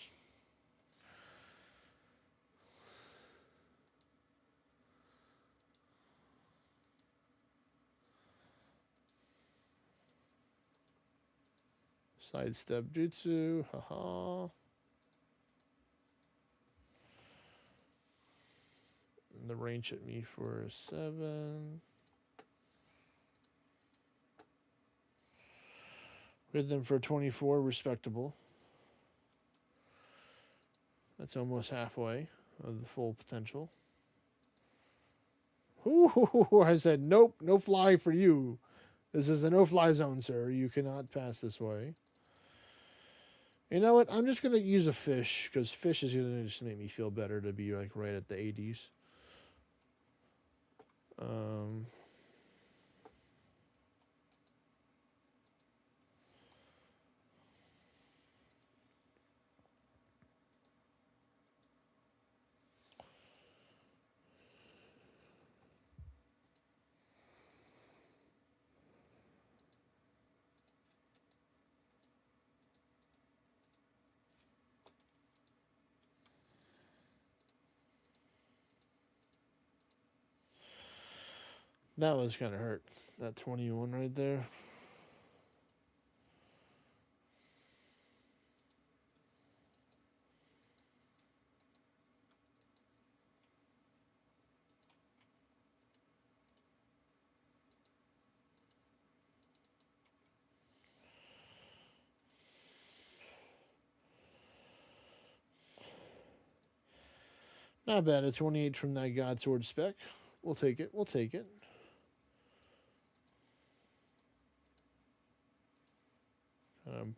Sidestep jutsu. Haha. And the range hit me for a 7. Rhythm for 24. Respectable. That's almost halfway of the full potential. Ooh, I said, nope, no fly for you. This is a no-fly zone, sir. You cannot pass this way. You know what? I'm just going to use a fish, because fish is going to just make me feel better to be like right at the 80s. That was kind of hurt. That 21 right there. Not bad. A 28 from that God Sword spec. We'll take it. We'll take it.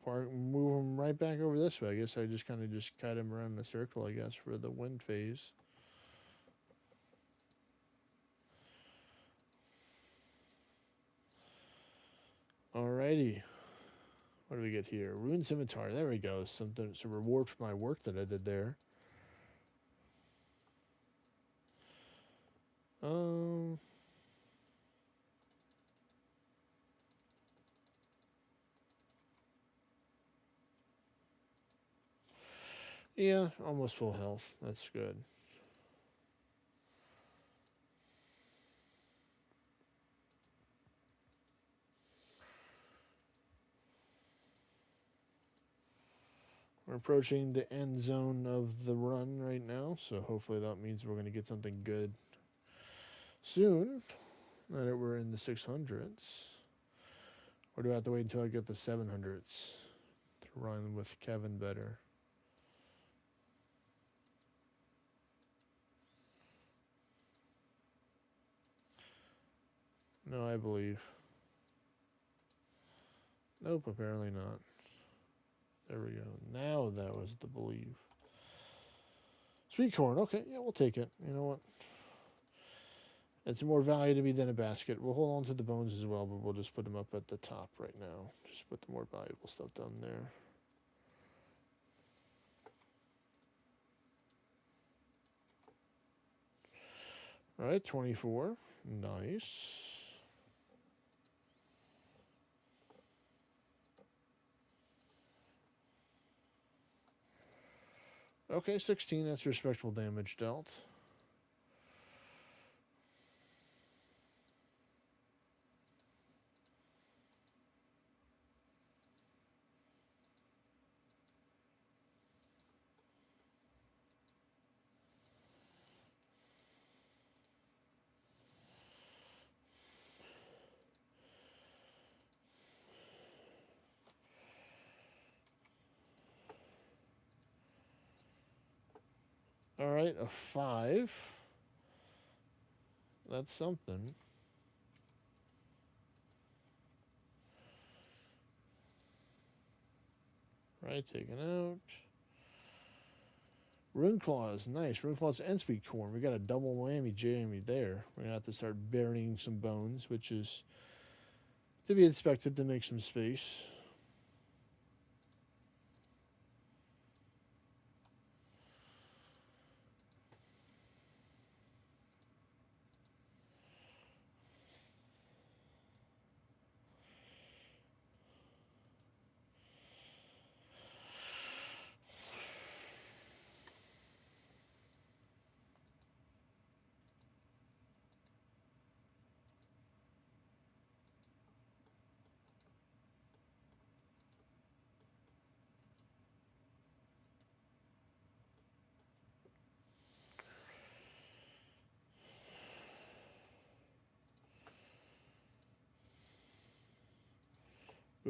Move him right back over this way. I guess I just kind of just cut him around the circle, I guess, for the wind phase. Alrighty. What do we get here? Rune Scimitar. There we go. Something. It's a reward for my work that I did there. Yeah, almost full health. That's good. We're approaching the end zone of the run right now, so hopefully that means we're going to get something good soon. Now that we're in the 600s. Or do I have to wait until I get the 700s to run with Kevin better? No, I believe. Nope, apparently not. There we go. Now that was the believe. Sweet corn. Okay, yeah, we'll take it. You know what? It's more value to me than a basket. We'll hold on to the bones as well, but we'll just put them up at the top right now. Just put the more valuable stuff down there. All right, 24. Nice. Okay, 16. That's respectable damage dealt. All right, a 5. That's something. Right, taken out. Rune Claws, nice. Rune Claws and Sweet Corn. We got a double whammy jammy there. We're going to have to start burying some bones, which is to be expected to make some space.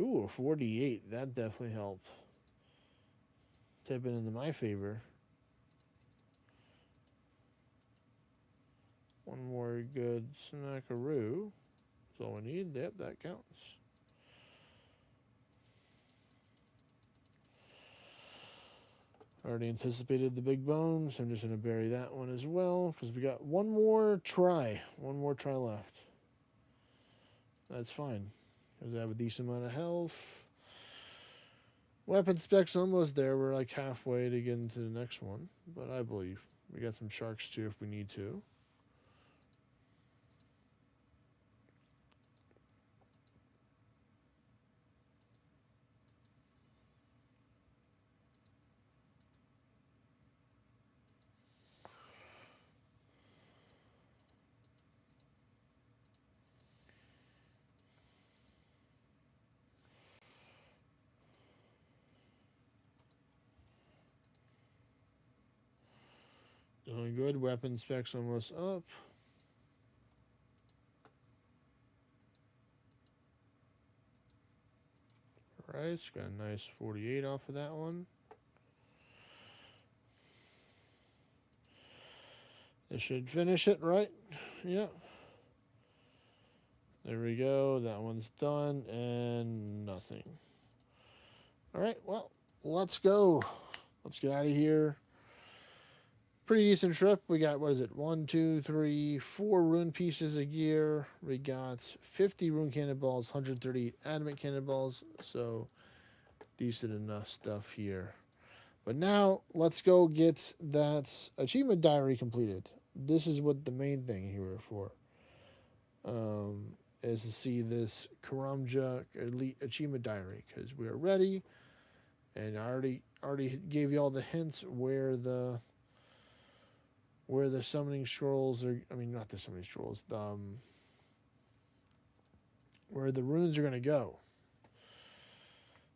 Ooh, a 48. That definitely helped. Tipping into my favor. One more good snackaroo. That's all we need. Yep, that counts. Already anticipated the big bone, so I'm just going to bury that one as well because we got one more try. One more try left. That's fine because I have a decent amount of health. Weapon spec's almost there. We're like halfway to get into the next one, but I believe we got some sharks too if we need to. Doing good. Weapon specs almost up. Alright, got a nice 48 off of that one. This should finish it, right? Yep. There we go. That one's done and nothing. Alright, well, let's go. Let's get out of here. Pretty decent trip. We got, what is it? 1, 2, 3, 4 rune pieces of gear. We got 50 rune cannonballs, 138 adamant cannonballs. So, decent enough stuff here. But now, let's go get that achievement diary completed. This is what the main thing here for. Is to see this Karamja Elite Achievement Diary. Because we are ready. And I already gave you all the hints where the summoning scrolls are. I mean, not the summoning scrolls. Where the runes are going to go.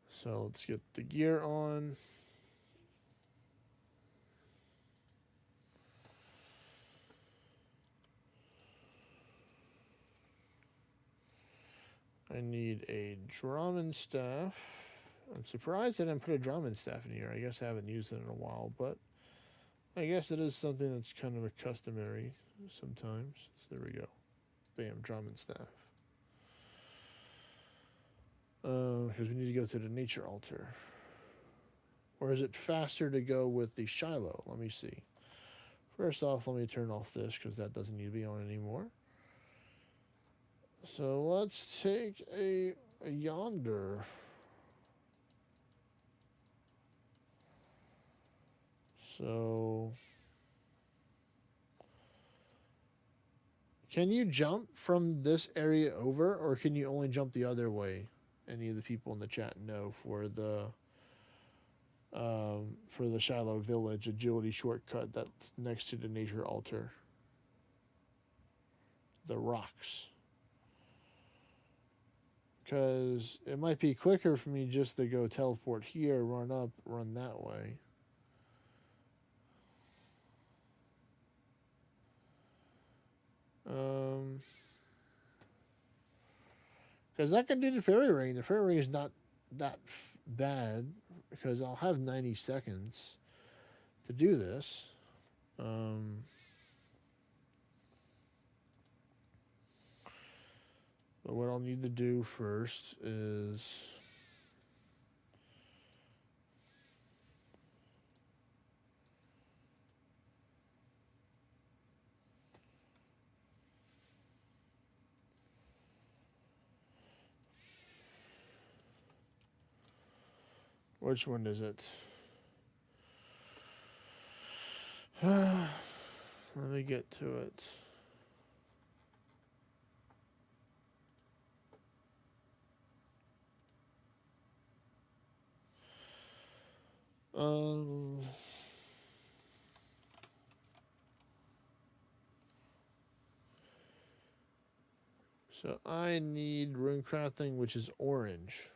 So let's get the gear on. I need a Drummond staff. I'm surprised I didn't put a Drummond staff in here. I guess I haven't used it in a while, but I guess it is something that's kind of a customary sometimes. So there we go. Bam, Drummond staff. Because we need to go to the nature altar. Or is it faster to go with the Shiloh? Let me see. First off, let me turn off this because that doesn't need to be on anymore. So let's take a yonder. So can you jump from this area over, or can you only jump the other way? Any of the people in the chat know for the Shiloh Village agility shortcut that's next to the nature altar. The rocks. Because it might be quicker for me just to go teleport here, run up, run that way. Because I can do the fairy ring. The fairy ring is not that bad because I'll have 90 seconds to do this. But what I'll need to do first is which one is it? Let me get to it. So I need rune crafting, which is orange.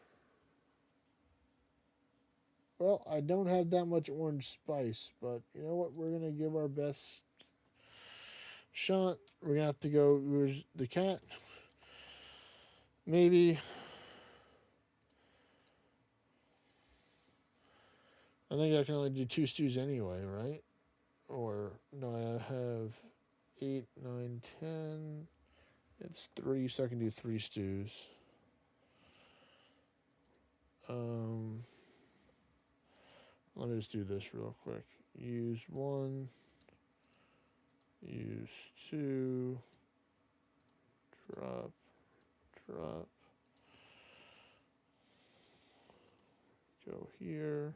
Well, I don't have that much orange spice, but you know what? We're gonna give our best shot. We're gonna have to go. Where's the cat? Maybe. I think I can only do 2 stews anyway, right? Or no, I have 8, 9, 10. It's 3, so I can do 3 stews. Let me just do this real quick. Use 1, use 2, drop, drop. Go here.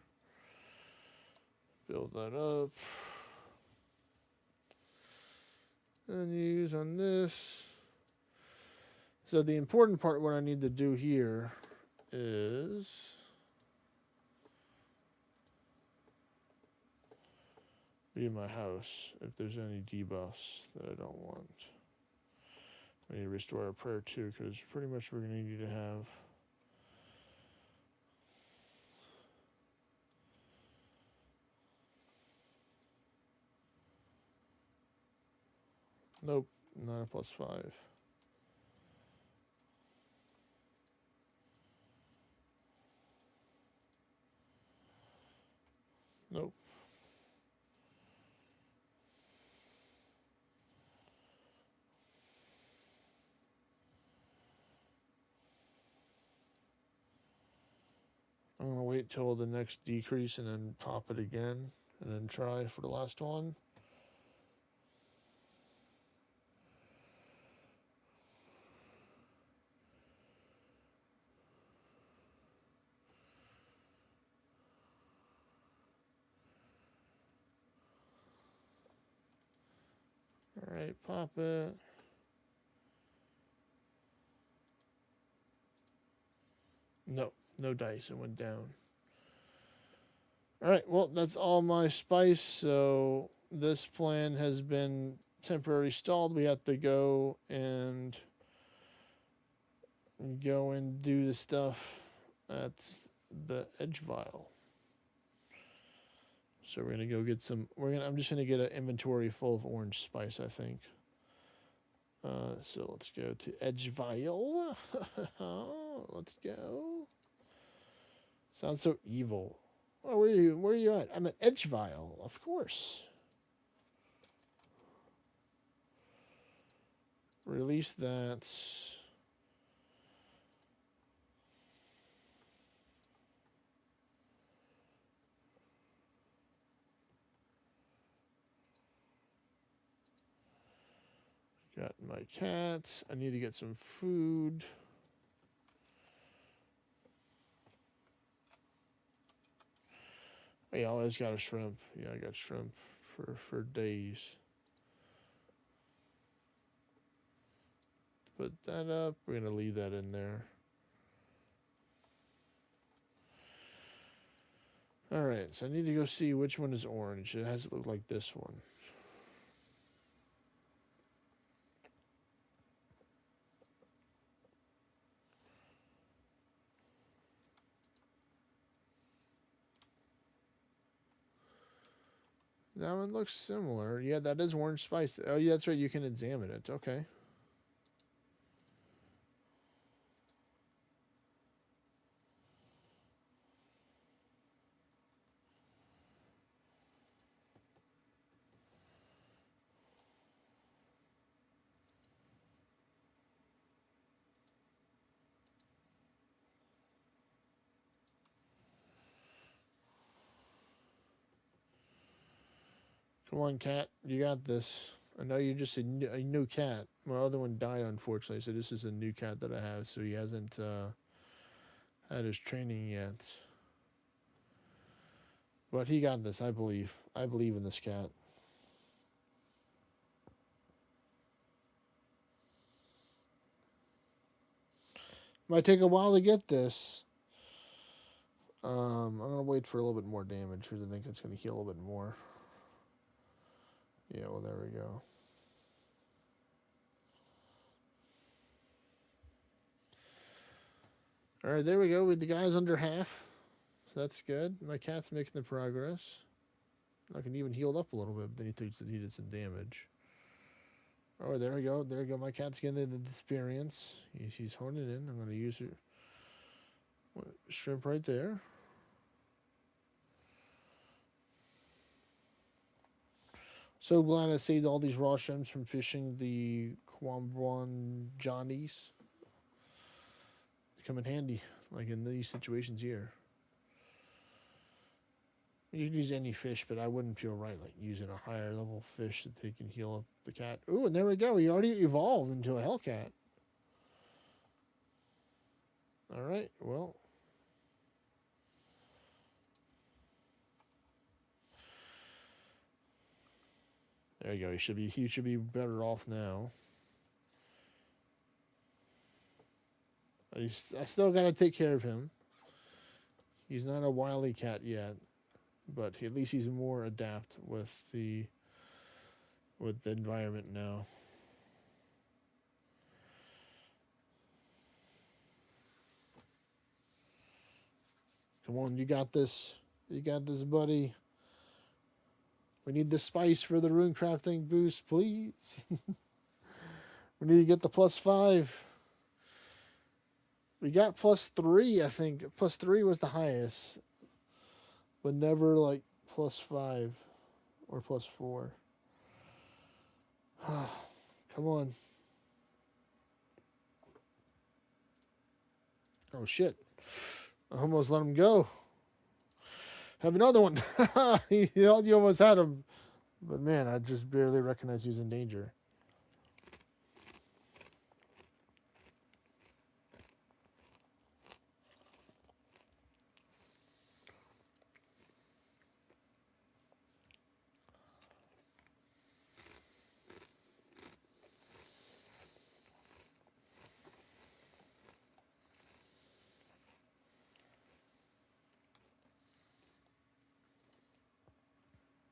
Build that up. And use on this. So the important part, what I need to do here is be my house if there's any debuffs that I don't want. I need to restore our prayer too, because pretty much we're going to need to have. Nope, not a +5. Nope. I'm going to wait till the next decrease and then pop it again and then try for the last one. All right, pop it. No, no dice. It went down. All right, well, that's all my spice. So this plan has been temporarily stalled. We have to go and do the stuff at the edge vial. So we're gonna go get some. I'm just gonna get an inventory full of orange spice, I think. So let's go to edge vial. Let's go. Sounds so evil. Oh, where are you at? I'm at edge vial, of course. Release that. Got my cats. I need to get some food. Oh, yeah, I always got a shrimp. Yeah, I got shrimp for days. Put that up. We're going to leave that in there. All right, so I need to go see which one is orange. It has to look like this one. That one looks similar. Yeah, that is orange spice. Oh, yeah, that's right. You can examine it. Okay. Come on, cat. You got this. I know you're just a new cat. My other one died, unfortunately, so this is a new cat that I have. So he hasn't had his training yet. But he got this, I believe. I believe in this cat. Might take a while to get this. I'm going to wait for a little bit more damage because I think it's going to heal a little bit more. Yeah, well, there we go. All right, there we go. With the guys under half. So that's good. My cat's making the progress. I can even heal up a little bit, but then he thinks that he did some damage. Oh, there we go. There we go. My cat's getting the experience. He's honing in. I'm going to use it. Shrimp right there. So glad I saved all these raw shrimps from fishing the Kwambwan Johnnies. They come in handy, like in these situations here. You could use any fish, but I wouldn't feel right like using a higher level fish that they can heal up the cat. Ooh, and there we go. He already evolved into a Hellcat. All right, well. There you go. He should be better off now. I still gotta take care of him. He's not a wily cat yet, but at least he's more adept with the environment now. Come on, you got this. You got this, buddy. We need the spice for the rune crafting boost, please. We need to get the +5. We got +3, I think. +3 was the highest, but never like +5 or +4. Come on. Oh shit. I almost let him go. Have another one. You almost had him. But man, I just barely recognized he was in danger.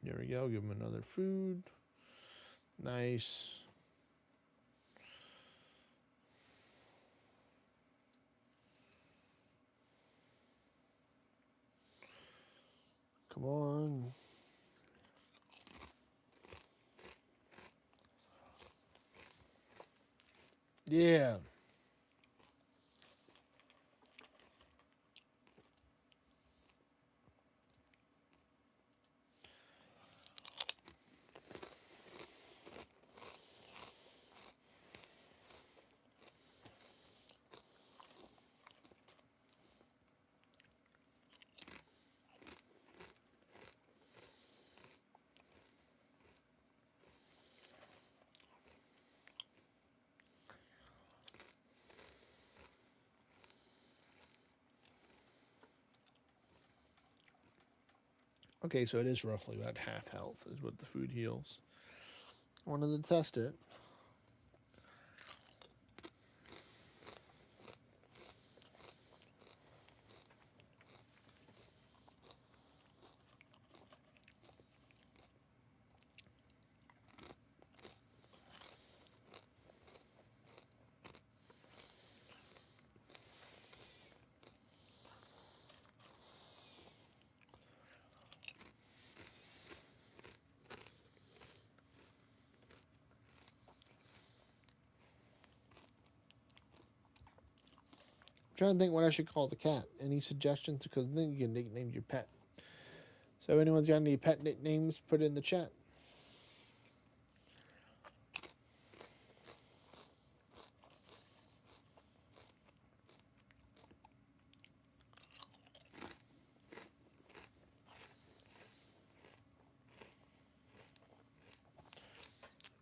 There we go. Give him another food. Nice. Come on. Yeah. Okay, so it is roughly about half health is what the food heals. I wanted to test it. Trying to think what I should call the cat. Any suggestions? Because then you can nickname your pet. So if anyone's got any pet nicknames, put it in the chat.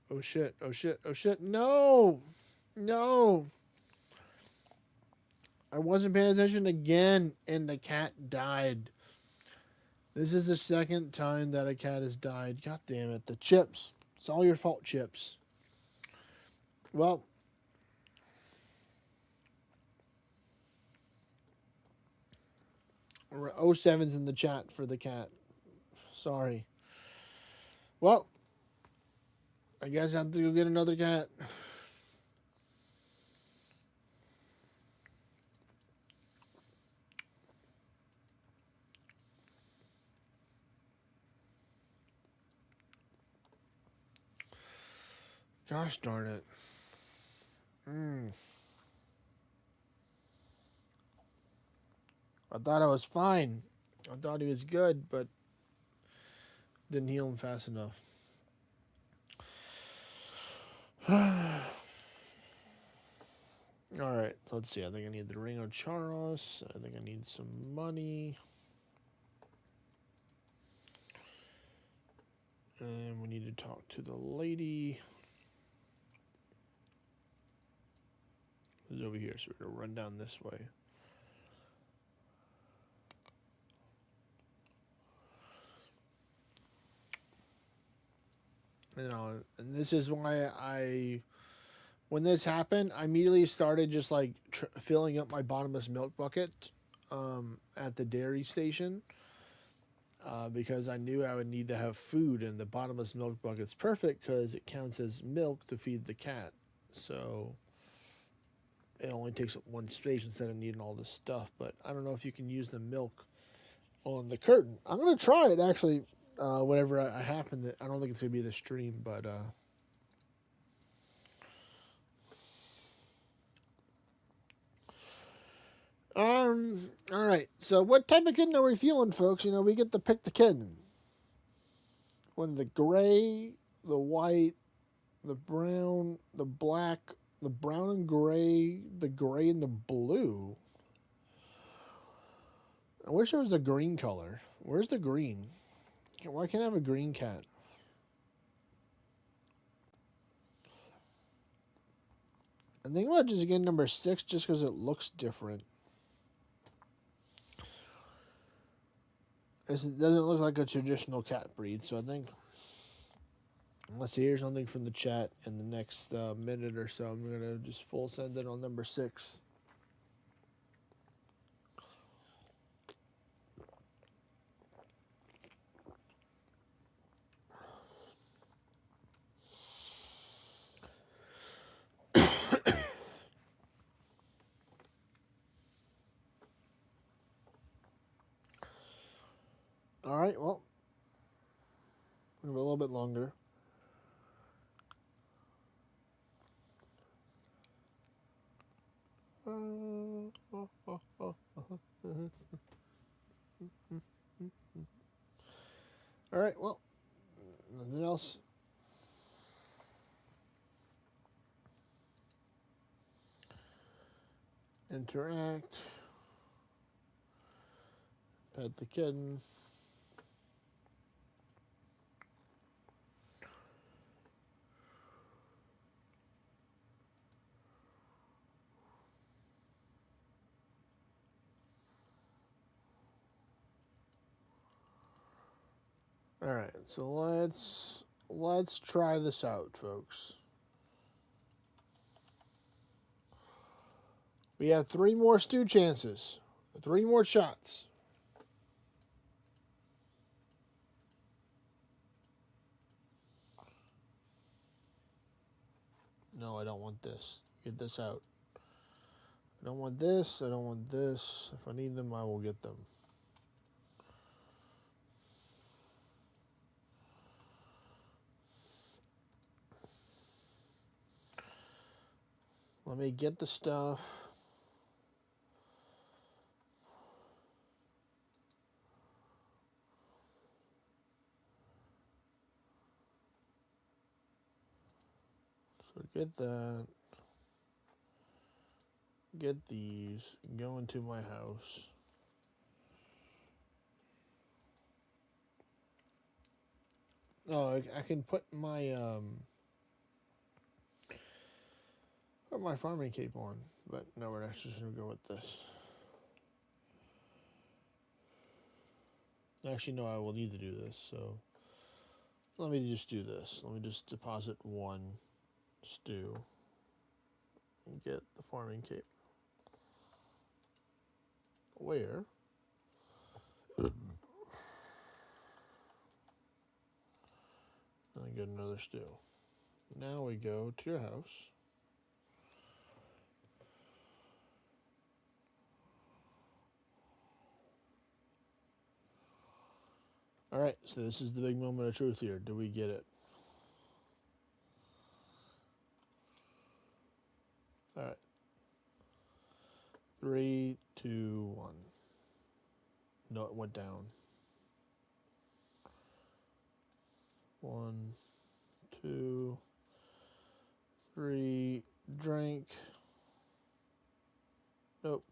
Oh shit, oh shit, oh shit. No! No! I wasn't paying attention again, and the cat died. This is the second time that a cat has died. God damn it. The chips. It's all your fault, chips. Well. We're 07's in the chat for the cat. Sorry. Well. I guess I have to go get another cat. Gosh darn it. I thought I was fine. I thought he was good, but didn't heal him fast enough. All right, let's see. I think I need the Ring of Charos. I think I need some money. And we need to talk to the lady who's over here. So we're going to run down this way. And this is why when this happened, I immediately started just like filling up my bottomless milk bucket at the dairy station. Because I knew I would need to have food, and the bottomless milk bucket's perfect because it counts as milk to feed the cat. So it only takes up one space instead of needing all this stuff. But I don't know if you can use the milk on the curtain. I'm gonna try it actually. Whenever I happen to, I don't think it's gonna be the stream, but all right. So what type of kitten are we feeling, folks? You know, we get to pick the kitten. When the gray, the white, the brown, the black, the brown and gray, the gray and the blue. I wish there was a green color. Where's the green? Why can't I have a green cat? I think I'll just get number 6 just because it looks different. It doesn't look like a traditional cat breed, so I think unless you hear something from the chat in the next minute or so, I'm going to just full send it on number 6. All right, well, we have a little bit longer. All right, well, nothing else. Interact. Pet the kitten. All right, so let's try this out, folks. We have 3 more stew chances. 3 more shots. No, I don't want this. Get this out. I don't want this. I don't want this. If I need them, I will get them. Let me get the stuff. So get that. Get these. Go into my house. Oh, I can put my farming cape on, but no, we're actually just gonna go with this. Actually, no, I will need to do this. So let me just do this. Let me just deposit 1 stew and get the farming cape. Where? I get another stew. Now we go to your house. All right, so this is the big moment of truth here. Do we get it? All right. 3, 2, 1. No, it went down. 1, 2, 3, drink. Nope.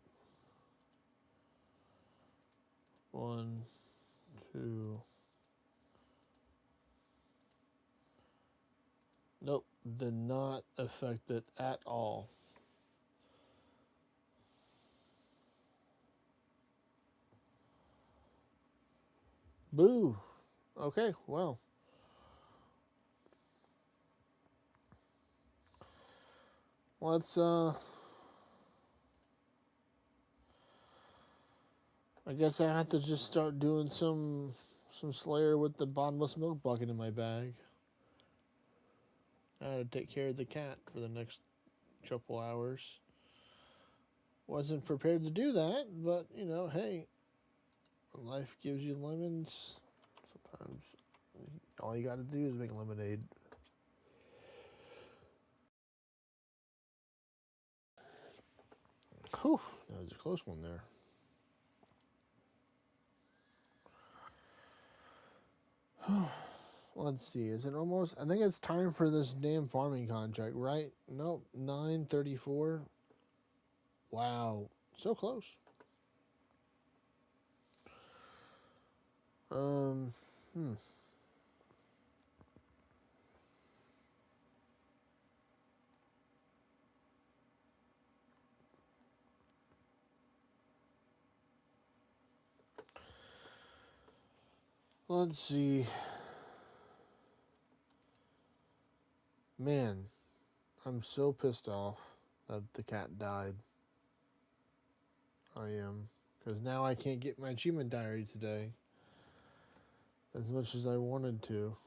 1, 2. Nope, did not affect it at all. Boo. Okay, well. Let's I guess I have to just start doing some Slayer with the bottomless milk bucket in my bag. I had to take care of the cat for the next couple hours. Wasn't prepared to do that, but you know, hey, life gives you lemons. Sometimes all you got to do is make lemonade. Whew, that was a close one there. Let's see. Is it almost? I think it's time for this damn farming contract, right? Nope. 9:34. Wow. So close. Hmm. Let's see. Man, I'm so pissed off that the cat died. I am. Because now I can't get my achievement diary today as much as I wanted to.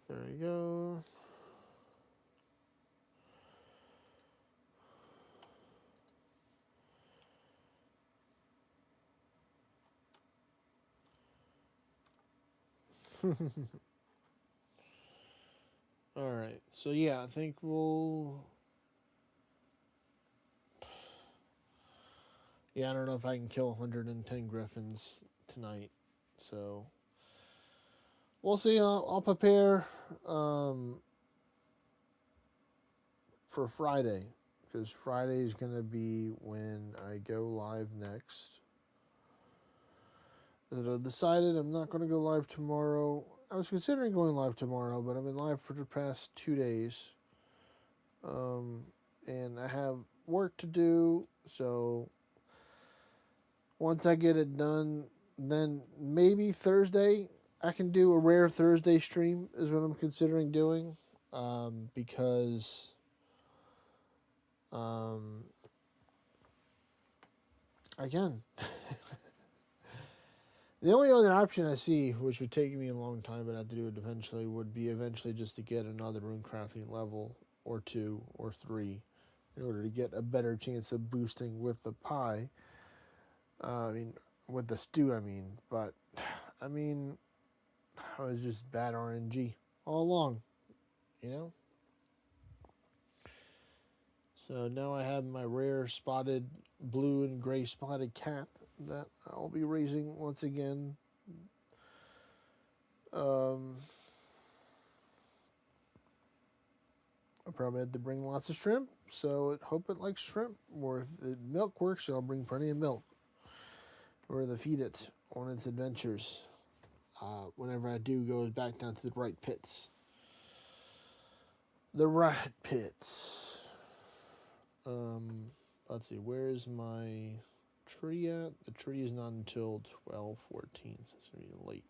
There we go. Alright, so yeah, I think we'll... Yeah, I don't know if I can kill 110 griffins tonight, so... We'll see, I'll prepare for Friday, because Friday is going to be when I go live next. As I decided I'm not going to go live tomorrow. I was considering going live tomorrow, but I've been live for the past 2 days. And I have work to do, so once I get it done, then maybe Thursday I can do a rare Thursday stream is what I'm considering doing. Because again, the only other option I see, which would take me a long time, but I have to do it eventually, would be eventually just to get another rune crafting level or 2 or 3 in order to get a better chance of boosting with the pie. With the stew, But, I was just bad RNG all along, you know? So now I have my rare spotted blue and gray spotted cat that I'll be raising once again. I probably had to bring lots of shrimp, so I hope it likes shrimp. Or if the milk works, I'll bring plenty of milk. Or to feed it on its adventures. Whenever I do go back down to the right pits. The right pits. Let's see, where's my tree at? The tree is not until 12:14, so it's going to be late.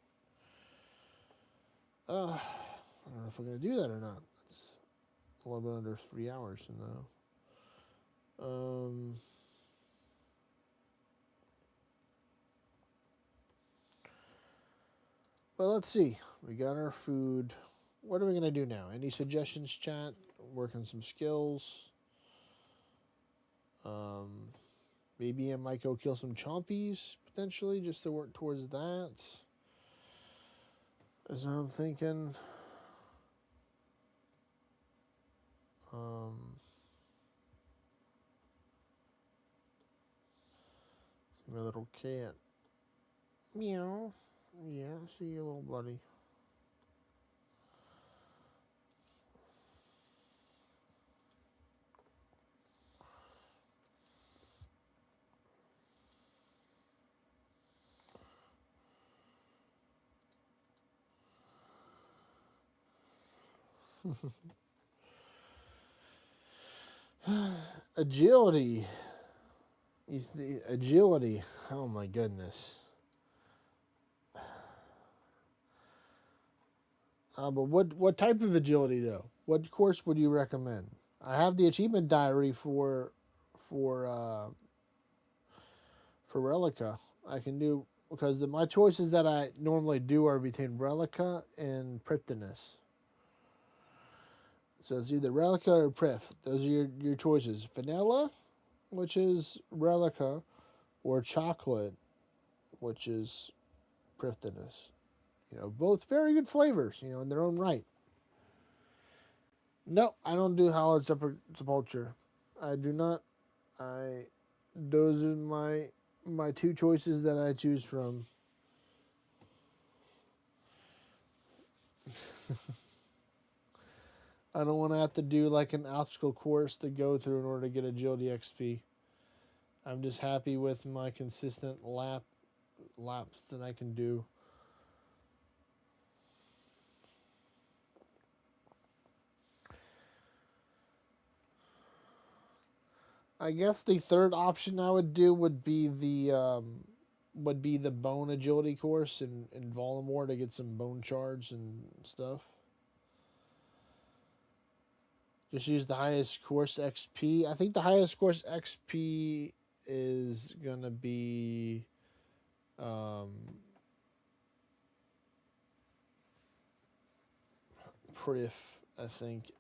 I don't know if I'm going to do that or not. It's a little bit under 3 hours now. But let's see. We got our food. What are we going to do now? Any suggestions, chat? Work on some skills. Maybe I might go kill some chompies, potentially, just to work towards that. As I'm thinking. My little cat. Meow. Yeah, I see you, little buddy. Agility. Agility. Oh my goodness. But what type of agility though? What course would you recommend? I have the achievement diary for Relica. I can do because my choices that I normally do are between Relica and Priptinus. So it's either Relica or Prif. Those are your choices. Vanilla, which is Relica, or chocolate, which is Priptinus. Both very good flavors, in their own right. No, I don't do Hallowed Sepulture. I do not. Those are my two choices that I choose from. I don't want to have to do like an obstacle course to go through in order to get agility XP. I'm just happy with my consistent laps that I can do. I guess the third option I would do would be the bone agility course in Volamore to get some bone charge and stuff. Just use the highest course XP. I think the highest course XP is gonna be Prif, I think.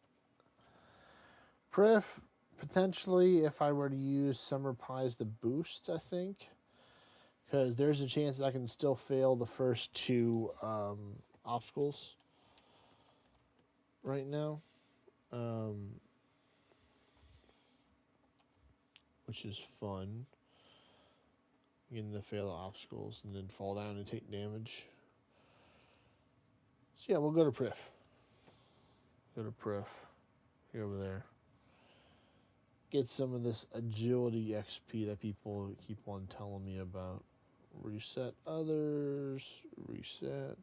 Prif, potentially, if I were to use Summer Pies to boost, I think. Because there's a chance that I can still fail the first two obstacles right now. Which is fun. Getting to fail the obstacles and then fall down and take damage. So yeah, we'll go to Prif. Go to Prif. Here over there. Get some of this agility XP that people keep on telling me about. Reset others. Reset.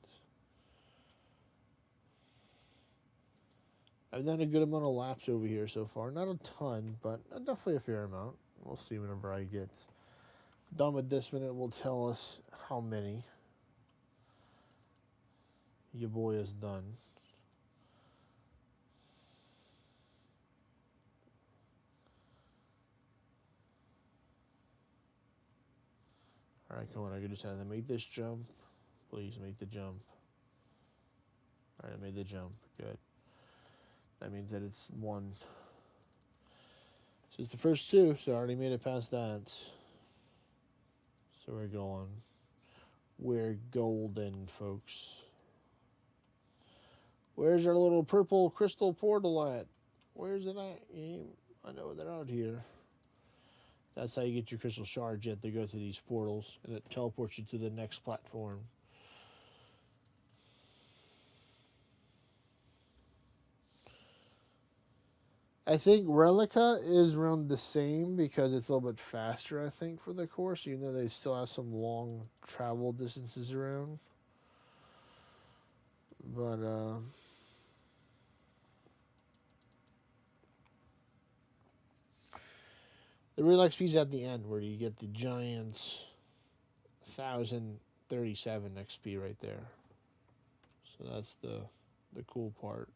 I've done a good amount of laps over here so far. Not a ton, but definitely a fair amount. We'll see whenever I get done with this one. It will tell us how many your boy has done. Alright, come on. I just have to make this jump. Please make the jump. Alright, I made the jump. Good. That means that it's one. So it's the first two, so I already made it past that. So we're going. We're golden, folks. Where's our little purple crystal portal at? Where's it at? I know they're out here. That's how you get your crystal shards. You have to go through these portals, and it teleports you to the next platform. I think Relica is around the same because it's a little bit faster, I think, for the course, even though they still have some long travel distances around. But, the real XP is at the end where you get the Giants 1037 XP right there. So that's the cool part.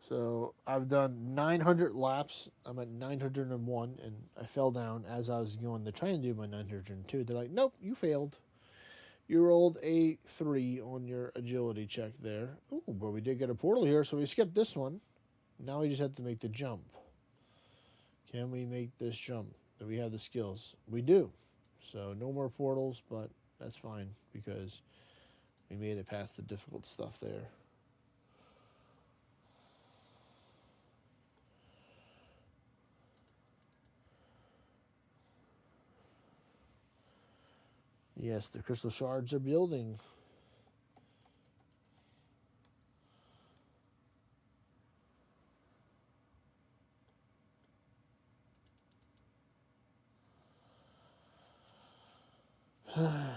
So I've done 900 laps. I'm at 901, and I fell down as I was going to try and do my 902. They're like, nope, you failed. You rolled a 3 on your agility check there. Ooh, but we did get a portal here, so we skipped this one. Now we just have to make the jump. Can we make this jump? Do we have the skills? We do. So no more portals, but that's fine because We made it past the difficult stuff there. Yes, the crystal shards are building. I'm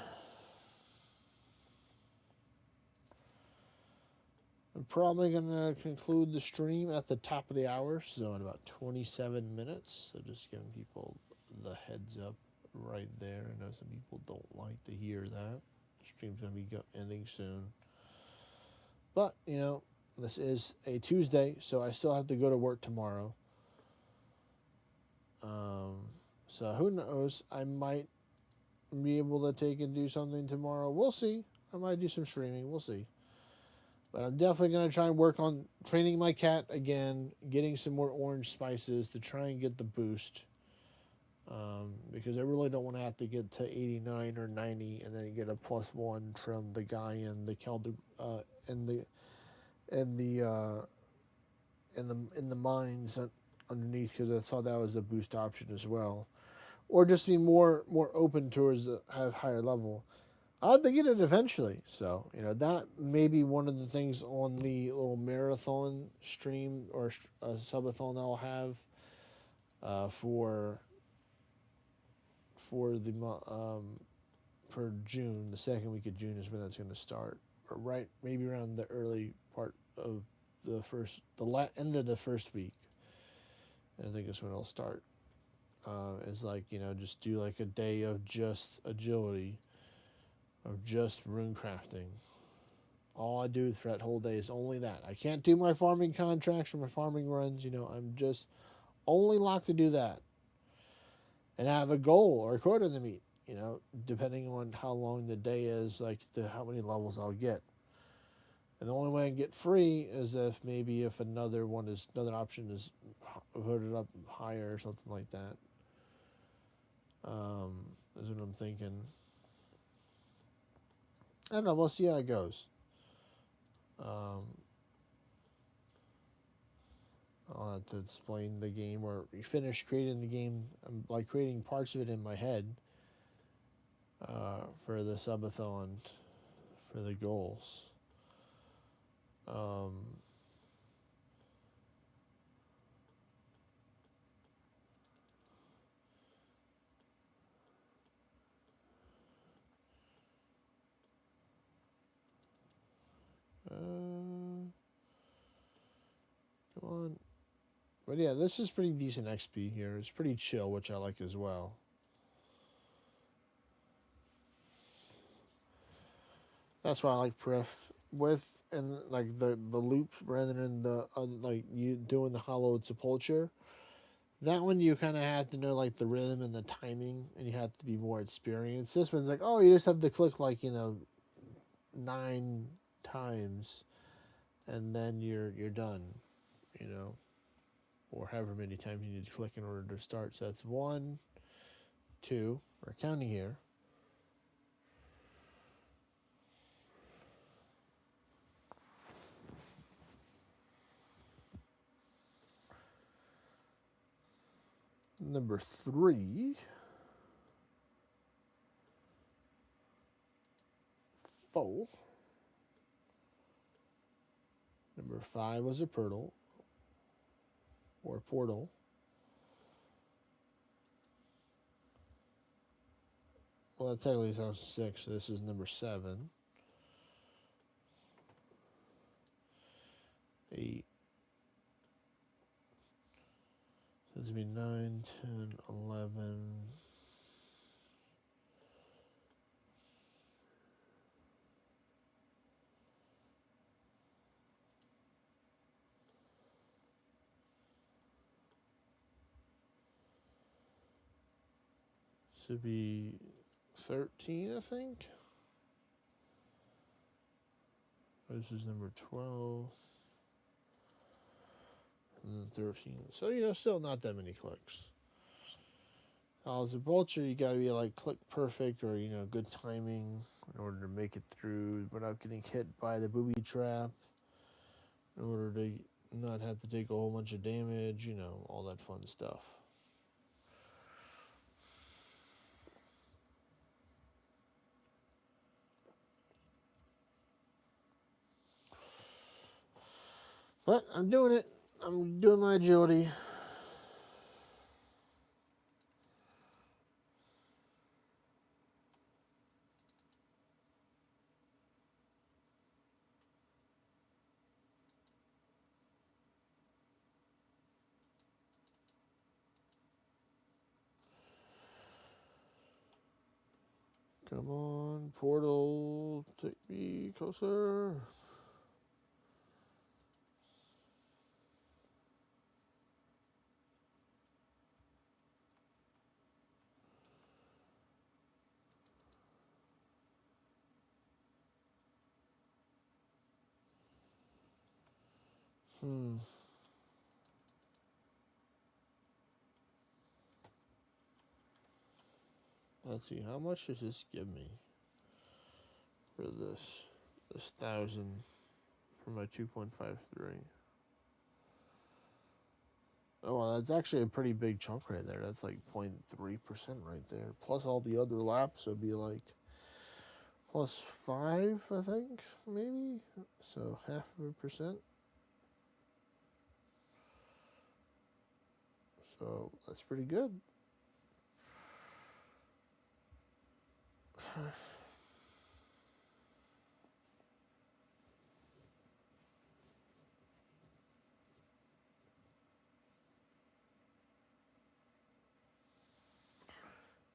probably going to conclude the stream at the top of the hour, so in about 27 minutes. So just giving people the heads up right there. I know some people don't like to hear that. The stream's going to be ending soon. But, you know, this is a Tuesday, so I still have to go to work tomorrow. So who knows? I might be able to take and do something tomorrow. We'll see. I might do some streaming. We'll see. But I'm definitely going to try and work on training my cat again, getting some more orange spices to try and get the boost. Because I really don't want to have to get to 89 or 90 and then get a +1 from the guy in the in the mines underneath, because I saw that was a boost option as well, or just be more open towards have higher level. I'll have to get it eventually. So, you know, that may be one of the things on the little marathon stream or subathon that I'll have for June. The second week of June is when that's going to start, or right maybe around the early part of the end of the first week. I think it's when it'll start. It's like, you know, just do like a day of just agility, of just rune crafting. All I do for that whole day is only that. I can't do my farming contracts or my farming runs. You know, I'm just only locked to do that. And have a goal or a quota to meet, you know, depending on how long the day is, like how many levels I'll get. And the only way I can get free is if another option is voted up higher or something like that. Is what I'm thinking. I don't know. We'll see how it goes. I'll have to explain the game or finish creating the game. I'm like creating parts of it in my head for the subathon, for the goals. Come on. But yeah, this is pretty decent XP here. It's pretty chill, which I like as well. That's why I like Pref with and like the loops rather than the like you doing the hollowed sepulture. That one you kind of have to know like the rhythm and the timing, and you have to be more experienced. This one's like, oh, you just have to click like 9 times, and then you're done, you know, or however many times you need to click in order to start. So that's 1, 2. We're counting here. Number 3. Full. Number 5 was a portal. Or portal. Well, that technically sounds 6, so this is number 7. 8. So this would be 9, 10, 11. Should be 13, I think. This is number 12. And then 13. So, still not that many clicks. As a vulture, you gotta be like click perfect or good timing in order to make it through without getting hit by the booby trap. In order to not have to take a whole bunch of damage, all that fun stuff. But I'm doing it. I'm doing my agility. Come on, portal, take me closer. Let's see, how much does this give me for this 1,000 for my 2.53? Oh, well, that's actually a pretty big chunk right there. That's like 0.3% right there. Plus all the other laps would be like plus 5, I think, maybe. So 0.5%. So that's pretty good.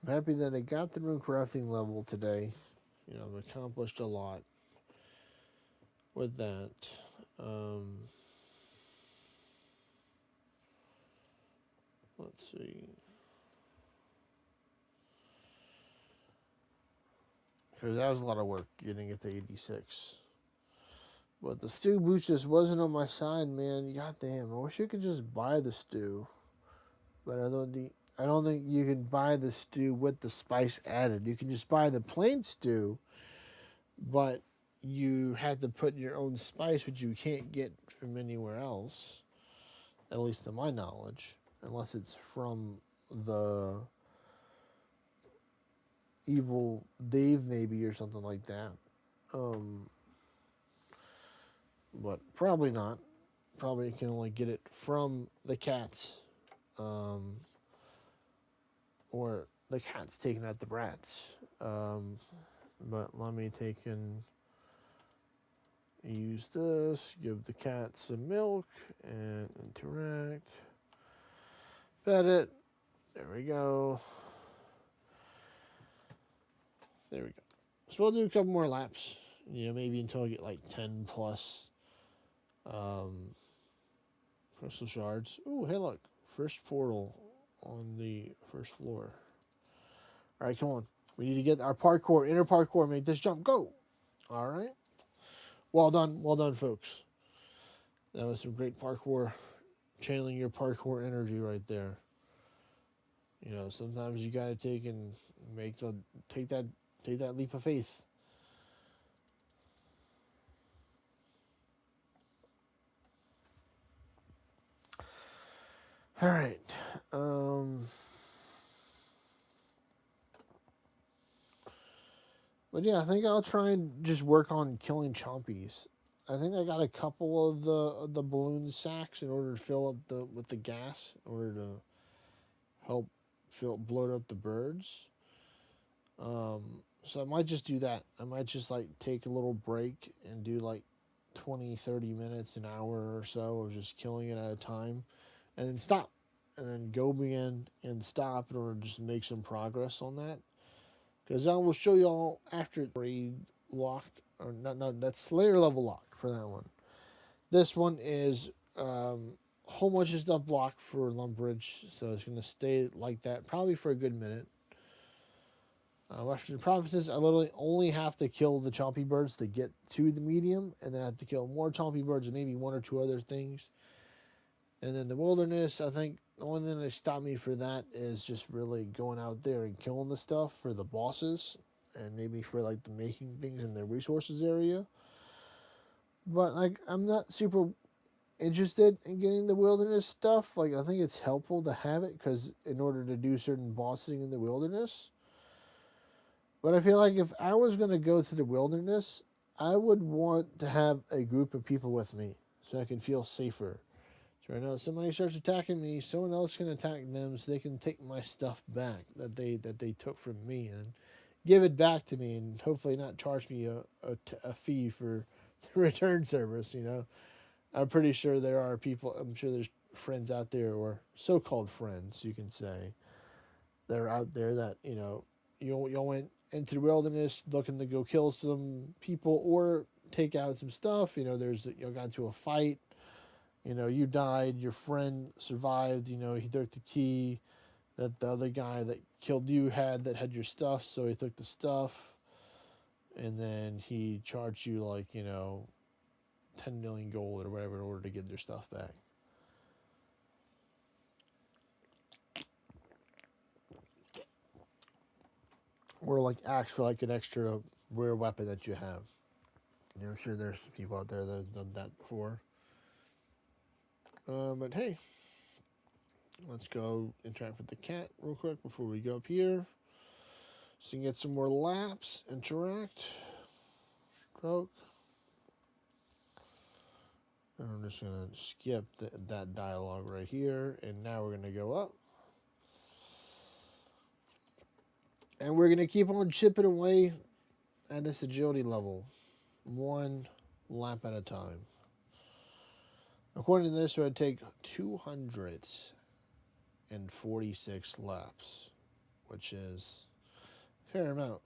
I'm happy that I got through crafting level today. I've accomplished a lot with that. Let's see. Because that was a lot of work getting it to 86. But the stew boost just wasn't on my side, man. Goddamn, I wish you could just buy the stew. But I don't think you can buy the stew with the spice added. You can just buy the plain stew, but you had to put your own spice, which you can't get from anywhere else, at least to my knowledge, unless it's from the Evil Dave maybe or something like that. But probably not. Probably can only get it from the cats. Or the cat's taking out the rats. But let me take and use this, give the cat some milk, and interact. Pet it. There we go. There we go. So we'll do a couple more laps. Maybe until I get like 10 plus crystal shards. Oh, hey, look. First portal on the first floor. All right, come on. We need to get our parkour, inner parkour, make this jump. Go. All right. Well done, folks. That was some great parkour, channeling your parkour energy right there. Sometimes you gotta take that leap of faith. All right. But yeah, I think I'll try and just work on killing chompies. I think I got a couple of the balloon sacks in order to fill up with the gas in order to help bloat up the birds. So I might just do that. I might just like take a little break and do like 20, 30 minutes, an hour or so of just killing it at a time, and then stop, and then go again and stop in order to just make some progress on that. Because I will show y'all after raid locked, or not, that's Slayer level locked for that one. This one is whole bunch of stuff blocked for Lumbridge, so it's going to stay like that probably for a good minute. After the prophetess, I literally only have to kill the chompy birds to get to the medium, and then I have to kill more chompy birds and maybe one or two other things. And then the wilderness, I think The only thing that stopped me for that is just really going out there and killing the stuff for the bosses, and maybe for like the making things in the resources area. But like, I'm not super interested in getting the wilderness stuff. Like, I think it's helpful to have it because in order to do certain bossing in the wilderness. But I feel like if I was going to go to the wilderness, I would want to have a group of people with me so I can feel safer. So I know if somebody starts attacking me, someone else can attack them so they can take my stuff back that they took from me and give it back to me, and hopefully not charge me a fee for the return service, you know. I'm pretty sure there are people, I'm sure there's friends out there, or so-called friends, you can say, that are out there that, you know, you went into the wilderness looking to go kill some people or take out some stuff. You know, got into a fight. You know, you died. Your friend survived. You know, he took the key that the other guy that killed you had that had your stuff. So he took the stuff, and then he charged you like, you know, 10 million gold or whatever in order to get their stuff back. Or like ask for like an extra rare weapon that you have. You know, I'm sure there's people out there that have done that before. But hey, let's go interact with the cat real quick before we go up here. So you can get some more laps, interact, stroke. And I'm just going to skip that dialogue right here. And now we're going to go up. And we're going to keep on chipping away at this agility level. One lap at a time. According to this, it would take 246 laps, which is a fair amount.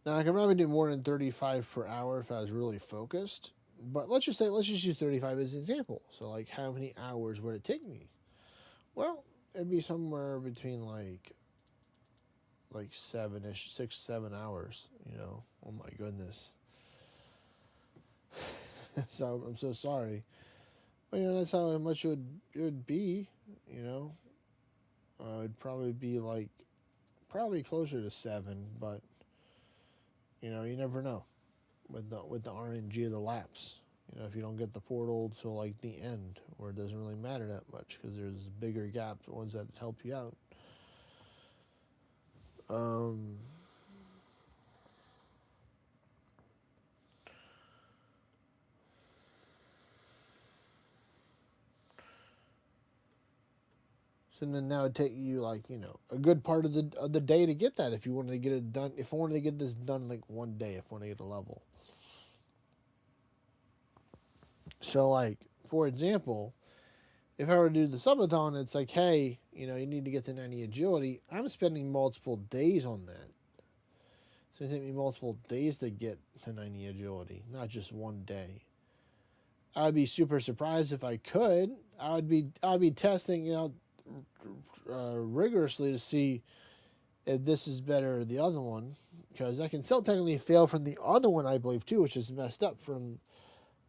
Now, I could probably do more than 35 per hour if I was really focused. But let's just use 35 as an example. So, like, how many hours would it take me? Well, it'd be somewhere between, like 7-ish, 6-7 hours, you know. Oh, my goodness. So, I'm so sorry. But, you know, that's how much it would be, you know. It'd probably be, like, probably closer to 7, but, you know, you never know with the RNG of the laps. You know, if you don't get the portal till, like, the end, where it doesn't really matter that much because there's bigger gaps, ones that help you out. So then that would take you, like, you know, a good part of the day to get that if you wanted to get it done. If I wanted to get this done like one day, if I wanted to get a level. So, like, for example, if I were to do the subathon, it's like, hey, you know, you need to get to 90 agility. I'm spending multiple days on that. So it take me multiple days to get to 90 agility, not just one day. I would be super surprised if I could. I'd be testing, you know, rigorously to see if this is better than the other one, because I can still technically fail from the other one, I believe, too, which is messed up from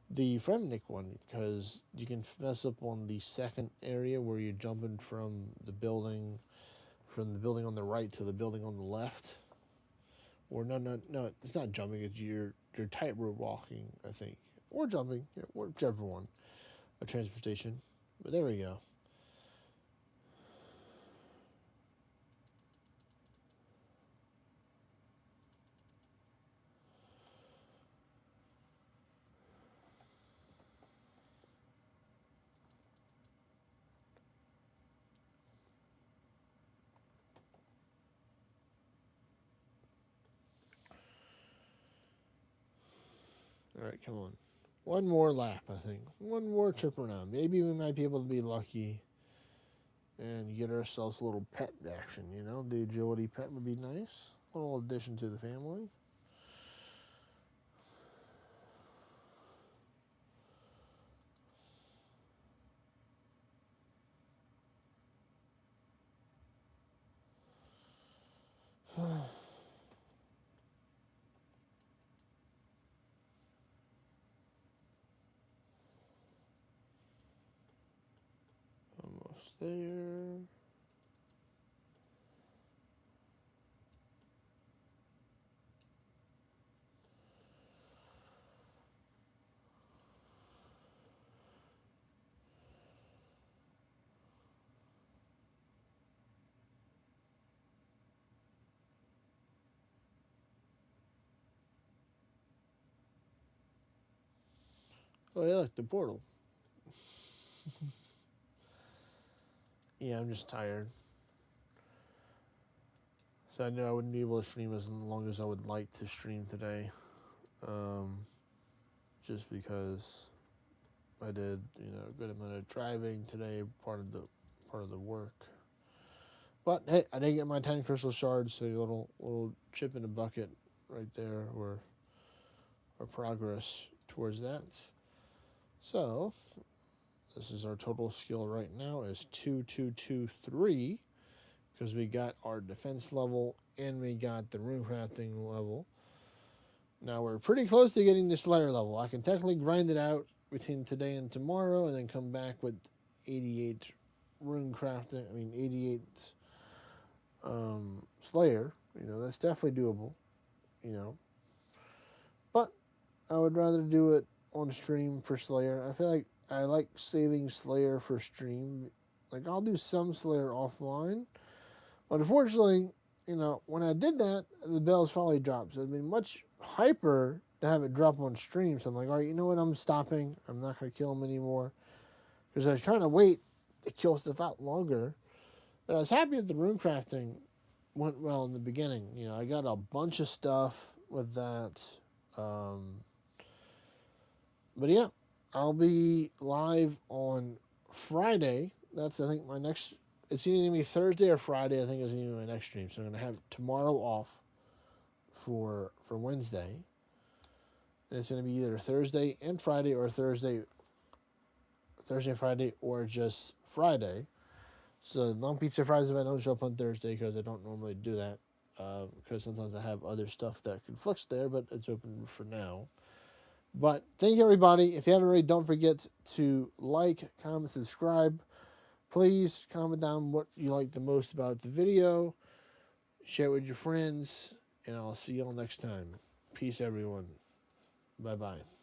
the Fremnik one, because you can mess up on the second area where you're jumping from the building on the right to the building on the left. Or no, it's not jumping, it's your tightrope walking, I think. Or jumping, whichever one. A transportation. But there we go. All right, come on. One more lap, I think. One more trip around. Maybe we might be able to be lucky and get ourselves a little pet action, you know? The agility pet would be nice. A little addition to the family. there. Oh yeah, look, the portal. Yeah, I'm just tired. So I knew I wouldn't be able to stream as long as I would like to stream today. Just because I did, a good amount of driving today, part of the work. But hey, I did get my 10 crystal shards, so a little chip in the bucket right there, or progress towards that. So this is our total skill right now is 2223, because we got our defense level and we got the rune crafting level. Now we're pretty close to getting the Slayer level. I can technically grind it out between today and tomorrow, and then come back with 88 rune crafting. 88 Slayer. That's definitely doable. But I would rather do it on stream for Slayer. I feel like I like saving Slayer for stream. Like, I'll do some Slayer offline, but unfortunately, when I did that, the bells finally dropped. So it'd be much hyper to have it drop on stream. So I'm like, all right, you know what? I'm stopping. I'm not going to kill him anymore. Because I was trying to wait to kill stuff out longer. But I was happy that the rune crafting went well in the beginning. I got a bunch of stuff with that. But yeah, I'll be live on Friday. That's, I think, my next... It's either going to be Thursday or Friday, I think, is going to be my next stream. So I'm going to have tomorrow off for Wednesday. And it's going to be either Thursday and Friday, or Thursday and Friday, or just Friday. So Long Pizza Fridays, if I don't show up on Thursday, because I don't normally do that, because sometimes I have other stuff that conflicts there, but it's open for now. But thank you, everybody. If you haven't already, don't forget to like, comment, subscribe. Please comment down what you like the most about the video. Share it with your friends. And I'll see you all next time. Peace, everyone. Bye-bye.